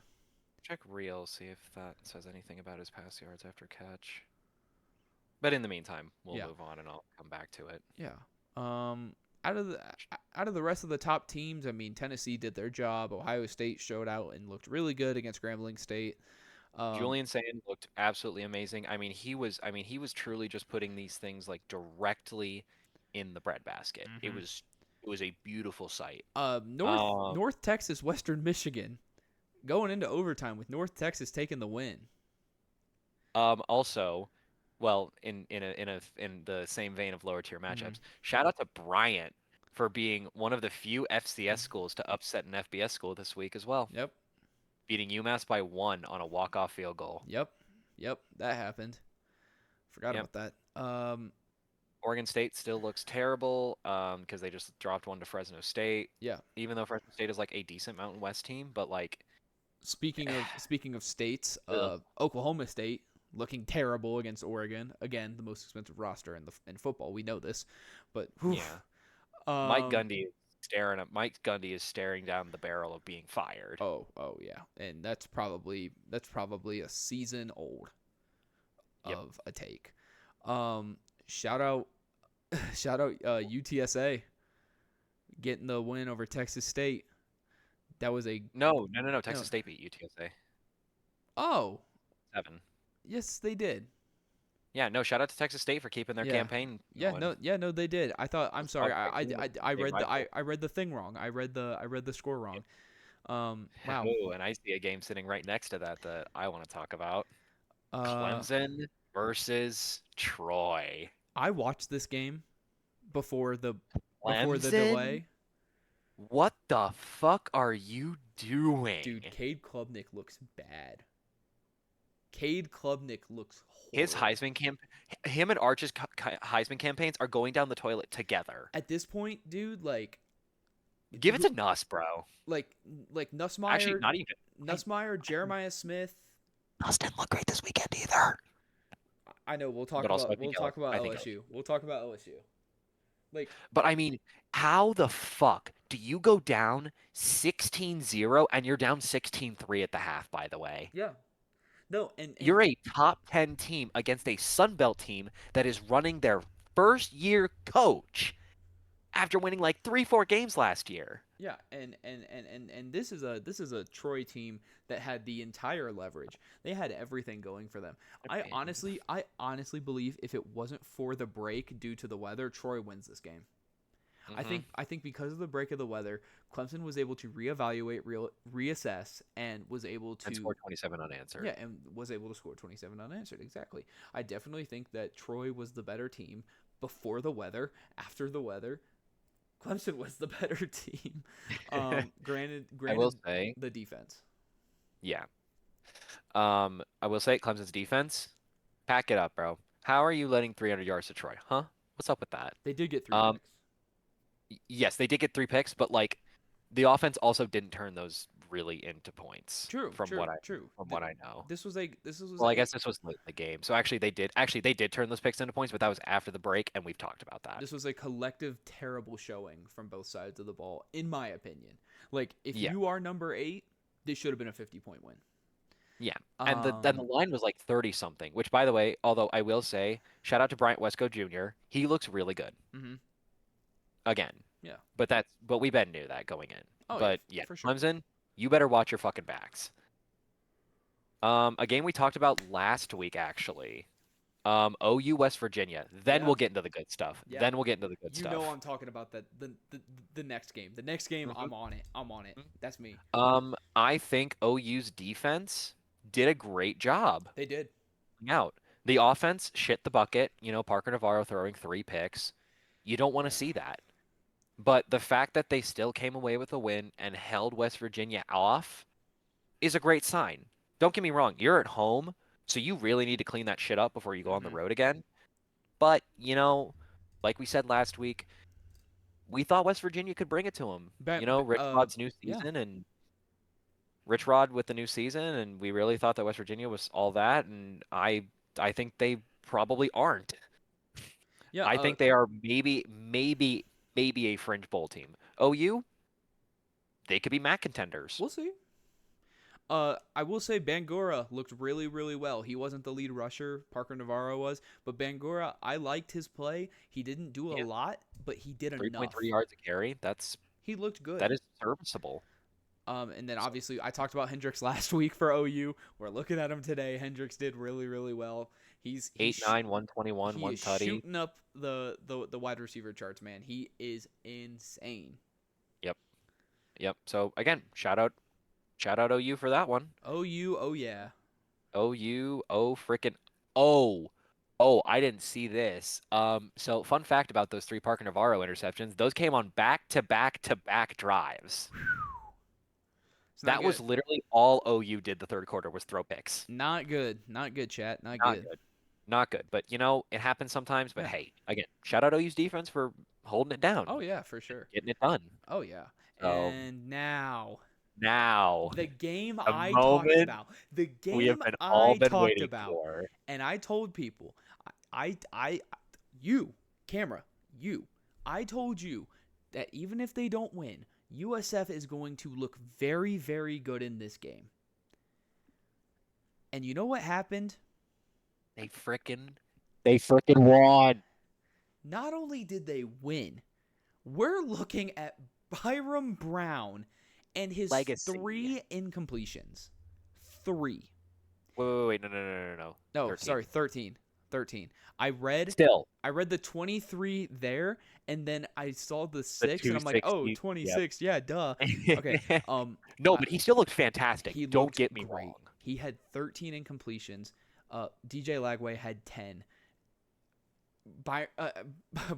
check real, see if that says anything about his pass yards after catch. But in the meantime, we'll yeah, move on and I'll come back to it. yeah. Um, out of the out of the rest of the top teams, I mean, Tennessee did their job. Ohio State showed out and looked really good against Grambling State. Um, Julian Sand looked absolutely amazing. I mean, he was truly just putting these things like directly in the breadbasket. It mhm. was it was a beautiful sight. North Um, North Texas, Western Michigan, going into overtime with North Texas taking the win. also, well, in the same vein of lower tier Mhm. matchups, shout out to Bryant for being one of the few FCS schools to upset an FBS school this week as well, Yep. beating UMass by 1 on a walk-off field goal. Yep. Yep. That happened. Forgot Yep. about that. Oregon State still looks terrible because they just dropped 1 to Fresno State. Yeah. Even though Fresno State is like a decent Mountain West team, but like, Speaking of states, ugh, Oklahoma State looking terrible against Oregon. Again, the most expensive roster in football. We know this, but whew, yeah. um, Mike Gundy is staring down the barrel of being fired. oh yeah, and that's probably a season old Yep. of a take. Shout out shout out UTSA getting the win over Texas State. That was a No, no, no, no. no. Texas State beat UTSA Oh, 7. yes, they did. Yeah, no, shout out to Texas State for keeping their Yeah. campaign Yeah, going. no, yeah, no, they did. I thought. I'm This sorry. dog fight team I is a read rival. I read the thing wrong. I read the score wrong. Wow. Oh, and I see a game sitting right next to that I want to talk about. Uh, Clemson versus Troy. I watched this game before the Clemson? delay. What the fuck are you doing? Dude, Cade Klubnik looks bad. Cade Klubnik looks His horrible. him and Arch's Heisman campaigns are going down the toilet together. At this point, dude, like Give it who to Nuss, bro. like Actually, Nussmeyer, not even. Jeremiah Smith. Nuss didn't look great this weekend either. I know But also, we'll talk about I think LSU. We'll talk about LSU. Like But I mean, how the fuck do you go down 16-0 and you're down 16-3 at the half, by the way? yeah. No, and You're a top 10 team against a Sun Belt team that is running their first year coach after winning like 3, 4 games last year. yeah, and this is a Troy team that had the entire leverage. They had everything going for them. I honestly believe if it wasn't for the break due to the weather, Troy wins this game. I Mm-hmm. think I think because of the break of the weather, Clemson was able to reevaluate, reassess, and was able And to scored 27 unanswered. yeah, and was able to score 27 unanswered. Exactly. I definitely think that Troy was the better team before the weather. After the weather, Clemson was the better team. Granted, I will granted, say, the defense. yeah. I will say Clemson's defense, pack it up, bro. How are you letting 300 yards to Troy? Huh? What's up with that? They did get 3 Um, picks. yes, they did get 3 picks, but like the offense also didn't turn those really into points True, from what true, I true. from what I know. This was Well, I a guess this was late in the game. So actually they did turn those picks into points, but that was after the break, and we've talked about that. this was a collective terrible showing from both sides of the ball, in my opinion. Like if Yeah. you are number 8, this should have been a 50-point win. Yeah. And the Um, line was like 30 something, which by the way, although I will say, shout out to Bryant Wesco Jr. He looks really good mhm, again. yeah. But we bet knew that going in. Oh yeah, But yeah, for sure. Clemson, you better watch your fucking backs. A game we talked about last week actually. OU West Virginia. Then Yeah, we'll get into the good stuff. yeah. Then we'll get into the good You know stuff. I'm talking about the next game. The next game, Mhm. I'm on it. I'm on it. That's me. I think OU's defense did a great job They did. out. The offense shit the bucket. Parker Navarro throwing 3 picks. You don't want to Yeah. see that. But the fact that they still came away with a win and held West Virginia off is a great sign. Don't get me wrong, you're at home, so you really need to clean that shit up before you go on the Mm-hmm. road again. But, like we said last week, we thought West Virginia could bring it to them. Rich Rod's new Yeah. season and Rich Rod with the new season, and we really thought that West Virginia was all that, and I think they probably aren't. Yeah. I think they are maybe a fringe bowl team. OU, they could be MAC contenders. We'll see. I will say Bangura looked really, really well. He wasn't the lead rusher, Parker Navarro was, but Bangura, I liked his play. He didn't do a Yeah, lot, but he did 3.3 enough. yards a carry. He looked That good. is serviceable. And then So obviously I talked about Hendricks last week for OU. We're looking at him today. Hendricks did really, really well. He's he's 8'9", 121, he one is tutty. shooting up the wide receiver charts, man. He is insane. Yep, yep. So again, shout out OU for that one. OU, oh yeah. OU, oh freaking oh, I didn't see this. So fun fact about those 3 Parker Navarro interceptions, those came on back-to-back-to-back drives. It's not That was good. literally all OU did the third quarter was throw picks. Not good. Not good, chat. Not Not good. good. Not good. But it happens sometimes. But Yeah. hey, again, shout out OU's defense for holding it down, Oh yeah, for sure. getting it done. Oh yeah. So And now now the game the I talked moment about. The we have game been all I been talked waiting about. for. And I told people, I you, camera, you, I told you that even if they don't win, USF is going to look very, very good in this game. And you know what happened? They frickin' won. Not only did they win, we're looking at Byram Brown and his Legacy. 3 incompletions. 3. Wait, no. No, 13. sorry, 13. 13. I read Still, the 23 there, and then I saw the the 6, and I'm like, oh, 260. 26, yeah, duh. Okay, Yep. No, I- but he still looked fantastic. he Don't looked get me great. wrong. He had 13 incompletions. DJ Lagway had 10.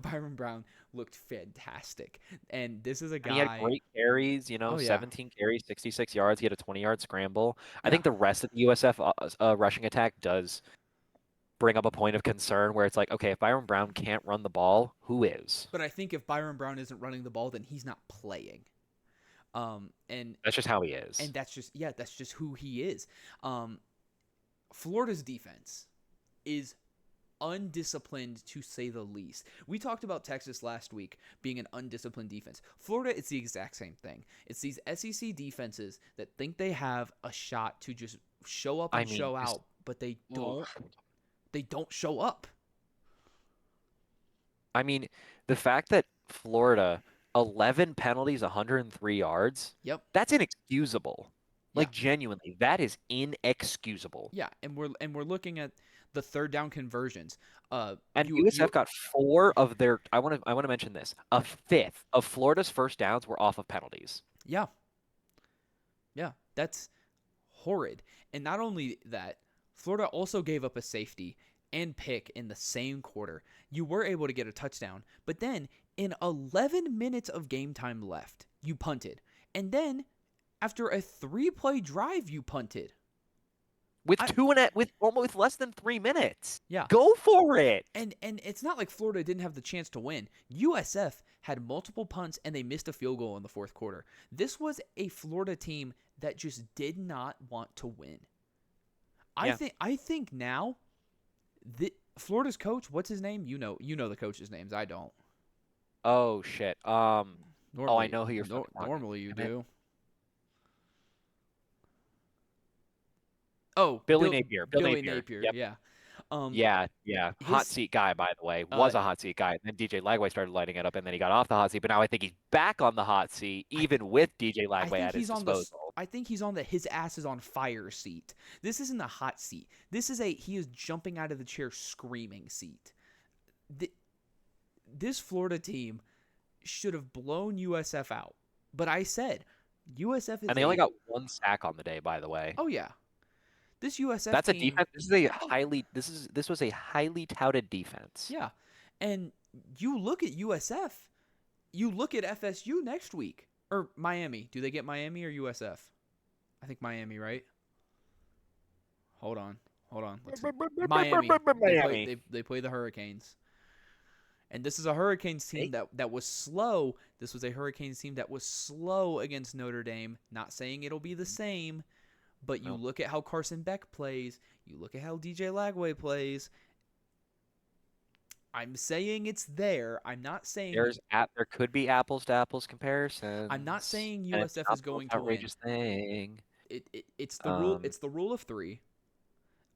Byron Brown looked fantastic, and this is a And he had guy. great carries, Oh yeah, 17 carries, 66 yards. He had a 20-yard scramble. I yeah. think the rest of the USF rushing attack does bring up a point of concern where it's like, okay, if Byron Brown can't run the ball, who is? But I think if Byron Brown isn't running the ball, then he's not playing. And That's just how he is. that's just who he is. Florida's defense is undisciplined to say the least. We talked about Texas last week being an undisciplined defense. Florida, it's the exact same thing. It's these SEC defenses that think they have a shot to just show up I and mean, show just out, but they ugh. don't show up. I mean, the fact that Florida 11 penalties, 103 yards, Yep. that's inexcusable. Yeah. Like genuinely, that is inexcusable. Yeah, and we're looking at the third down conversions. And You USF got 4 of their I want to mention this. A fifth of Florida's first downs were off of penalties. yeah. Yeah, that's horrid. And not only that, Florida also gave up a safety and pick in the same quarter. You were able to get a touchdown, but then in 11 minutes of game time left, you punted. And then after a 3-play drive, you punted. With I almost less than 3 minutes. Yeah. Go for it. And it's not like Florida didn't have the chance to win. USF had multiple punts and they missed a field goal in the fourth quarter. This was a Florida team that just did not want to win. Yeah. I think now Florida's coach, what's his name? You know the coach's names. I don't. Oh shit. I know who you're fucking talking Normally you about. do. Oh, Billy Napier. Billy Napier. Yep. Yeah. Yeah. Hot seat guy, by the way. Was a hot seat guy. And then DJ Lagway started lighting it up, and then he got off the hot seat. But now I think he's back on the hot seat, even with DJ Lagway at his disposal. I think he's on the his ass is on fire seat. This isn't a hot seat. This is he is jumping out of the chair screaming seat. This Florida team should have blown USF out. But I said USF is And they only got 1 sack on the day, by the way. Oh yeah. This USF That's team, a defense. This was a highly touted defense. Yeah. And you look at USF, you look at FSU next week. Or Miami. Do they get Miami or USF? I think Miami, right? Hold on. Let's see. Miami. They play the Hurricanes. And this is a Hurricanes team that was slow. This was a Hurricanes team that was slow against Notre Dame. Not saying it'll be the same, but you look at how Carson Beck plays. You look at how DJ Lagway plays. I'm saying it's there. I'm not saying there could be apples to apples comparisons. I'm not saying USF is going to win. Outrageous thing. It's the rule. It's the rule of 3.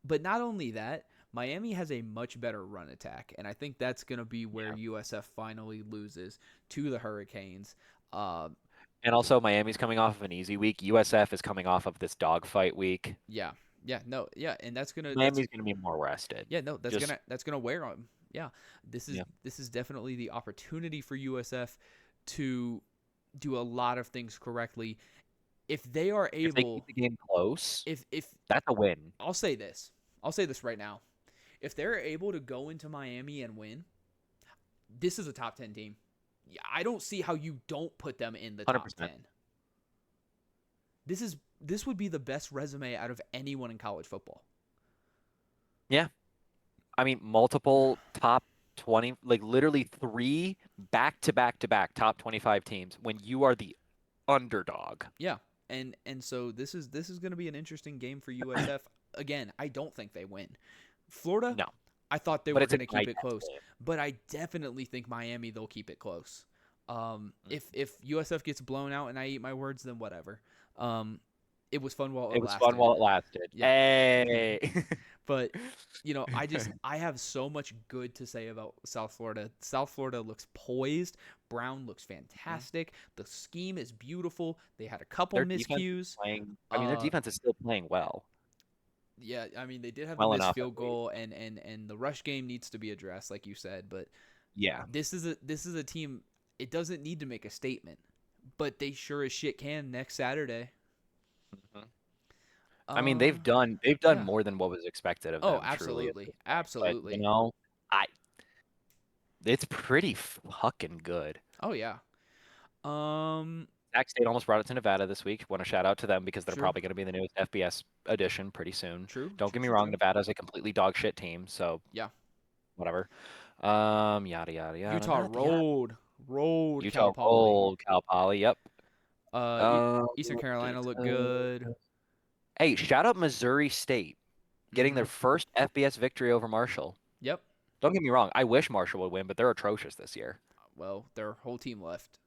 But not only that, Miami has a much better run attack, and I think that's going to be where USF finally loses to the Hurricanes. And also, Miami's coming off of an easy week. USF is coming off of this dogfight week. Yeah, and Miami's gonna be more rested. Yeah, no, that's gonna wear on them. Yeah, this is definitely the opportunity for USF to do a lot of things correctly. If they are able, if they keep the game close, if that's a win. I'll say this right now. If they're able to go into Miami and win, this is a top 10 team. I don't see how you don't put them in the top 100%. 10. This would be the best resume out of anyone in college football. Yeah. I mean, multiple top 20, like literally 3 back-to-back-to-back top 25 teams when you are the underdog. Yeah. And so this is going to be an interesting game for USF. Again, I don't think they win. Florida, no. I thought they were going to keep it close, but I definitely think Miami they'll keep it close. If USF gets blown out and I eat my words, then whatever. It was fun while it lasted. It was fun while it lasted. Yeah. Hey. But I have so much good to say about South Florida. South Florida looks poised. Brown looks fantastic. The scheme is beautiful. They had a couple miscues. Their defense is still playing well. Yeah, I mean they did have a missed field goal, and the rush game needs to be addressed, like you said. But yeah, this is a team. It doesn't need to make a statement, but they sure as shit can next Saturday. Mm-hmm. I mean, they've done more than what was expected of them. Oh, absolutely, absolutely. But, it's pretty fucking good. Oh yeah. Sac State almost brought it to Nevada this week. Want to shout out to them because they're probably going to be the newest FBS edition pretty soon. True. Don't get me wrong, Nevada's a completely dog shit team, so yeah, whatever. Yada yada yada. Utah rolled. Utah rolled Cal Poly. Yep. Eastern Carolina looked good. Hey, shout out Missouri State getting their first FBS victory over Marshall. Yep. Don't get me wrong. I wish Marshall would win, but they're atrocious this year. Well, their whole team left.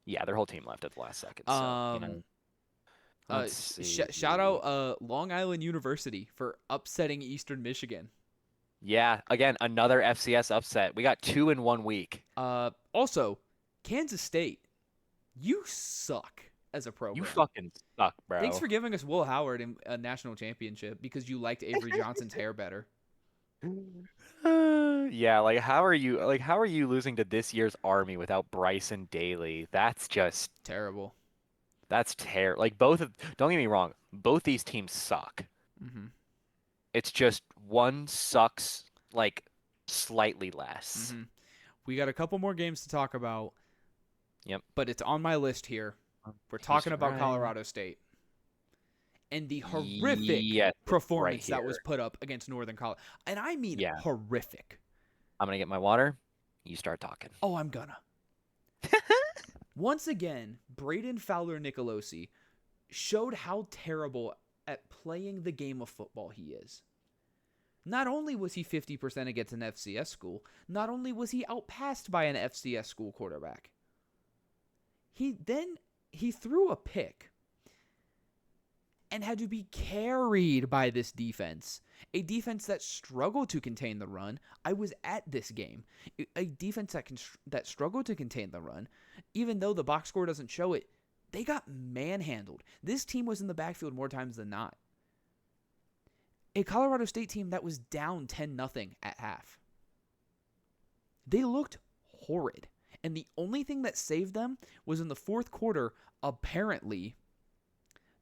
Yeah, their whole team left at the last second. So, Let's see. Shout out Long Island University for upsetting Eastern Michigan. Yeah, again, another FCS upset. We got 2 in 1 week. Also, Kansas State, you suck as a You program. fucking suck, bro. Thanks for giving us Will Howard in a national championship because you liked Avery Johnson's hair better. Yeah, how are you losing to this year's Army without Bryson Daly? Terrible. That's terrible. Don't get me wrong, both these teams suck. Mm-hmm. It's just one sucks like slightly less. Mm-hmm. We got a couple more games to talk about. Yep. But it's on my list here. We're talking about Colorado State. And the horrific performance that was put up against Northern Colorado. And I mean horrific. I'm going to get my water. You start talking. Oh, I'm gonna. Once again, Braden Fowler Nicolosi showed how terrible at playing the game of football he is. Not only was he 50% against an FCS school, not only was he outpassed by an FCS school quarterback, he threw a pick and had to be carried by this defense. A defense that struggled to contain the run. I was at this game. A defense that struggled to contain the run, even though the box score doesn't show it, they got manhandled. This team was in the backfield more times than not. A Colorado State team that was down 10-0 at half. They looked horrid. And the only thing that saved them was in the fourth quarter, apparently,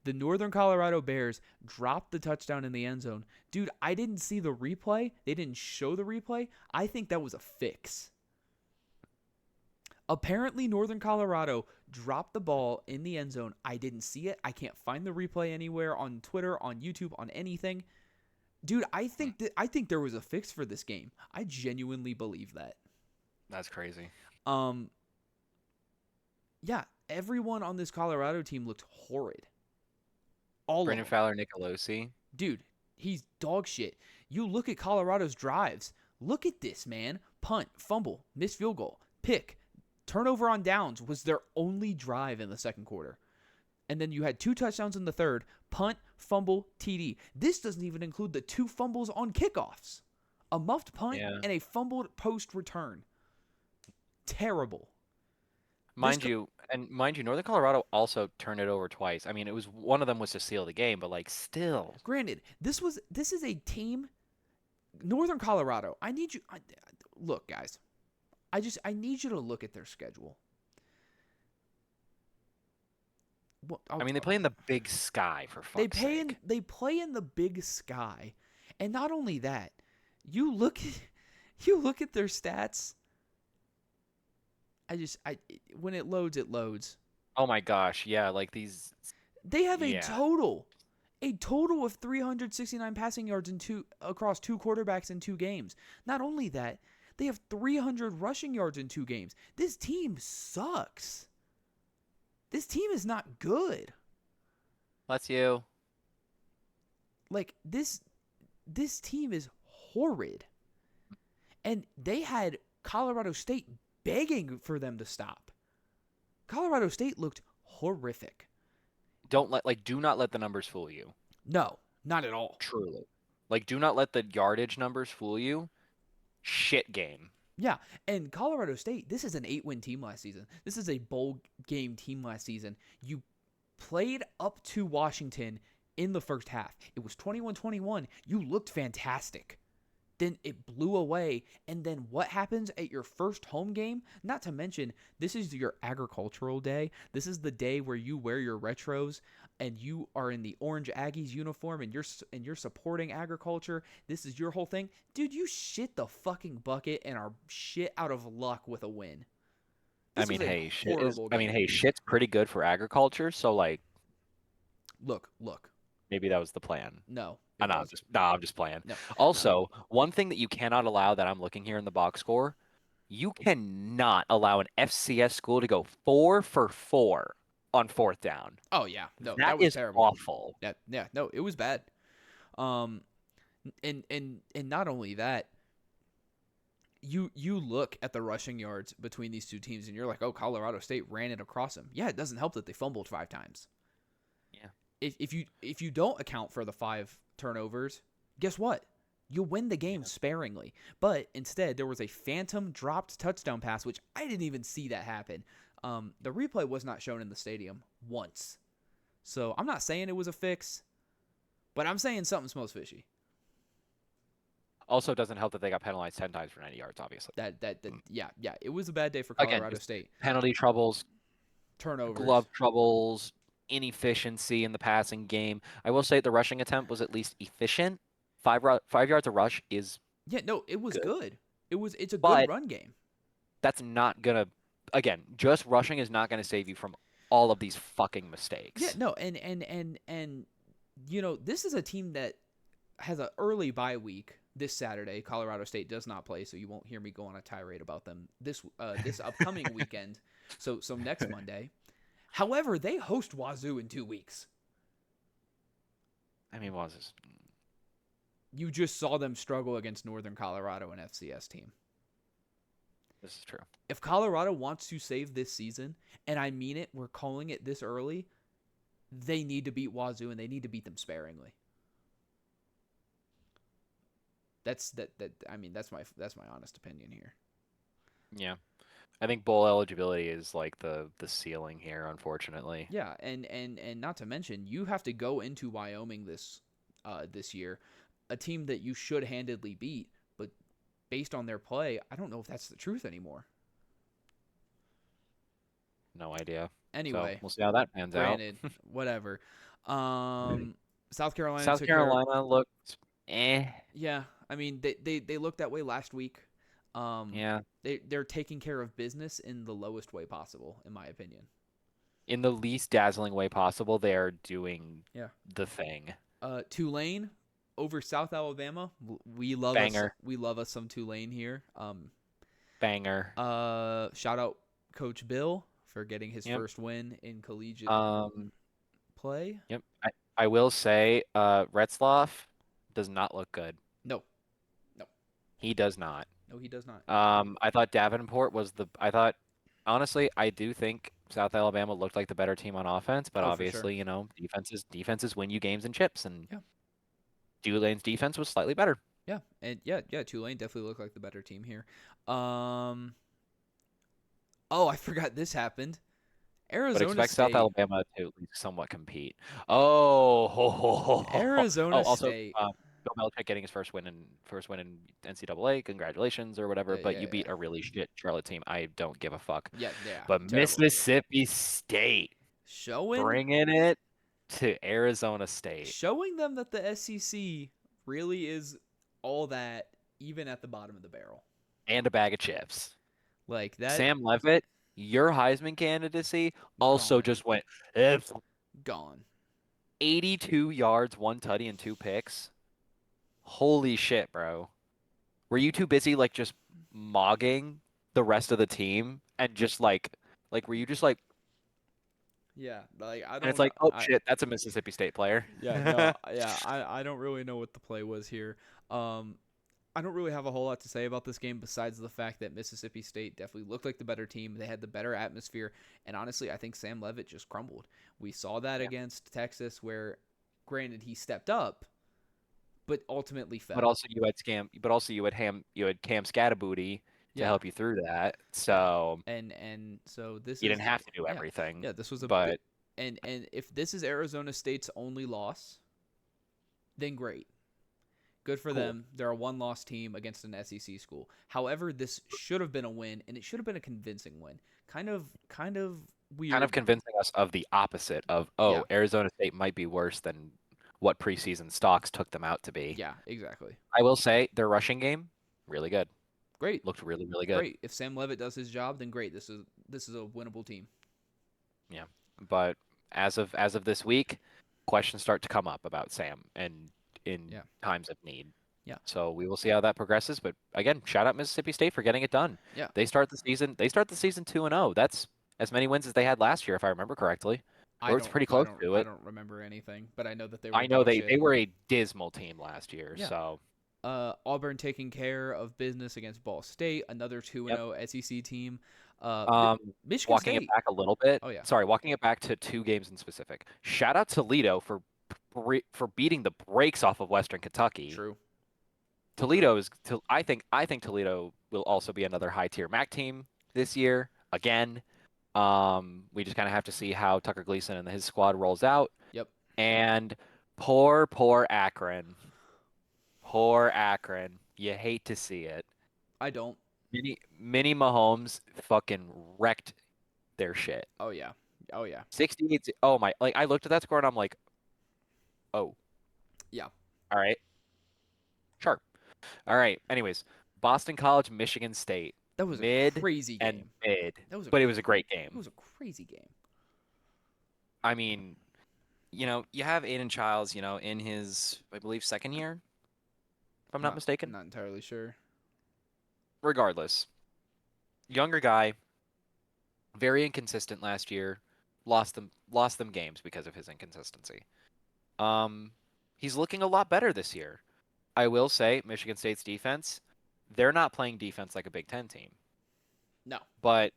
the Northern Colorado Bears dropped the touchdown in the end zone. Dude, I didn't see the replay. They didn't show the replay. I think that was a fix. Apparently, Northern Colorado dropped the ball in the end zone. I didn't see it. I can't find the replay anywhere on Twitter, on YouTube, on anything. Dude, I think there was a fix for this game. I genuinely believe that. That's crazy. Yeah, everyone on this Colorado team looked horrid. All Brandon of them. Fowler Nicolosi. Dude, he's dog shit. You look at Colorado's drives. Look at this, man. Punt, fumble, missed field goal, pick, turnover on downs was their only drive in the second quarter. And then you had 2 touchdowns in the third, punt, fumble, TD. This doesn't even include the 2 fumbles on kickoffs. A muffed punt and a fumbled post return. Terrible. Mind you, Northern Colorado also turned it over twice. I mean, it was one of them was to seal the game, but still. Granted, this is a team. Northern Colorado. I need you. Look, guys. I need you to look at their schedule. Well, they play in the Big Sky for fuck's sake. They play in the Big Sky, and not only that, you look at their stats. When it loads, it loads. Oh my gosh, yeah, these. They have a total of 369 passing yards across 2 quarterbacks in 2 games. Not only that, they have 300 rushing yards in 2 games. This team sucks. This team is not good. Bless you. This team is horrid. And they had Colorado State begging for them to stop. Colorado State looked horrific. Do not let the numbers fool you. No, not at all. Truly. Do not let the yardage numbers fool you. Shit game. Yeah, and Colorado State, this is an 8-win team last season. This is a bowl game team last season. You played up to Washington in the first half. It was 21-21. You looked fantastic. Then it blew away. And then what happens at your first home game? Not to mention, this is your agricultural day. This is the day where you wear your retros and you are in the Orange Aggies uniform and you're supporting agriculture. This is your whole thing. Dude, you shit the fucking bucket and are shit out of luck with a win. Shit's pretty good for agriculture, so Look. Maybe that was the plan. No. I'm just playing. No. Also, one thing that you cannot allow that I'm looking here in the box score, you cannot allow an FCS school to go 4 for 4 on 4th down. Oh yeah. No, that was is terrible. Awful. No, it was bad. And not only that, you look at the rushing yards between these 2 teams and you're like, "Oh, Colorado State ran it across them." Yeah, it doesn't help that they fumbled 5 times. Yeah. if you don't account for the 5 turnovers, guess what? You'll win the game Yeah. sparingly. But instead, there was a phantom dropped touchdown pass, which I didn't even see that happen. The replay was not shown in the stadium once. So I'm not saying it was a fix, but I'm saying something smells fishy. Also, doesn't help that they got penalized 10 times for 90 yards, obviously. Yeah, it was a bad day for Again, Colorado just State. penalty troubles, Turnovers. glove troubles, inefficiency in the passing game. I will say the rushing attempt was at least efficient. 5 yards of rush is Yeah, no, it was good. It's a But good run game. that's not gonna. Again, just rushing is not gonna save you from all of these fucking mistakes. Yeah, no, and this is a team that has an early bye week this Saturday. Colorado State does not play, so you won't hear me go on a tirade about them this upcoming weekend. So next Monday. However, they host Wazoo in 2 weeks. I mean, was this? You just saw them struggle against Northern Colorado, an FCS team. This is true. If Colorado wants to save this season, and I mean it, we're calling it this early, they need to beat Wazoo, and they need to beat them sparingly. That's my honest opinion here. Yeah, I think bowl eligibility is like the ceiling here, unfortunately. Yeah, and not to mention, you have to go into Wyoming this year, a team that you should handedly beat, but based on their play, I don't know if that's the truth anymore. No idea. Anyway, so we'll see how that pans granted, out. whatever. South Carolina. South Carolina looked Yeah, I mean they looked that way last week. Yeah. They're taking care of business in the lowest way possible, in my opinion. In the least dazzling way possible, they are doing the thing. Tulane over South Alabama. We love Banger. We love us some Tulane here. Banger. Shout out Coach Bill for getting his first win in collegiate play. Yep. I will say, Retzloff does not look good. No. He does not. No, he does not. I thought Davenport was honestly, I do think South Alabama looked like the better team on offense, but obviously, defenses win you games and chips, and Tulane's defense was slightly better. Yeah, and Tulane definitely looked like the better team here. I forgot this happened. Arizona But expect State. South Alabama to at least somewhat compete. Oh, Arizona also, State. Bill Belichick getting his first win in NCAA. Congratulations or whatever. But you beat a really shit Charlotte team. I don't give a fuck. Yeah. But terrible. Mississippi State bringing it to Arizona State, showing them that the SEC really is all that, even at the bottom of the barrel, and a bag of chips like that. Sam Leavitt, your Heisman candidacy also just went gone. 82 yards, 1 tutty, and 2 picks. Holy shit, bro. Were you too busy just mogging the rest of the team and just were you just yeah, I don't. And it's shit, that's a Mississippi State player. I don't really know what the play was here. I don't really have a whole lot to say about this game besides the fact that Mississippi State definitely looked like the better team. They had the better atmosphere, and honestly, I think Sam Leavitt just crumbled. We saw that against Texas, where, granted, he stepped up, but ultimately fell. But also you had Cam Scattabooty to help you through that. So and so this you didn't have to do everything. Yeah, this was but and if this is Arizona State's only loss, then great. Good for them. They're a one-loss team against an SEC school. However, this should have been a win, and it should have been a convincing win. Kind of weird. Kind of convincing us of the opposite of Arizona State might be worse than what preseason stocks took them out to be. Yeah, exactly. I will say their rushing game, really good. Great. Looked really, really good. Great. If Sam Leavitt does his job, then great. This is a winnable team. Yeah. But as of this week, questions start to come up about Sam and in times of need. Yeah. So we will see how that progresses. But again, shout out Mississippi State for getting it done. Yeah. They start the season 2-0. That's as many wins as they had last year, if I remember correctly. Or it's pretty close to it. I don't remember anything, but I know that they were. I know they were a dismal team last year. Yeah. So Auburn taking care of business against Ball State, another 2-0 SEC team. Um, Michigan walking it State. back a little bit. Oh yeah, Sorry, walking it back to 2 games in specific. Shout out Toledo for beating the brakes off of Western Kentucky. true. Toledo is. I think Toledo will also be another high tier MAC team this year again. We just kind of have to see how Tucker Gleason and his squad rolls out. Yep. And poor Akron. Poor Akron. You hate to see it. I don't. Mini Mahomes fucking wrecked their shit. Oh yeah. Oh yeah. 68. Oh my! Like I looked at that score and I'm like, oh, Yeah. all right, sure, all right. Anyways, Boston College, Michigan State, That was a mid crazy and game. mid, That was a but it was a great It game. was a crazy game. I mean, you have Aiden Childs, in his, I believe, second year, if I'm not mistaken. Not entirely sure. Regardless, younger guy, very inconsistent last year, lost them games because of his inconsistency. He's looking a lot better this year. I will say, Michigan State's defense, they're not playing defense like a Big Ten team. No. But,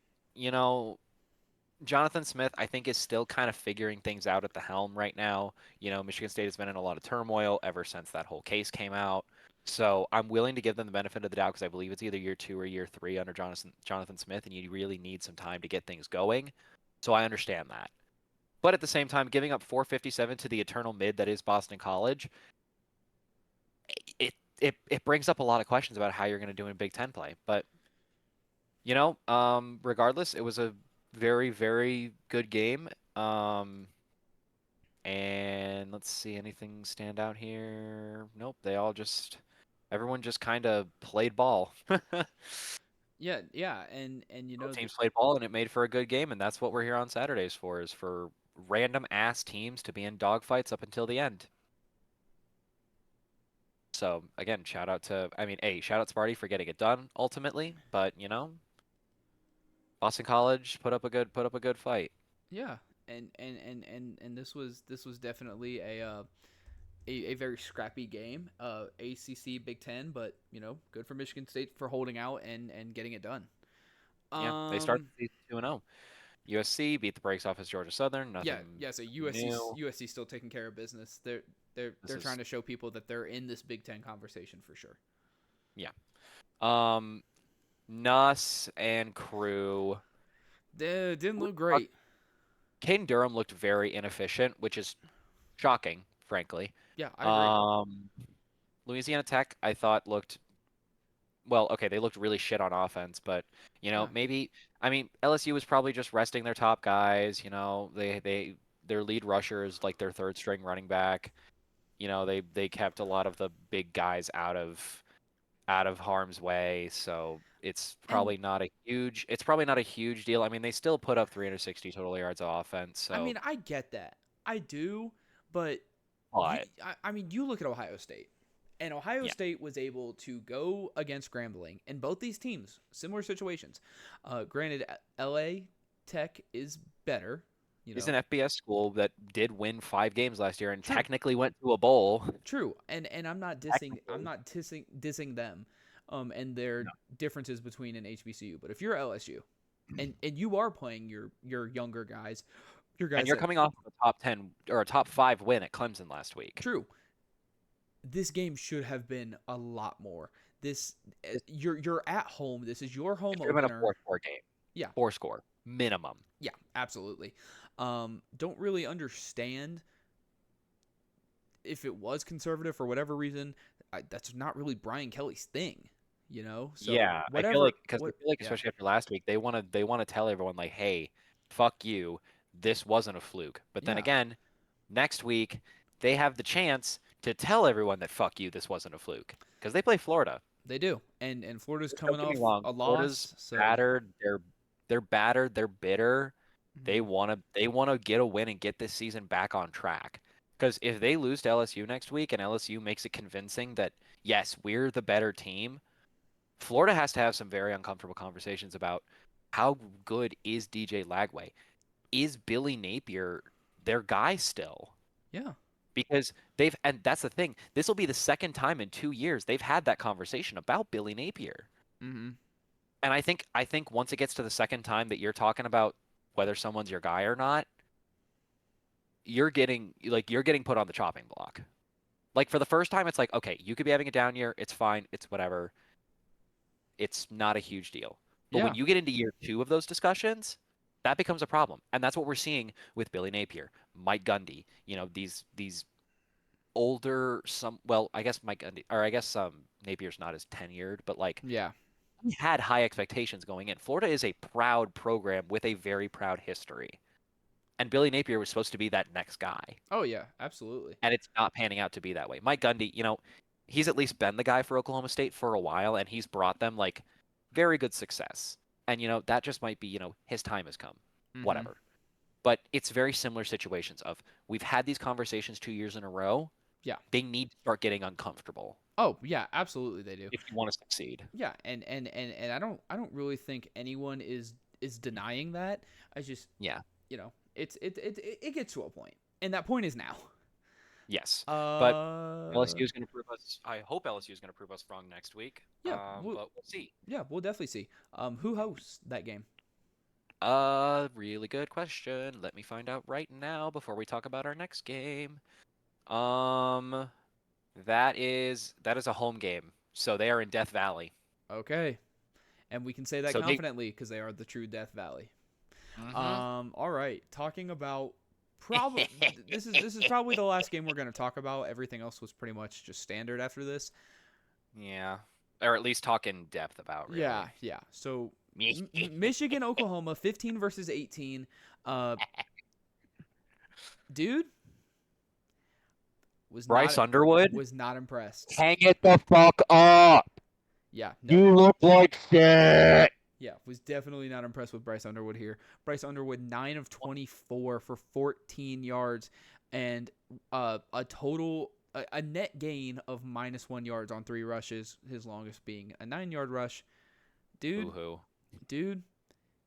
Jonathan Smith, I think, is still kind of figuring things out at the helm right now. Michigan State has been in a lot of turmoil ever since that whole case came out. So I'm willing to give them the benefit of the doubt because I believe it's either year 2 or year 3 under Jonathan Smith, and you really need some time to get things going. So I understand that. But at the same time, giving up 457 to the eternal mid that is Boston College, it brings up a lot of questions about how you're going to do in Big Ten play. But regardless, it was a very, very good game. And let's see, anything stand out here? Nope, everyone just kind of played ball. Yeah, and Both teams played ball, and it made for a good game, and that's what we're here on Saturdays for, is for random ass teams to be in dogfights up until the end. So again, shout out Sparty for getting it done ultimately, but Boston College put up a good fight. Yeah, and this was definitely a very scrappy game. ACC Big Ten, but good for Michigan State for holding out and getting it done. Yeah, they started 2-0. USC beat the brakes off as Georgia Southern. Nothing. Yeah. So new. USC still taking care of business. They're trying to show people that they're in this Big Ten conversation for sure. Yeah. Nuss and crew. They didn't look great. Caden Durham looked very inefficient, which is shocking, frankly. Yeah, I agree. Louisiana Tech, I thought looked well. Okay, they looked really shit on offense, but Yeah. maybe LSU was probably just resting their top guys. Their lead rusher is like their third string running back. They kept a lot of the big guys out of harm's way, so it's probably not a huge deal. I mean, they still put up 360 total yards of offense. So I mean, I get that. I do, but you look at Ohio State. And Ohio State was able to go against Grambling. And both these teams, similar situations. Granted, LA Tech is better. It's an FBS school that did win 5 games last year and True. technically went to a bowl. True, and I'm not dissing them, and their differences between an HBCU. But if you're LSU, and you are playing your younger guys, and you're coming off of a top 10 or a top 5 win at Clemson last week. True. This game should have been a lot more. You're at home. This is your home opener. It should have been a 4-score game. Yeah, 4-score minimum. Yeah, absolutely. Don't really understand if it was conservative for whatever reason. That's not really Brian Kelly's thing, So yeah, whatever, I feel like especially after last week, they want to tell everyone like, hey, fuck you, this wasn't a fluke. But then again, next week they have the chance to tell everyone that fuck you, this wasn't a fluke, because they play Florida. They do, and Florida's coming off a loss. Florida's battered. They're battered. They're bitter. Mm-hmm. They wanna get a win and get this season back on track. Because if they lose to LSU next week and LSU makes it convincing that yes, we're the better team, Florida has to have some very uncomfortable conversations about how good is DJ Lagway. Is Billy Napier their guy still? Yeah. Because and that's the thing. This will be the second time in 2 years they've had that conversation about Billy Napier. Mm-hmm. And I think once it gets to the second time that you're talking about whether someone's your guy or not, you're getting put on the chopping block. Like for the first time, it's like, okay, you could be having a down year, it's fine, it's whatever. It's not a huge deal. But when Yeah. you get into year two of those discussions, that becomes a problem. And that's what we're seeing with Billy Napier, Mike Gundy, these older I guess Mike Gundy or I guess Napier's not as tenured, but like Yeah. he had high expectations going in. Florida is a proud program with a very proud history. And Billy Napier was supposed to be that next guy. Oh yeah, absolutely. And it's not panning out to be that way. Mike Gundy, he's at least been the guy for Oklahoma State for a while, and he's brought them like very good success. And that just might be, his time has come. Mhm. Whatever. But it's very similar situations of we've had these conversations 2 years in a row. Yeah. They need to start getting uncomfortable Oh yeah, absolutely they do. if you want to succeed. Yeah, and I don't really think anyone is denying that. I just, Yeah. it gets to a point, and that point is now. Yes. But Uh, LSU is going to prove us. I hope LSU is going to prove us wrong next week. yeah, we'll, But we'll see. yeah, we'll definitely see. Who hosts that game? Really good question. Let me find out right now before we talk about our next game. Um, that is a home game, so they are in Death Valley. Okay, and we can say that So they. confidently because they are the true Death Valley. Hmm. All right, talking about probably this is probably the last game we're gonna talk about. Everything else was pretty much just standard after this. Yeah, or at least talk in depth about Yeah, really. yeah. So Michigan, Oklahoma, 15 versus 18. Uh, dude was Bryce not Underwood, was not impressed. hang it the fuck up. Yeah, no. You look like shit. Yeah, was definitely not impressed with Bryce Underwood here. Bryce Underwood 9 of 24 for 14 yards and a net gain of -1 yards on 3 rushes, his longest being a 9-yard rush. Boo Dude, hoo. dude,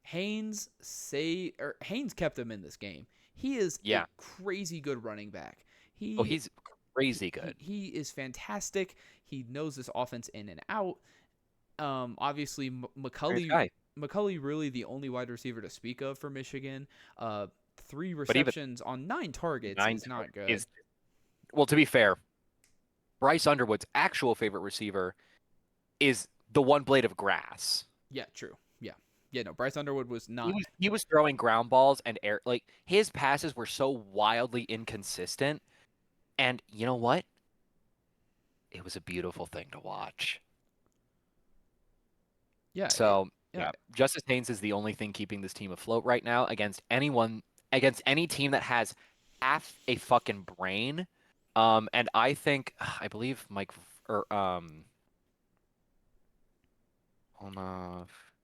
Haynes kept him in this game. He is a Yeah. crazy good running back. Oh, He he's crazy he good. he is fantastic. He knows this offense in and out. Obviously Great McCulley guy. really the only wide receiver to speak of for Michigan. 3 But even receptions on 9 targets nine is not good. is well. To be fair, Bryce Underwood's actual favorite receiver is the one blade of grass. Yeah, true. Yeah. Yeah, no, Bryce Underwood was He not. was he was throwing ground balls and air like his passes were so wildly inconsistent. And you know what? It was a beautiful thing to watch. Yeah, So yeah. yeah, Justice Haynes is the only thing keeping this team afloat right now against any team that has half a fucking brain. And I believe Mike or on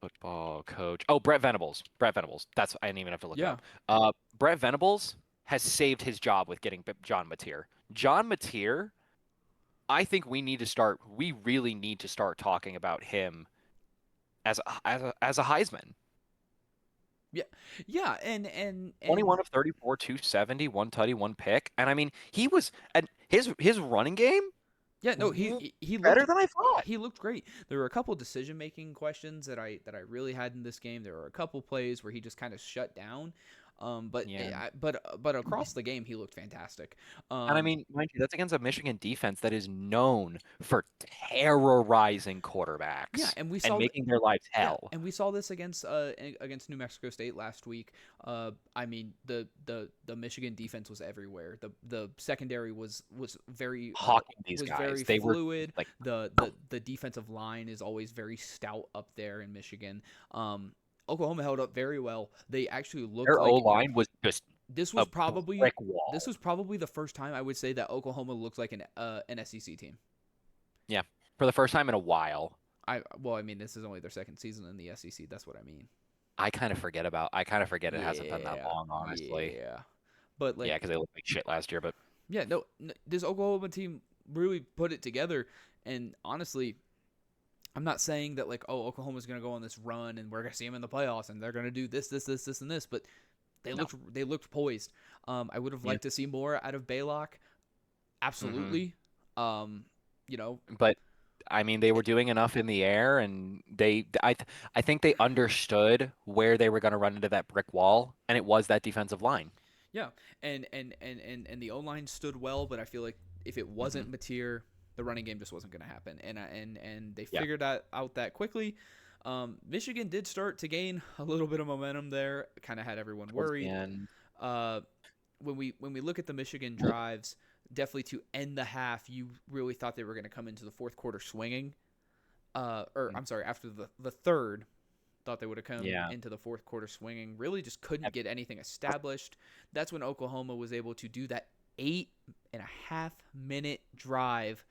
football coach. Oh, Brett Venables. Brett Venables. I didn't even have to look it Yeah. up. Brett Venables has saved his job with getting John Mateer. John Mateer, I think we really need to start talking about him as a Heisman. Yeah. Yeah, and 21 of 34, 270, one tutty, one pick. And I mean, and his running game yeah, no, he looked better than I thought. he looked great. There were a couple decision making questions that I really had in this game. There were a couple plays where he just kind of shut down. But Yeah. but across the game he looked fantastic. And I mean, mind you, that's against a Michigan defense that is known for terrorizing Yeah, quarterbacks and we and saw making their lives yeah, hell. and we saw this against New Mexico State last week. I mean the Michigan defense was everywhere. The secondary was very Hawking these was guys. very They were fluid. like, The defensive line is always very stout up there in Michigan. Oklahoma held up very well. They actually looked their O like line was just this a was probably brick wall. this was probably the first time I would say that Oklahoma looked like an SEC team. Yeah, for the first time in a while. I mean, this is only their second season in the SEC. That's what I mean. I kind of forget it hasn't been that Yeah, long, honestly. yeah. But Yeah, like, because they looked like shit last year. But yeah, no, this Oklahoma team really put it together. And honestly, I'm not saying that like, oh, Oklahoma's gonna go on this run and we're gonna see them in the playoffs and they're gonna do this, and this. But no. they looked poised. I would have Yeah. liked to see more out of Baylock. Hmm. Absolutely. You know, But I mean, they were doing enough in the air, and I think they understood where they were going to run into that brick wall, and it was that defensive line. Yeah, and the O line stood well, but I feel like if it Hmm. wasn't Mateer, the running game just wasn't going to happen, and they Yeah, figured that out that quickly. Michigan did start to gain a little bit of momentum there, kind of had everyone towards the worried. end. Uh, when we look at the Michigan drives, definitely to end the half, you really thought they were going to come into the fourth quarter swinging. Or Mm. I'm sorry, after the third, thought they would have come Yeah. into the fourth quarter swinging. Really, just couldn't get anything established. That's when Oklahoma was able to do that 8.5 minute drive,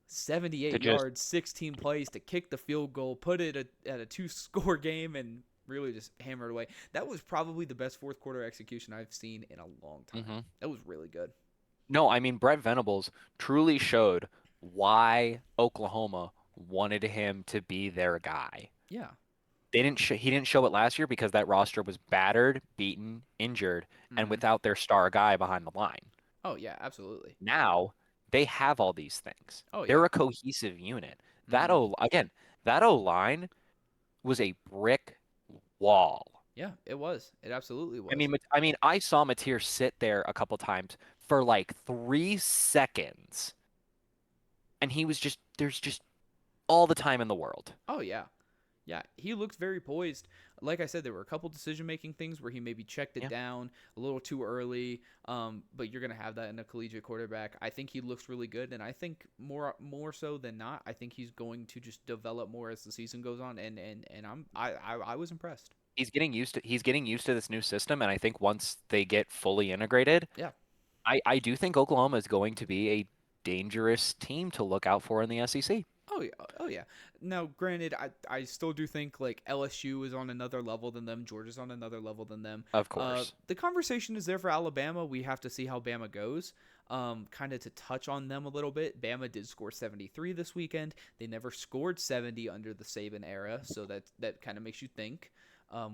To 78 just yards, 16 plays to kick the field goal, put it at a two-score game, and really just hammer it away. That was probably the best fourth quarter execution I've seen in a long time. hmm. That was really good. No, I mean Brent Venables truly showed why Oklahoma wanted him to be their guy. Yeah. He didn't show it last year because that roster was battered, beaten, injured, and Mm-hmm. without their star guy behind the line. Oh yeah, absolutely. Now they have all these things. Oh They're yeah. a cohesive unit. Mm-hmm. That O line was a brick wall. Yeah, it was. It absolutely I was. mean, I saw Mateer sit there a couple times for like 3 seconds, and he was just there's just all the time in the world. Oh yeah. Yeah, he looked very poised. Like I said, there were a couple decision making things where he maybe checked it Yeah, down a little too early. But you're gonna have that in a collegiate quarterback. I think he looks really good, and I think more so than not, I think he's going to just develop more as the season goes on. And I was impressed. he's getting used to this new system, and I think once they get fully integrated, Yeah. I do think Oklahoma is going to be a dangerous team to look out for in the SEC. Oh yeah, oh yeah. Now, granted, I still do think like LSU is on another level than them. Georgia's on another level than them. Of course. The conversation is there for Alabama. We have to see how Bama goes. Kind of to touch on them a little bit. Bama did score 73 this weekend. They never scored 70 under the Saban era, so that kind of makes you think.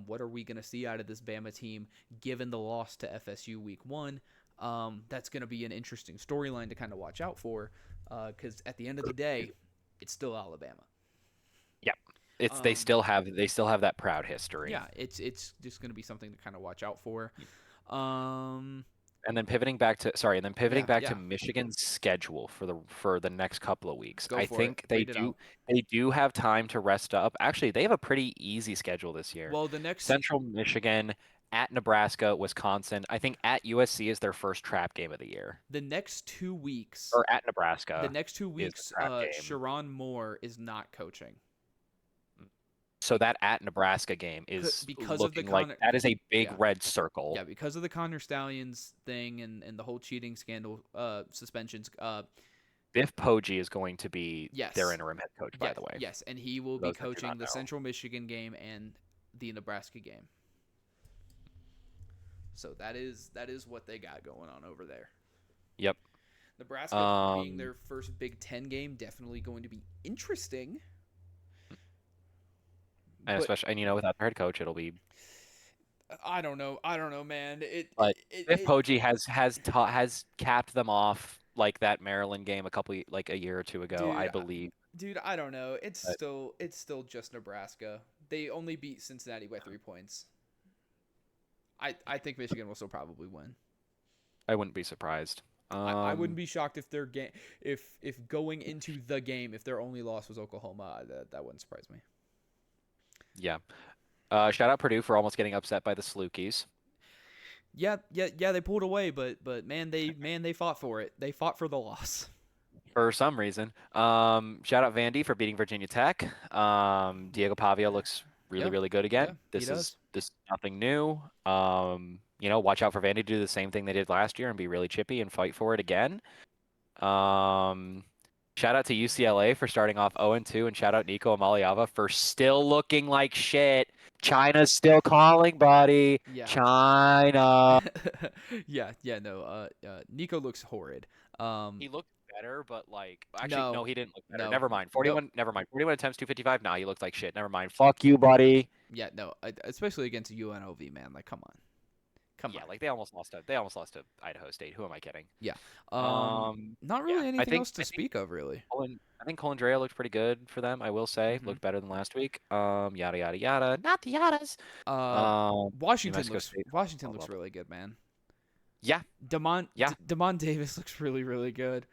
What are we going to see out of this Bama team given the loss to FSU week one? That's going to be an interesting storyline to kind of watch out for because at the end of the day, it's still Alabama. Yeah. It's Um, they still have that proud history. yeah, it's just going to be something to kind of watch out for. Um, And then pivoting yeah, back to yeah, Michigan's schedule for the next couple of weeks. go I for it. think Read it out. they do have time to rest up. Actually, they have a pretty easy schedule this year. Well, the next Central Michigan, at Nebraska, Wisconsin. I think at USC is their first trap game of the year. the next 2 weeks, Or at the Nebraska next two is the weeks, trap game. Sharon Moore is not coaching So that at Nebraska game is because of the looking like that is a big yeah. red circle. Yeah, because of the Connor Stallions thing and the whole cheating scandal, suspensions. Biff Poggi is going to be their Yes, interim head coach, by yes, the way. yes, and he will For be those that do coaching not the know. Central Michigan game and the Nebraska game. So that is what they got going on over there. Yep. Nebraska being Um, their first Big Ten game, definitely going to be interesting. and But especially, and without their head coach, it'll be. I don't know. I don't know, man. But Biff Poggi has capped them off like that Maryland game like a year or two ago, I dude, believe. dude, I don't know. But It's still just Nebraska. They only beat Cincinnati by 3 points. I think Michigan will still probably win. I wouldn't be surprised. I wouldn't be shocked if their game if going into the game if their only loss was Oklahoma. That wouldn't surprise me. Yeah. Shout out Purdue for almost getting upset by the Salukis Yeah, yeah, yeah. They pulled away, but man they fought for it. They fought for the loss. for some reason. Shout out Vandy for beating Virginia Tech. Diego Pavia looks really, Yeah, really good yeah, again. he does. This is nothing new. Watch out for Vandy to do the same thing they did last year and be really chippy and fight for it again. Shout out to UCLA for starting off 0-2, and shout out Nico Amaliava for still looking like shit. China's still calling, buddy. Yeah. China. Yeah, yeah, no. Nico looks horrid. He looked better, but actually, No, no, he didn't look better. no, Never mind. nope. 41. Never mind. 41 attempts, 255. Nah, he looked like shit. Never mind. Fuck you, buddy. Yeah, no. Especially against UNLV, man. Like, come on, Come Yeah, on. like they almost lost to Idaho State. Who am I kidding? Yeah. Not Yeah, really I anything think else to I think speak of, really. I think Colandrea looked pretty good for them. I will say, Hmm looked better than last week. Yada yada yada. Not the yadas. Uh, Um, New Washington Mexico looks State. Washington Blah, blah, looks blah. really good, man. Yeah, yeah. Demond Davis looks really really good.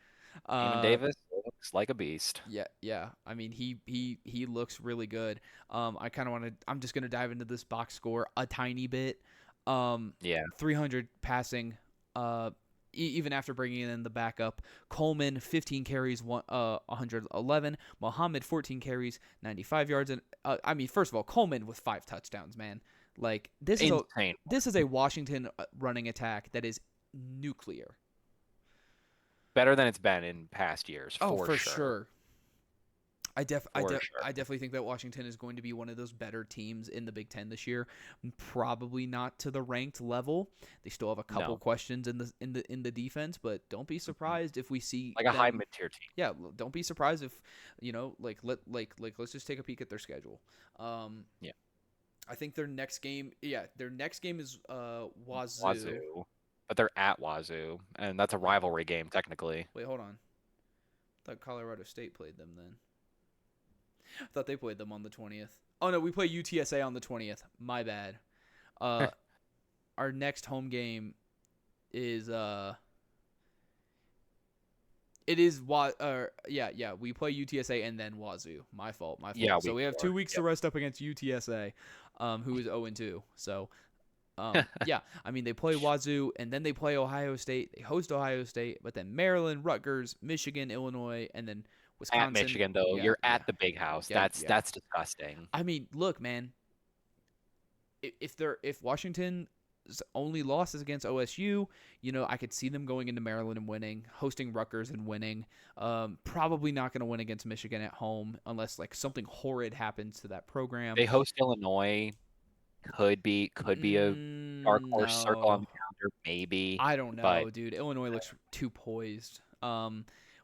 Eamon Uh, Davis looks like a beast. yeah. I mean, he looks really good. I kind of want to. I'm just gonna dive into this box score a tiny bit. Um, Yeah, 300 passing. Uh, even after bringing in the backup, Coleman 15 carries, 111. Muhammad 14 carries, 95 yards, and I mean, first of all, Coleman with 5 touchdowns, man. Like insane. this is a Washington running attack that is nuclear. Better than it's been in past years, Oh, for for sure. sure. For sure. I definitely think that Washington is going to be one of those better teams in the Big Ten this year. Probably not to the ranked level. They still have a couple No, questions in the defense, but don't be mhm. surprised if we see Like a high them. mid-tier team. Yeah, don't be surprised if let's just take a peek at their schedule. Um, Yeah, I think their next game is Wazoo. Wazoo, but they're at Wazoo, and that's a Wait, rivalry game technically. wait, hold on. I thought Colorado State played them then. I thought they played them on the 20th. Oh no, we play UTSA on the 20th. My bad. Uh, our next home game is it is yeah, we play UTSA and then Wazoo. My fault. Yeah, So week we have 2 4. weeks to Yep. rest up against UTSA, who is 0-2. So yeah, I mean they play Wazoo and then they play Ohio State. They host Ohio State, but then Maryland, Rutgers, Michigan, Illinois, and then At Wisconsin. Michigan though, Yeah, you're yeah, at the big house. yeah, That's yeah. that's disgusting. I mean, look, man. If Washington's only loss is against OSU, I could see them going into Maryland and winning, hosting Rutgers and winning. Probably not going to win against Michigan at home unless like something horrid happens to that program. They host Illinois. Could be a dark horse circle on No, the calendar, maybe. I don't But know, dude. Illinois looks too poised.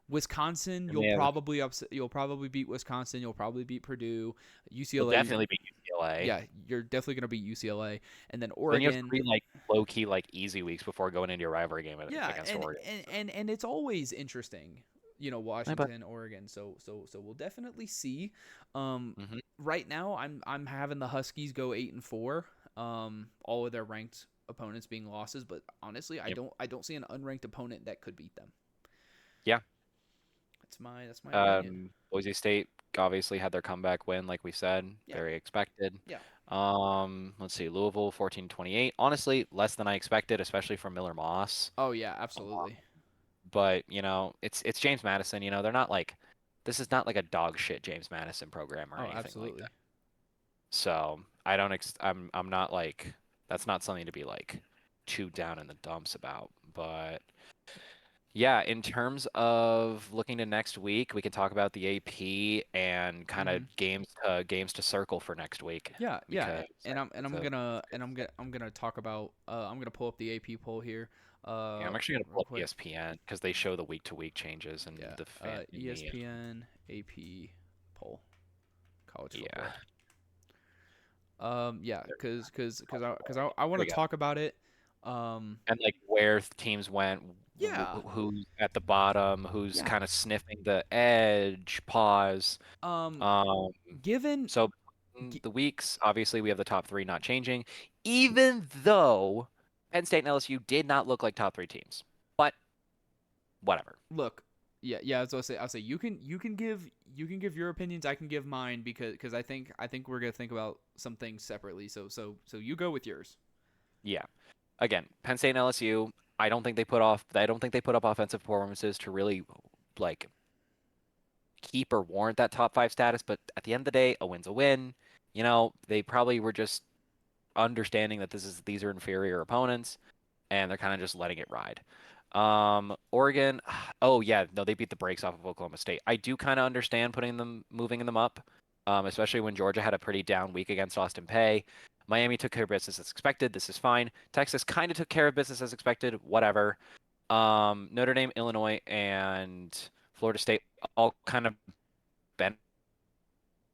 Wisconsin, and they have, you'll probably beat Wisconsin. You'll probably beat Purdue, you'll UCLA. definitely beat UCLA. Yeah, you're definitely gonna beat UCLA, and then Then you have Oregon. 3 like low key like easy weeks before going into your rivalry game Yeah, against and Oregon. and and, and it's always interesting, But Washington, Oregon. So we'll definitely see. hmm Right now I'm having the Huskies go 8-4. All of their ranked opponents being losses, but honestly, yep. I don't see an unranked opponent that could beat them. Yeah. That's my opinion. Boise State obviously had their comeback win, like we said, Yeah, very expected. yeah. Let's see, Louisville 14-28. Honestly, less than I expected, especially from Miller Moss. Oh yeah, Um, absolutely. but it's James Madison. They're not like this is not like a dog shit James Madison program or Oh, anything like absolutely. that. So I don't. I'm not like that's not something to be like chewed down in the dumps about. But yeah, in terms of looking to next week, we can talk about the AP and kind of Hmm games to circle for next week Yeah, because and it's a I'm gonna talk about I'm gonna pull up the AP poll here, yeah, I'm actually gonna real pull up quick. ESPN because they show the week to week changes and Yeah, the fan in me. ESPN AP poll, college Yeah, football. Yeah, there I want we to go. talk about it. Um, And like where teams went, yeah. who's at the bottom, who's Yeah. kind of sniffing the edge, pause. Um, Um, given, so gi- the weeks, obviously we have the top 3 not changing, even though Penn State and LSU did not look like top 3 teams. But whatever. look, yeah. As I'll say you can give your opinions. I can give mine because I think we're gonna think about some things separately. So you go with yours. Yeah. Again, Penn State and LSU, I don't think they put up offensive performances to really like keep or warrant that top 5 status, but at the end of the day, a win's a win. They probably were just understanding that these are inferior opponents and they're kind of just letting it ride. Oregon, oh yeah, no, they beat the brakes off of Oklahoma State. I do kind of understand moving them up, especially when Georgia had a pretty down week against Austin Peay. Miami took care of business as expected. This is fine. Texas kind of took care of business as expected. Whatever. Notre Dame, Illinois, and Florida State all kind of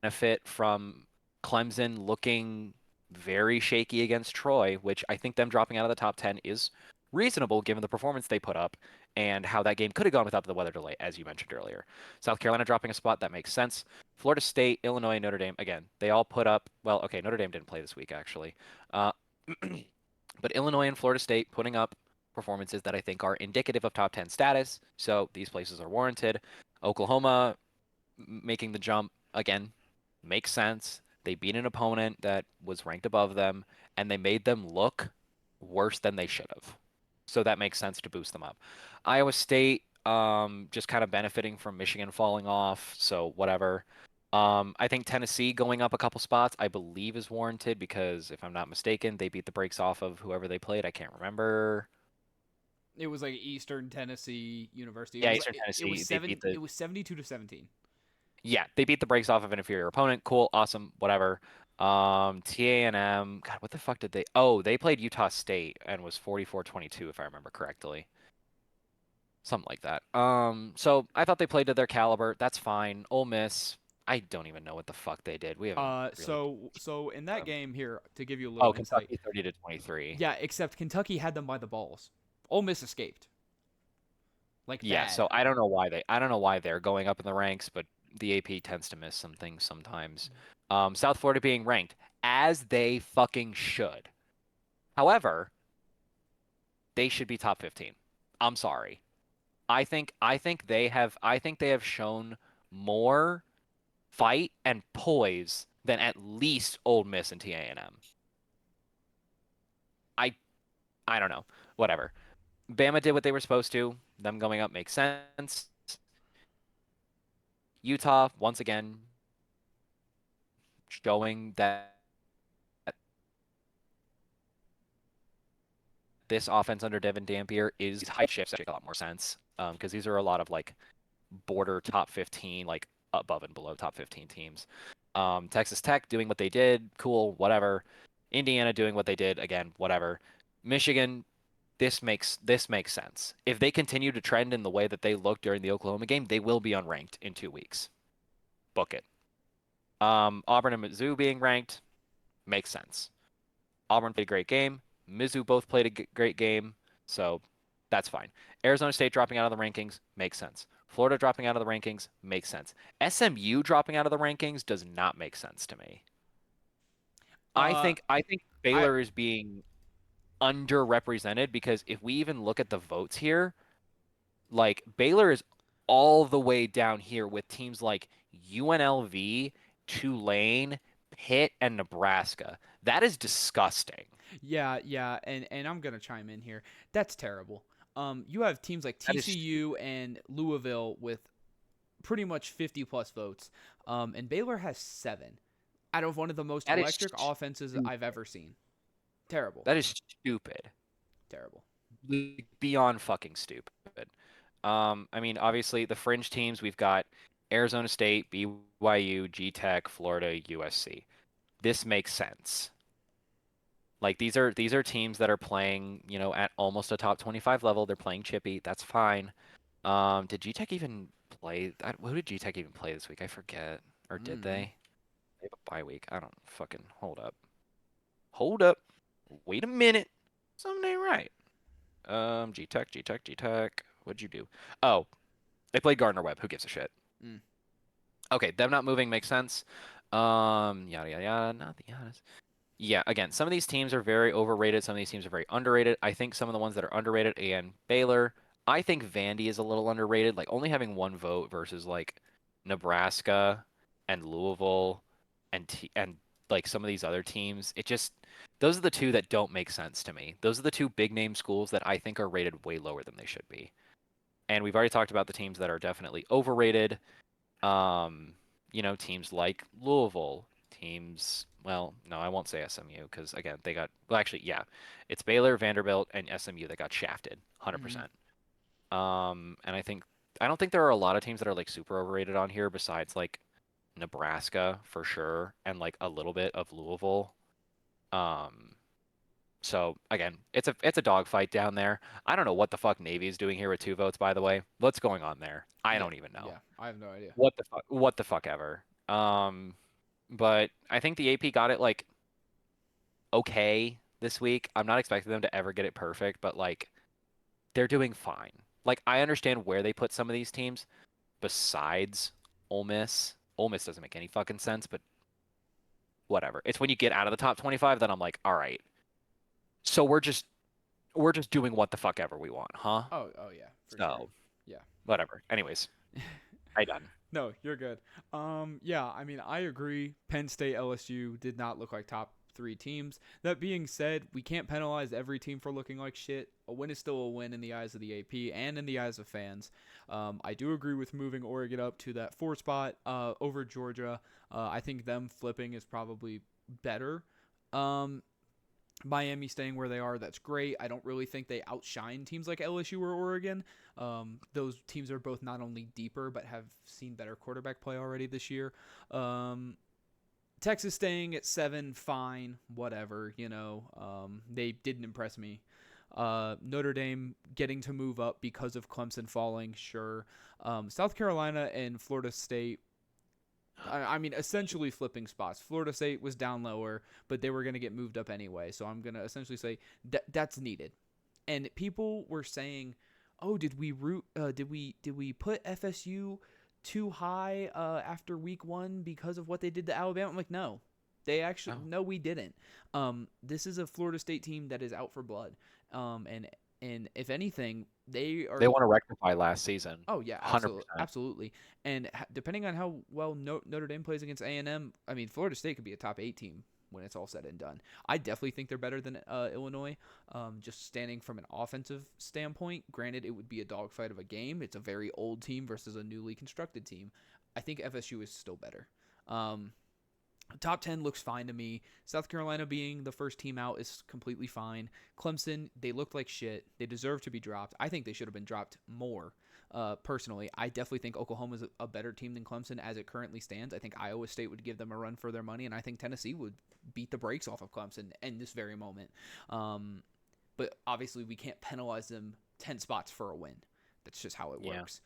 benefit from Clemson looking very shaky against Troy, which I think them dropping out of the top 10 is reasonable given the performance they put up and how that game could have gone without the weather delay, as you mentioned earlier. South Carolina dropping a spot, that makes sense. Florida State, Illinois, Notre Dame, again, they all put up, well, okay, Notre Dame didn't play this week, actually. Uh, but Illinois and Florida State putting up performances that I think are indicative of top 10 status, so these places are warranted. Oklahoma making the jump, again, makes sense. They beat an opponent that was ranked above them, and they made them look worse than they should have. So that makes sense to boost them up. Iowa State, just kind of benefiting from Michigan falling off, so whatever. I think Tennessee going up a couple spots, I believe, is warranted because if I'm not mistaken, they beat the brakes off of whoever they played. I can't remember. It was like Eastern Tennessee University. Yeah, Eastern It was Tennessee. They beat it the was 72-17. Yeah, they beat the brakes off of an inferior opponent. Cool, awesome, whatever. TAM, God, what the fuck did they? Oh, they played Utah State and was 44-22 if I remember correctly. Something like that. So I thought they played to their caliber. That's fine. Ole Miss, I don't even know what the fuck they did. We haven't really So in that um, game here, to give you a Oh, little insight, Kentucky 30-23. yeah, except Kentucky had them by the balls. Ole Miss escaped. Like Yeah, bad. so I don't know why they're going up in the ranks, but the AP tends to miss some things sometimes. South Florida being ranked as they fucking should. However, they should be top 15. I'm sorry. I think they have shown more fight and poise than at least Ole Miss and TAM. I I don't know. Whatever. Bama did what they were supposed to. Them going up makes sense. Utah once again showing that this offense under Devin Dampier is high shifts make a lot more sense because these are a lot of like border top 15, like above and below top 15 teams. Texas Tech doing what they did, cool, whatever. Indiana doing what they did, again, whatever. Michigan, this makes sense. If they continue to trend in the way that they looked during the Oklahoma game, they will be unranked in 2 weeks. Book it. Auburn and Mizzou being ranked makes sense. Auburn played a great game. Mizzou both played a great game, so that's fine. Arizona State dropping out of the rankings makes sense. Florida dropping out of the rankings makes sense. SMU dropping out of the rankings does not make sense to me. Uh, I think I Baylor is being underrepresented because if we even look at the votes here, like Baylor is all the way down here with teams like UNLV, Tulane, Pitt, and Nebraska. That is disgusting. yeah, and I'm gonna chime in here. That's terrible. You have teams like That is TCU and Louisville with pretty much 50 plus votes. And Baylor has 7 out of one of the most that is electric offenses I've stupid. ever seen. Terrible, That is stupid. terrible. Beyond fucking stupid. I mean, obviously the fringe teams we've got Arizona State, BYU, G Tech, Florida, USC. This makes sense. Like these are teams that are playing, you know, at almost a top 25 level. They're playing chippy. That's fine. Did G Tech even play? Who did G Tech even play this week? I forget. Or did Mm. they? They have a bye week. I don't fucking hold up. Hold up. Wait a minute. Something ain't right. G Tech, G Tech, G Tech. What'd you do? Oh, they played Gardner Webb. Who gives a shit? Mm. Okay, them not moving makes sense. Yada yada yada. Not the yadas. Yeah, again, some of these teams are very overrated. Some of these teams are very underrated. I think some of the ones that are underrated, and Baylor. I think Vandy is a little underrated. Like only having one vote versus like Nebraska and Louisville and like some of these other teams. It just those are the two that don't make sense to me. Those are the two big name schools that I think are rated way lower than they should be. And we've already talked about the teams that are definitely overrated. Um, you know, teams like Louisville, teams, well, no, I won't say SMU because again, they got, well, actually, yeah, it's Baylor, Vanderbilt, and SMU that got shafted, Mm-hmm. 100%. And I don't think there are a lot of teams that are like super overrated on here besides like Nebraska for sure and like a little bit of Louisville. Um, so again, it's a dogfight down there. I don't know what the fuck Navy is doing here with 2 votes, by the way. What's going on there? I Yeah, don't even know. yeah. I have no idea. What the fuck ever. But I think the AP got it like okay this week. I'm not expecting them to ever get it perfect, but like they're doing fine. Like I understand where they put some of these teams besides Ole Miss. Ole Miss doesn't make any fucking sense, but whatever. It's when you get out of the top 25 that I'm like, all right. So we're just doing what the fuck ever we want, huh? Oh yeah, for sure. So Yeah. whatever. Anyways, I done. No, you're good. Yeah, I mean, I agree. Penn State, LSU did not look like top three teams. That being said, we can't penalize every team for looking like shit. A win is still a win in the eyes of the AP and in the eyes of fans. I do agree with moving Oregon up to that 4 spot over Georgia. I think them flipping is probably better. Um, Miami staying where they are, that's great. I don't really think they outshine teams like LSU or Oregon. Those teams are both not only deeper, but have seen better quarterback play already this year. Um, Texas staying at 7, fine, whatever. They didn't impress me. Notre Dame getting to move up because of Clemson falling, sure. South Carolina and Florida State, I mean, essentially flipping spots. Florida State was down lower, but they were going to get moved up anyway. So I'm going to essentially say that's needed. And people were saying, "Oh, did we put FSU too high after week 1 because of what they did to Alabama?" I'm like, "No. Oh. No, we didn't. This is a Florida State team that is out for blood. And if anything, they are. They want to rectify last season. Oh yeah, 100%. absolutely. And depending on how well Notre Dame plays against A&M, I mean, Florida State could be a top 8 team when it's all said and done. I definitely think they're better than Illinois. Just standing from an offensive standpoint, granted, it would be a dogfight of a game. It's a very old team versus a newly constructed team. I think FSU is still better. Top 10 looks fine to me. South Carolina being the first team out is completely fine. Clemson, they looked like shit. They deserve to be dropped. I think they should have been dropped more. Personally, I definitely think Oklahoma is a better team than Clemson as it currently stands. I think Iowa State would give them a run for their money, and I think Tennessee would beat the brakes off of Clemson in this very moment. But obviously, we can't penalize them 10 spots for a win. That's just how it Yeah. works.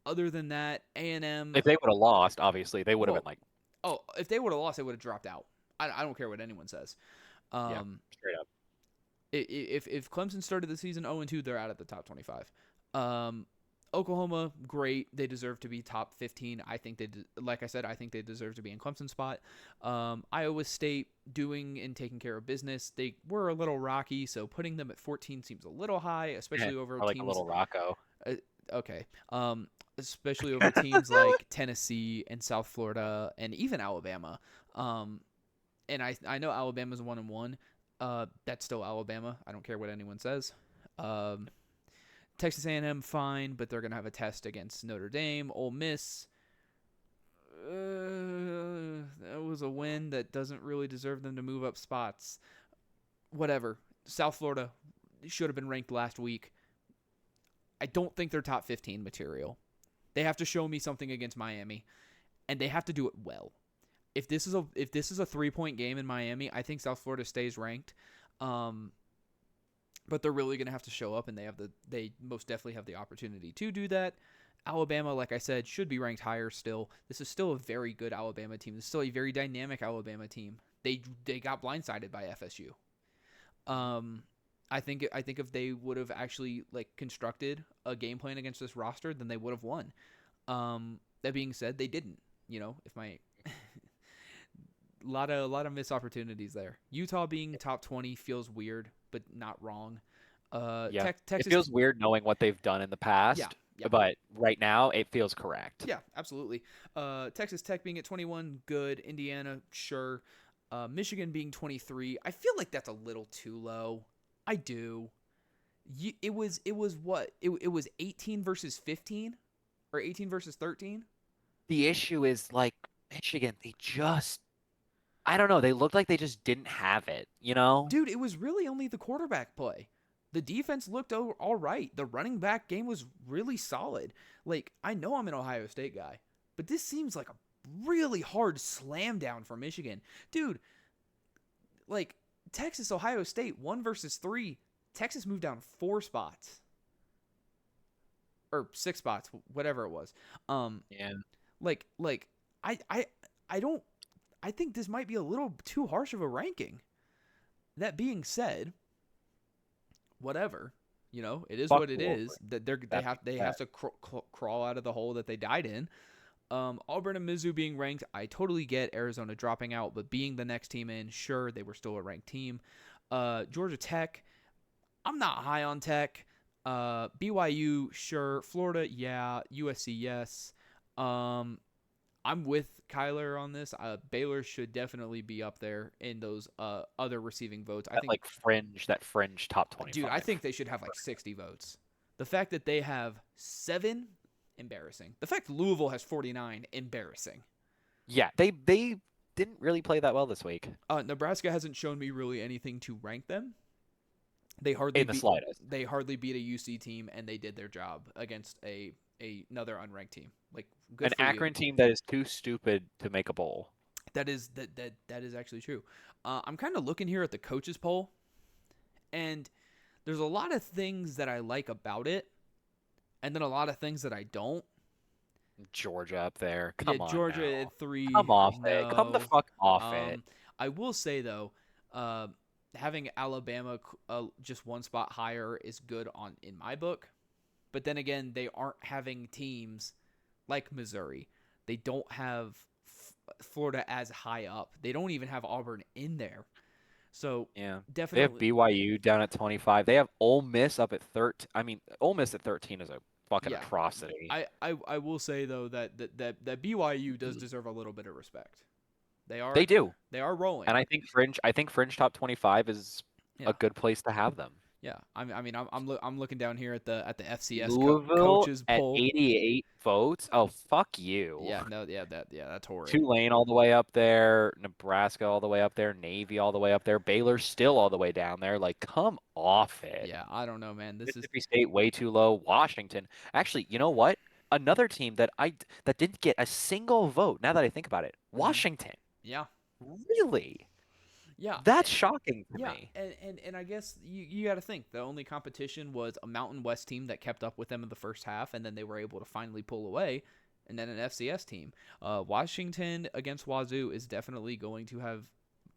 Other than that, A&M. If they would have lost, obviously they would have Well, been like, oh, if they would have lost, they would have dropped out. I don't care what anyone says. yeah, Um, straight up. if Clemson started the season 0-2, they're out of the top 25. Oklahoma, great. They deserve to be top 15. I think like I said, I think they deserve to be in Clemson's spot. Iowa State doing and taking care of business. They were a little rocky, so putting them at 14 seems a little high, especially over Or like teams. a little Rocco. Okay. Especially over teams like Tennessee and South Florida and even Alabama. And I know Alabama's 1-1. That's still Alabama. I don't care what anyone says. Texas A&M fine, but they're gonna have a test against Notre Dame. Ole Miss. That was a win that doesn't really deserve them to move up spots. Whatever. South Florida should have been ranked last week. I don't think they're top 15 material. They have to show me something against Miami, and they have to do it well. If this is a 3-point game in Miami, I think South Florida stays ranked. But they're really going to have to show up, and they most definitely have the opportunity to do that. Alabama, like I said, should be ranked higher still. This is still a very good Alabama team. This is still a very dynamic Alabama team. They got blindsided by FSU. I think if they would have actually constructed a game plan against this roster, then they would have won. That being said, they didn't. If my lot of missed opportunities there. Utah being top 20 feels weird, but not wrong. Yeah. Texas It feels weird knowing what they've done in the past. Yeah. But right now it feels correct. Yeah, absolutely. Texas Tech being at 21, good. Indiana, sure. Michigan being 23, I feel like that's a little too low. I do. It was what? It was 18 versus 15 or 18 versus 13? The issue is Michigan, I don't know, they looked like they just didn't have it, Dude, it was really only the quarterback play. The defense looked all right. The running back game was really solid. I know I'm an Ohio State guy, but this seems like a really hard slam down for Michigan. Dude, Texas, Ohio State, 1 versus 3. Texas moved down 4 spots. Or 6 spots, whatever it was. Yeah. I don't I think this might be a little too harsh of a ranking. That being said, whatever. It is Fuck what it Louisville. is. That That they being have to crawl out of the hole that they died in. Auburn and Mizzou being ranked, I totally get Arizona dropping out, but being the next team in, sure, they were still a ranked team. Georgia Tech, I'm not high on Tech. BYU, sure. Florida, yeah. USC, yes. I'm with Kyler on this. Baylor should definitely be up there in those other receiving votes. I that think, like fringe top dude, 25. I think they should have like 60 votes. The fact that they have 7, embarrassing. The fact Louisville has 49, embarrassing. Yeah, they didn't really play that well this week Nebraska hasn't shown me really anything to rank them. They hardly in the slightest. They hardly beat a UC team, and they did their job against another unranked team. Like, good An for you. Akron team that is too stupid to make a bowl. That is actually true. I'm kind of looking here at the coaches poll, and there's a lot of things that I like about it, and then a lot of things that I don't. Georgia up there. Come on Georgia now. at 3. Come off it. Come the No. fuck off it. I will say though, having Alabama just one spot higher is good in my book. But then again, they aren't having teams like Missouri. They don't have Florida as high up. They don't even have Auburn in there. So Yeah. They definitely, have BYU down at 25. They have Ole Miss up at 13. I mean, Ole Miss at 13 is a fucking yeah. atrocity. I will say though that BYU does deserve a little bit of respect. They do. They are rolling. And I think fringe top 25 is Yeah. a good place to have them. Yeah, I'm looking down here at the FCS Louisville coaches at poll. 88 votes. Oh, fuck you. That's horrid. Tulane all the way up there, Nebraska all the way up there, Navy all the way up there, Baylor still all the way down there. Like, come off it. Yeah, I don't know, man. This is Mississippi State way too low. Washington. Actually, you know what? Another team that didn't get a single vote. Now that I think about it, Washington. yeah, Really? yeah. That's shocking to Yeah, me. and I guess you got to think the only competition was a Mountain West team that kept up with them in the first half, and then they were able to finally pull away, and then an FCS team. Washington against Wazoo is definitely going to have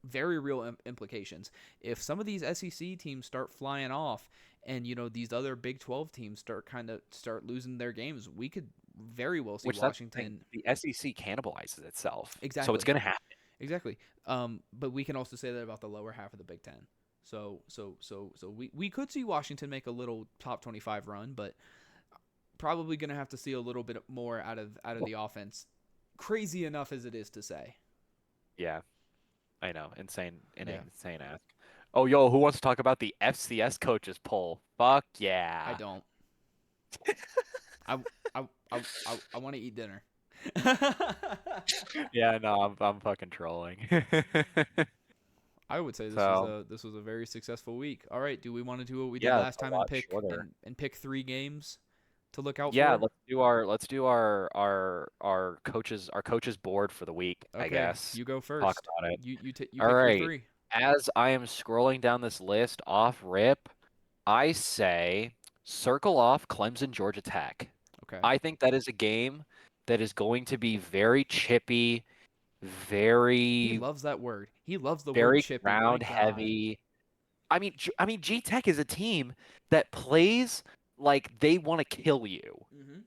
very real implications. If some of these SEC teams start flying off, and these other Big 12 teams start losing their games, we could very well see Washington. The SEC cannibalizes itself. Exactly. So it's going to happen. Exactly. But we can also say that about the lower half of the Big Ten. So we could see Washington make a little top 25 run, but probably going to have to see a little bit more out of the offense. Crazy enough as it is to say. Yeah, I know. Insane ask. Oh, yo, who wants to talk about the FCS coaches poll? Fuck yeah. I don't. I want to eat dinner. Yeah, no, I'm fucking trolling. I would say So- this was a very successful week. All right, do we want to do what we did Yeah, last it's a time lot shorter. and pick 3 games to look out Yeah, for? let's do our coaches board for the week, Okay, I guess. you go first. Talk about it. You pick All your right. 3. As I am scrolling down this list off rip, I say circle off Clemson Georgia Tech. Okay. I think that is a game that is going to be very chippy, very He loves that word. He loves the very word chippy. My ground God. heavy. I mean, G Tech is a team that plays like they want to kill you, Mhm.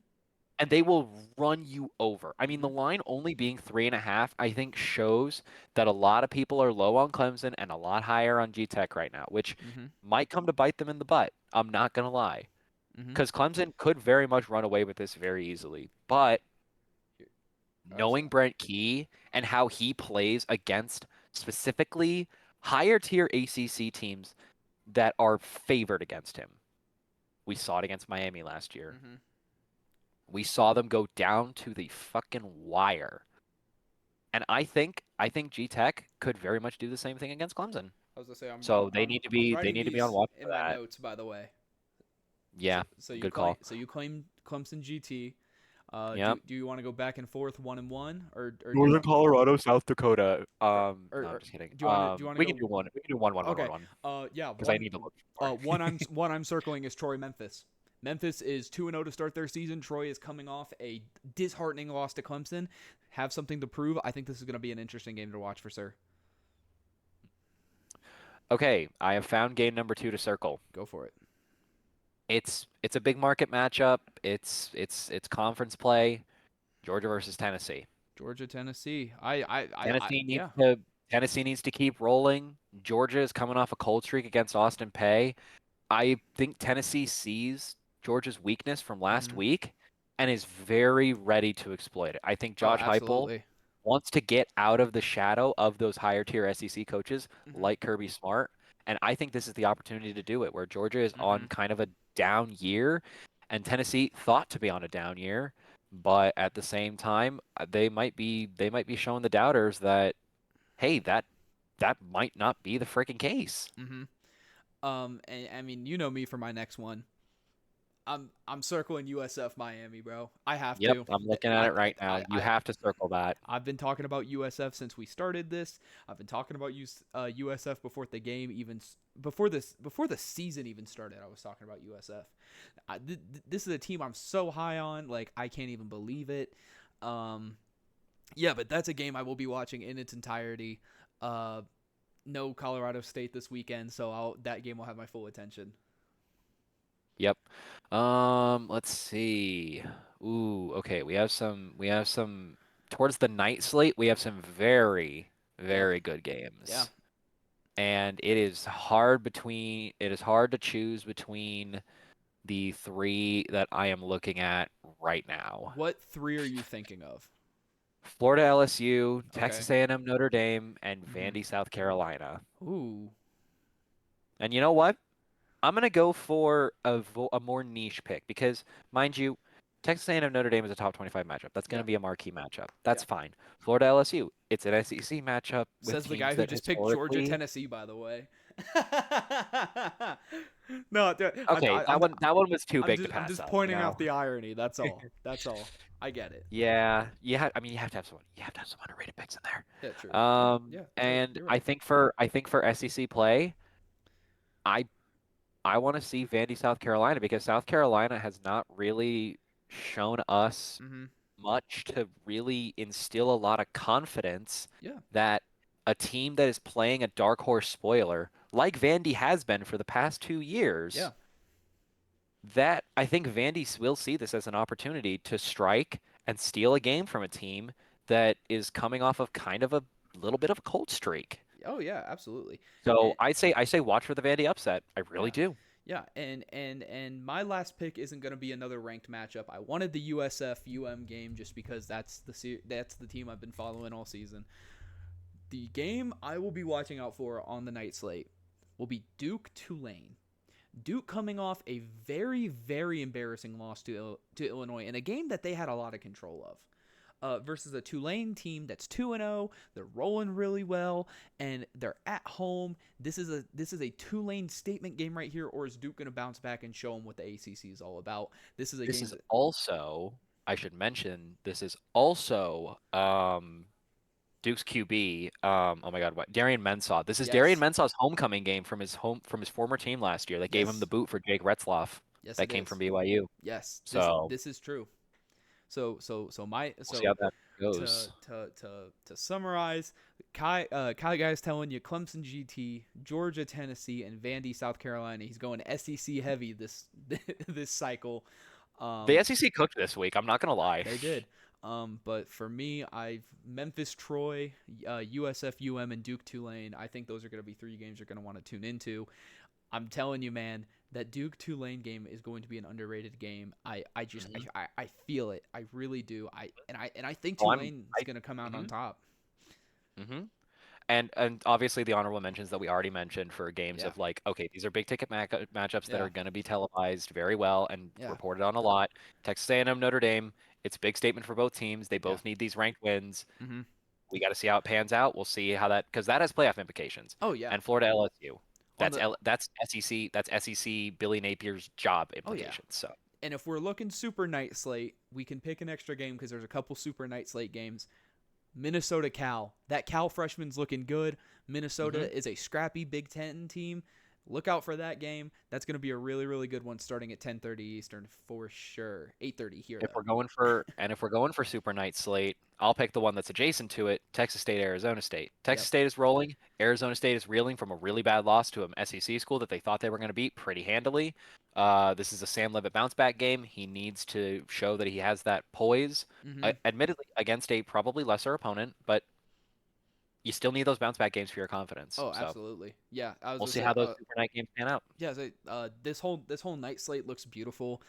and they will run you over. I mean, the line only being 3.5, I think, shows that a lot of people are low on Clemson and a lot higher on G Tech right now, which Mhm. might come to bite them in the butt. I'm not gonna lie, Mhm. because Clemson could very much run away with this very easily, but knowing Brent Key and how he plays against specifically higher tier ACC teams that are favored against him. We saw it against Miami last year. Mhm. We saw them go down to the fucking wire. And I think G Tech could very much do the same thing against Clemson. I was gonna say They need to be on watch in for my that. notes, by the way. Yeah. So you good claim, call. So you claim Clemson GT. Yep. Do you want to go back and forth 1-1 or do you Northern want- Colorado, South Dakota. No, I'm just kidding. do you wanna We go- can do one. We can do one. Okay. Yeah. Because I need to look. For it. One I'm circling is Troy Memphis. Memphis is 2-0 to start their season. Troy is coming off a disheartening loss to Clemson. Have something to prove. I think this is going to be an interesting game to watch for sure. Okay, I have found game number 2 to circle. Go for it. It's a big market matchup. It's conference play. Georgia versus Tennessee. Georgia, Tennessee. Tennessee needs to keep rolling. Georgia is coming off a cold streak against Austin Peay. I think Tennessee sees Georgia's weakness from last week and is very ready to exploit it. I think Josh Heupel wants to get out of the shadow of those higher tier SEC coaches like Kirby Smart, and I think this is the opportunity to do it, where Georgia is on kind of a down year, and Tennessee thought to be on a down year, but at the same time, they might be showing the doubters that, hey, that might not be the freaking case. And I mean, you know me for my next one. I'm circling USF Miami, bro. I have to. I'm looking at it right now. You have to circle that. I've been talking about USF since we started this. I've been talking about USF before the game, even before the season even started. I was talking about USF. This is a team I'm so high on, like I can't even believe it. Yeah, but that's a game I will be watching in its entirety. No Colorado State this weekend, so that game will have my full attention. Yep. Let's see. Ooh, okay. We have some towards the night slate, we have some very, very good games. Yeah. And it is hard to choose between the 3 that I am looking at right now. What 3 are you thinking of? Florida LSU, Texas A&M Notre Dame, and Vandy South Carolina. Ooh. And you know what? I'm going to go for a more niche pick because, mind you, Texas A&M Notre Dame is a top 25 matchup. That's going to be a marquee matchup. That's fine. Florida LSU, it's an SEC matchup. Says the guy who just picked Georgia, Tennessee, by the way. No, dude, okay, that one was too big to pass. I'm just pointing out the irony. That's all. That's all. I get it. Yeah, you have to have someone. You have to have some underrated picks in there. Yeah, true. And you're right. I think for SEC play, I want to see Vandy South Carolina because South Carolina has not really shown us much to really instill a lot of confidence that a team that is playing a dark horse spoiler like Vandy has been for the past 2 years. Yeah. That I think Vandy will see this as an opportunity to strike and steal a game from a team that is coming off of kind of a little bit of a cold streak. Oh yeah, absolutely. So I say watch for the Vandy upset. I really do. Yeah, and my last pick isn't going to be another ranked matchup. I wanted the USF UM game just because that's the team I've been following all season. The game I will be watching out for on the night slate will be Duke Tulane. Duke coming off a very, very embarrassing loss to Illinois in a game that they had a lot of control of. Versus a Tulane team that's 2-0, they're rolling really well, and they're at home. This is a Tulane statement game right here, or is Duke going to bounce back and show them what the ACC is all about? This is also, I should mention, this is also Duke's QB. Oh my God, what? Darian Mensah. This is Darian Mensah's homecoming game from his former team last year. That gave him the boot for Jake Retzloff. Yes, that came from BYU. Yes. So this is true. So we'll see how that goes. To summarize, Kai Guy's telling you Clemson GT, Georgia Tennessee, and Vandy South Carolina. He's going SEC heavy this cycle. The SEC cooked this week. I'm not gonna lie. They did. But for me, I've Memphis Troy, USF UM, and Duke Tulane. I think those are going to be 3 games you're going to want to tune into. I'm telling you, man, that Duke Tulane game is going to be an underrated game. I feel it. I really do. I think Tulane is going to come out on top. And obviously the honorable mentions that we already mentioned for games of like, okay, these are big ticket matchups that are going to be televised very well and reported on a lot. Texas A&M Notre Dame. It's a big statement for both teams. They both need these ranked wins. We got to see how it pans out. We'll see how because that has playoff implications. Oh yeah. And Florida LSU. That's SEC. That's SEC Billy Napier's job implications. So. And if we're looking super night slate, we can pick an extra game because there's a couple super night slate games. Minnesota Cal. That Cal freshman's looking good. Minnesota is a scrappy Big Ten team. look out for that game. That's going to be a really, really good one starting at 10:30 Eastern for sure. 8:30 here, If though. we're going for Super Night slate, I'll pick the one that's adjacent to it, Texas State, Arizona State. Texas Yep. State is rolling. Arizona State is reeling from a really bad loss to an SEC school that they thought they were going to beat pretty handily. This is a Sam Levitt bounce back game. He needs to show that he has that poise. Mm-hmm. Admittedly, against a probably lesser opponent, but you still need those bounce back games for your confidence. Oh, So absolutely. Yeah, I was we'll gonna see say, how those Super Night games pan out. yeah, so, this whole night slate looks beautiful.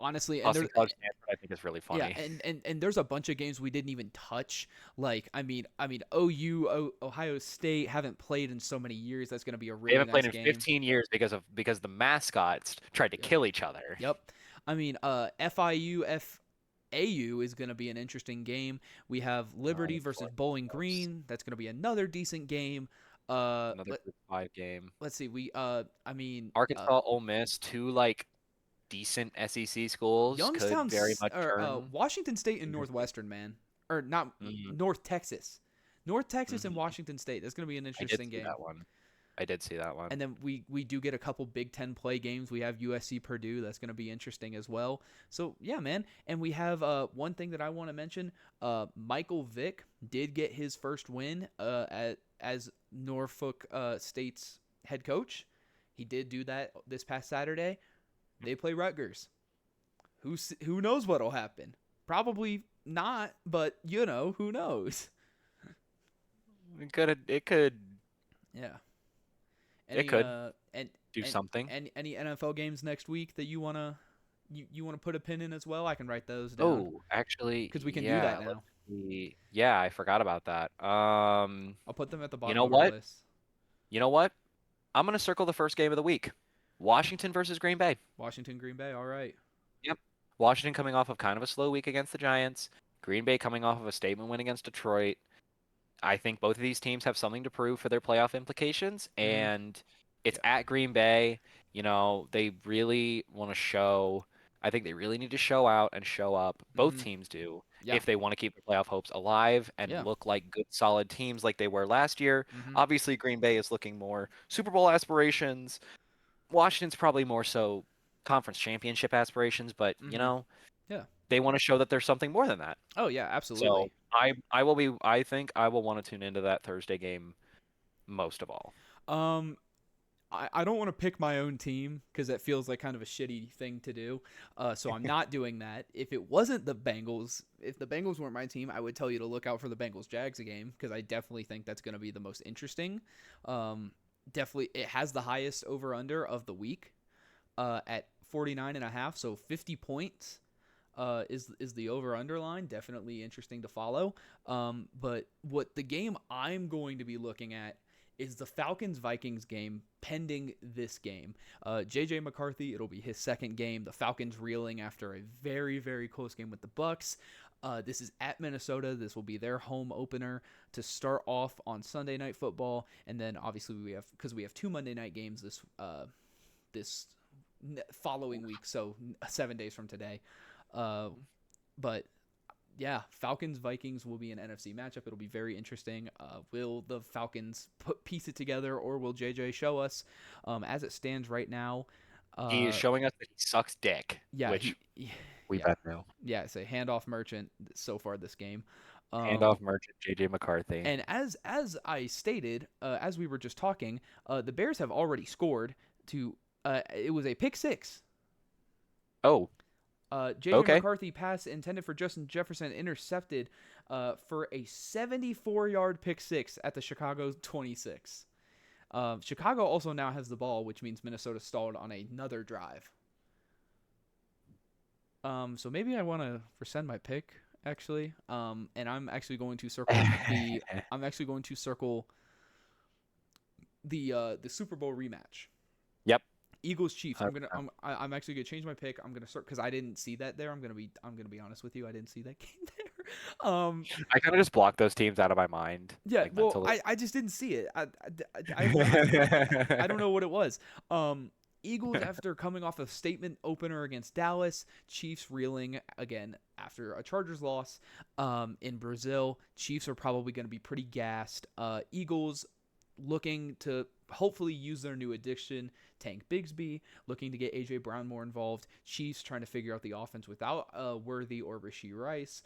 Honestly, and Austin there's College Stanford, I think, is really funny. yeah, and there's a bunch of games we didn't even touch. Like, I mean, Ohio State haven't played in so many years. That's gonna be a They really haven't nice played in game. 15 years because the mascots tried to Yep. kill each other. Yep. I mean, FIU FAU is going to be an interesting game. We have Liberty of versus course. Bowling Green. That's going to be another decent game. Another Group 5 game. Let's see. Arkansas, Ole Miss, two like decent SEC schools Youngstown could very much or turn. Washington State and Mhm. Northwestern, man, or not Mhm. North Texas. North Texas and Mhm. Washington State. That's going to be an I did interesting see game. that one. I did see that one. And then we do get a couple Big Ten play games. We have USC Purdue. That's going to be interesting as well. So yeah, man. And we have one thing that I want to mention. Michael Vick did get his first win as Norfolk State's head coach. He did do that this past Saturday. They play Rutgers. Who knows what'll happen? Probably not, but who knows? It could Yeah. It could And do something. Any NFL games next week that you wanna put a pin in as well? I can write those down. Oh, actually, because we can do yeah, that let's now. see. Yeah, I forgot about that. I'll put them at the bottom know of what? our list. You know what? I'm gonna circle the first game of the week. Washington versus Green Bay. Washington, Green Bay. All right. Washington coming off of kind of a slow week against the Giants. Green Bay coming off of a statement win against Detroit. I think both of these teams have something to prove for their playoff implications, Mhm. and it's at Green Bay. They really want to show. I think they really need to show out and show up. Both Mhm. teams do Yeah. if they want to keep their playoff hopes alive and Yeah. look like good, solid teams like they were last year. Mhm. Obviously, Green Bay is looking more Super Bowl aspirations. Washington's probably more so conference championship aspirations, but Mhm. Yeah. they want to show that there's something more than that. Oh yeah, So absolutely. I think I will want to tune into that Thursday game most of all. I don't want to pick my own team because that feels like kind of a shitty thing to do. So I'm not doing that. If it wasn't the Bengals, if the Bengals weren't my team, I would tell you to look out for the Bengals-Jags game because I definitely think that's going to be the most interesting. Definitely, it has the highest over/under of the week at 49.5, so 50 points. Is the over/under line definitely interesting to follow? But what the game I'm going to be looking at is the Falcons-Vikings game pending this game. J.J. McCarthy, it'll be his second game. The Falcons reeling after a very, very close game with the Bucs. This is at Minnesota. This will be their home opener to start off on Sunday Night Football, and then obviously we have 2 Monday night games this following week, so 7 days from today. But yeah, Falcons-Vikings will be an NFC matchup. It'll be very interesting. Will the Falcons piece it together, or will JJ show us? As it stands right now, He is showing us that he sucks dick, yeah, which we yeah. bet no. Yeah, it's a handoff merchant so far this game. Handoff merchant JJ McCarthy. And as I stated, as we were just talking, the Bears have already scored to. It was a pick six. Oh, J.J. Okay. McCarthy pass intended for Justin Jefferson intercepted for a 74-yard pick six at the Chicago 26. Chicago also now has the ball, which means Minnesota stalled on another drive. So maybe I want to rescind my pick actually. And I'm actually going to circle the Super Bowl rematch. Yep. Eagles Chiefs. 100%. I'm actually gonna change my pick. I'm gonna start because I didn't see that there. I'm gonna be honest with you. I didn't see that game there. I kind of just blocked those teams out of my mind. Yeah. like, Well, mentally. I just didn't see it. I don't know what it was. Eagles after coming off a statement opener against Dallas. Chiefs reeling again after a Chargers loss. In Brazil, Chiefs are probably going to be pretty gassed. Eagles looking to hopefully use their new addition, Tank Bigsby, looking to get A.J. Brown more involved. Chiefs trying to figure out the offense without Worthy or Rashee Rice.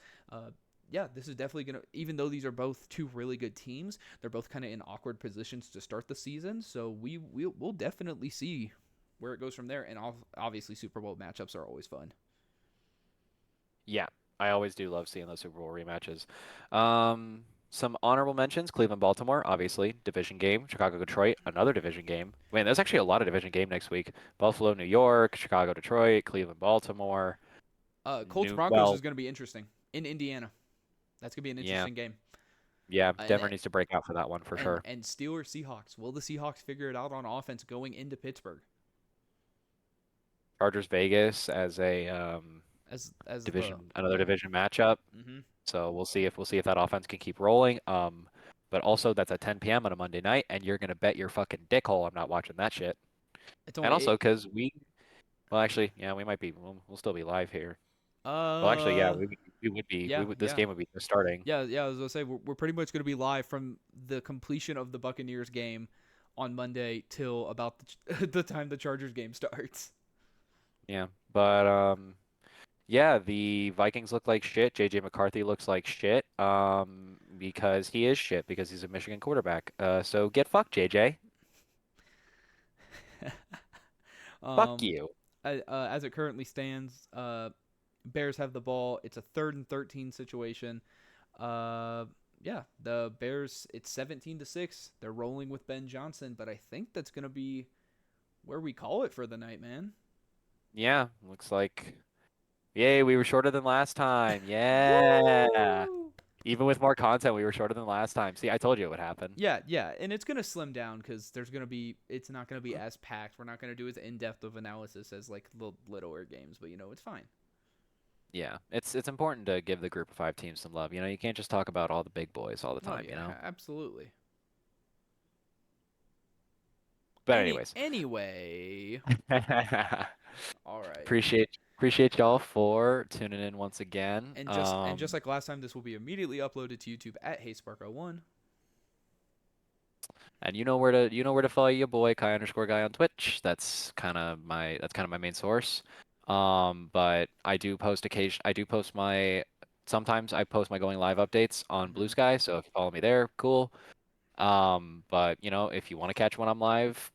Yeah, this is definitely going to, even though these are both two really good teams, they're both kind of in awkward positions to start the season. So we'll definitely see where it goes from there. And obviously, Super Bowl matchups are always fun. Yeah, I always do love seeing those Super Bowl rematches. Some honorable mentions: Cleveland, Baltimore, obviously division game. Chicago, Detroit, another division game. Man, there's actually a lot of division game next week. Buffalo, New York, Chicago, Detroit, Cleveland, Baltimore. Colts New Broncos well, is going to be interesting in Indiana. That's going to be an yeah, interesting game. yeah. And Denver needs to break out for that one for sure. and Steelers Seahawks. Will the Seahawks figure it out on offense going into Pittsburgh? Chargers, Vegas as a As another yeah. division matchup. Mm-hmm. So we'll see if that offense can keep rolling. But also that's at 10 p.m. on a Monday night, and you're gonna bet your fucking dick hole I'm not watching that shit. It's And only also because well, actually, yeah, we might be, we'll still be live here. Well, actually, yeah, we would be, yeah, this game would be just starting. yeah. I was gonna say we're pretty much gonna be live from the completion of the Buccaneers game on Monday till about the time the Chargers game starts. Yeah, but yeah, the Vikings look like shit. JJ McCarthy looks like shit. Because he is shit because he's a Michigan quarterback. So get fucked, JJ. Fuck um, you. as it currently stands, Bears have the ball. It's a 3rd and 13 situation. Yeah, the Bears. It's 17-6. They're rolling with Ben Johnson, but I think that's gonna be where we call it for the night, man. Yeah, looks like. Yay, we were shorter than last time. Yeah. Woo! Even with more content, we were shorter than last time. See, I told you it would happen. Yeah, and it's gonna slim down because it's not gonna be as packed. We're not gonna do as in depth of analysis as like the littler games, but it's fine. Yeah, it's important to give the group of 5 teams some love. You can't just talk about all the big boys all the Oh time, yeah, absolutely. But anyways. Anyway, all right. Appreciate y'all for tuning in once again. And just like last time, this will be immediately uploaded to YouTube at HeySpark01. And you know where to follow your boy Kai_guy on Twitch. That's kind of my main source. But I do post sometimes I post my going live updates on Blue Sky, so if you follow me there, cool. But if you want to catch when I'm live,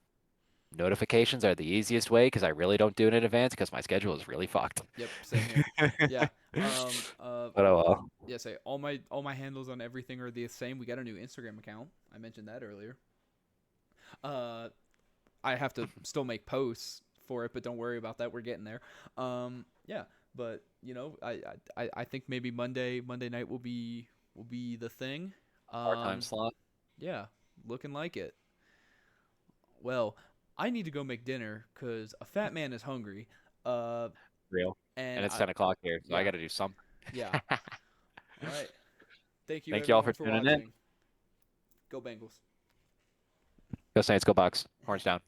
notifications are the easiest way because I really don't do it in advance because my schedule is really fucked. Yep, same here. Yeah. But oh well. Yeah, say all my handles on everything are the same. We got a new Instagram account. I mentioned that earlier. I have to still make posts for it, but don't worry about that. We're getting there. Yeah, but I think maybe Monday night will be the thing. Our time slot. Yeah, looking like it. Well, I need to go make dinner because a fat man is hungry. Real. And it's 10 o'clock here, so I got to do something. Yeah. All right. Thank you. Thank you all for tuning tuning in. Go Bengals. Go Saints. Go Bucks. Horns down.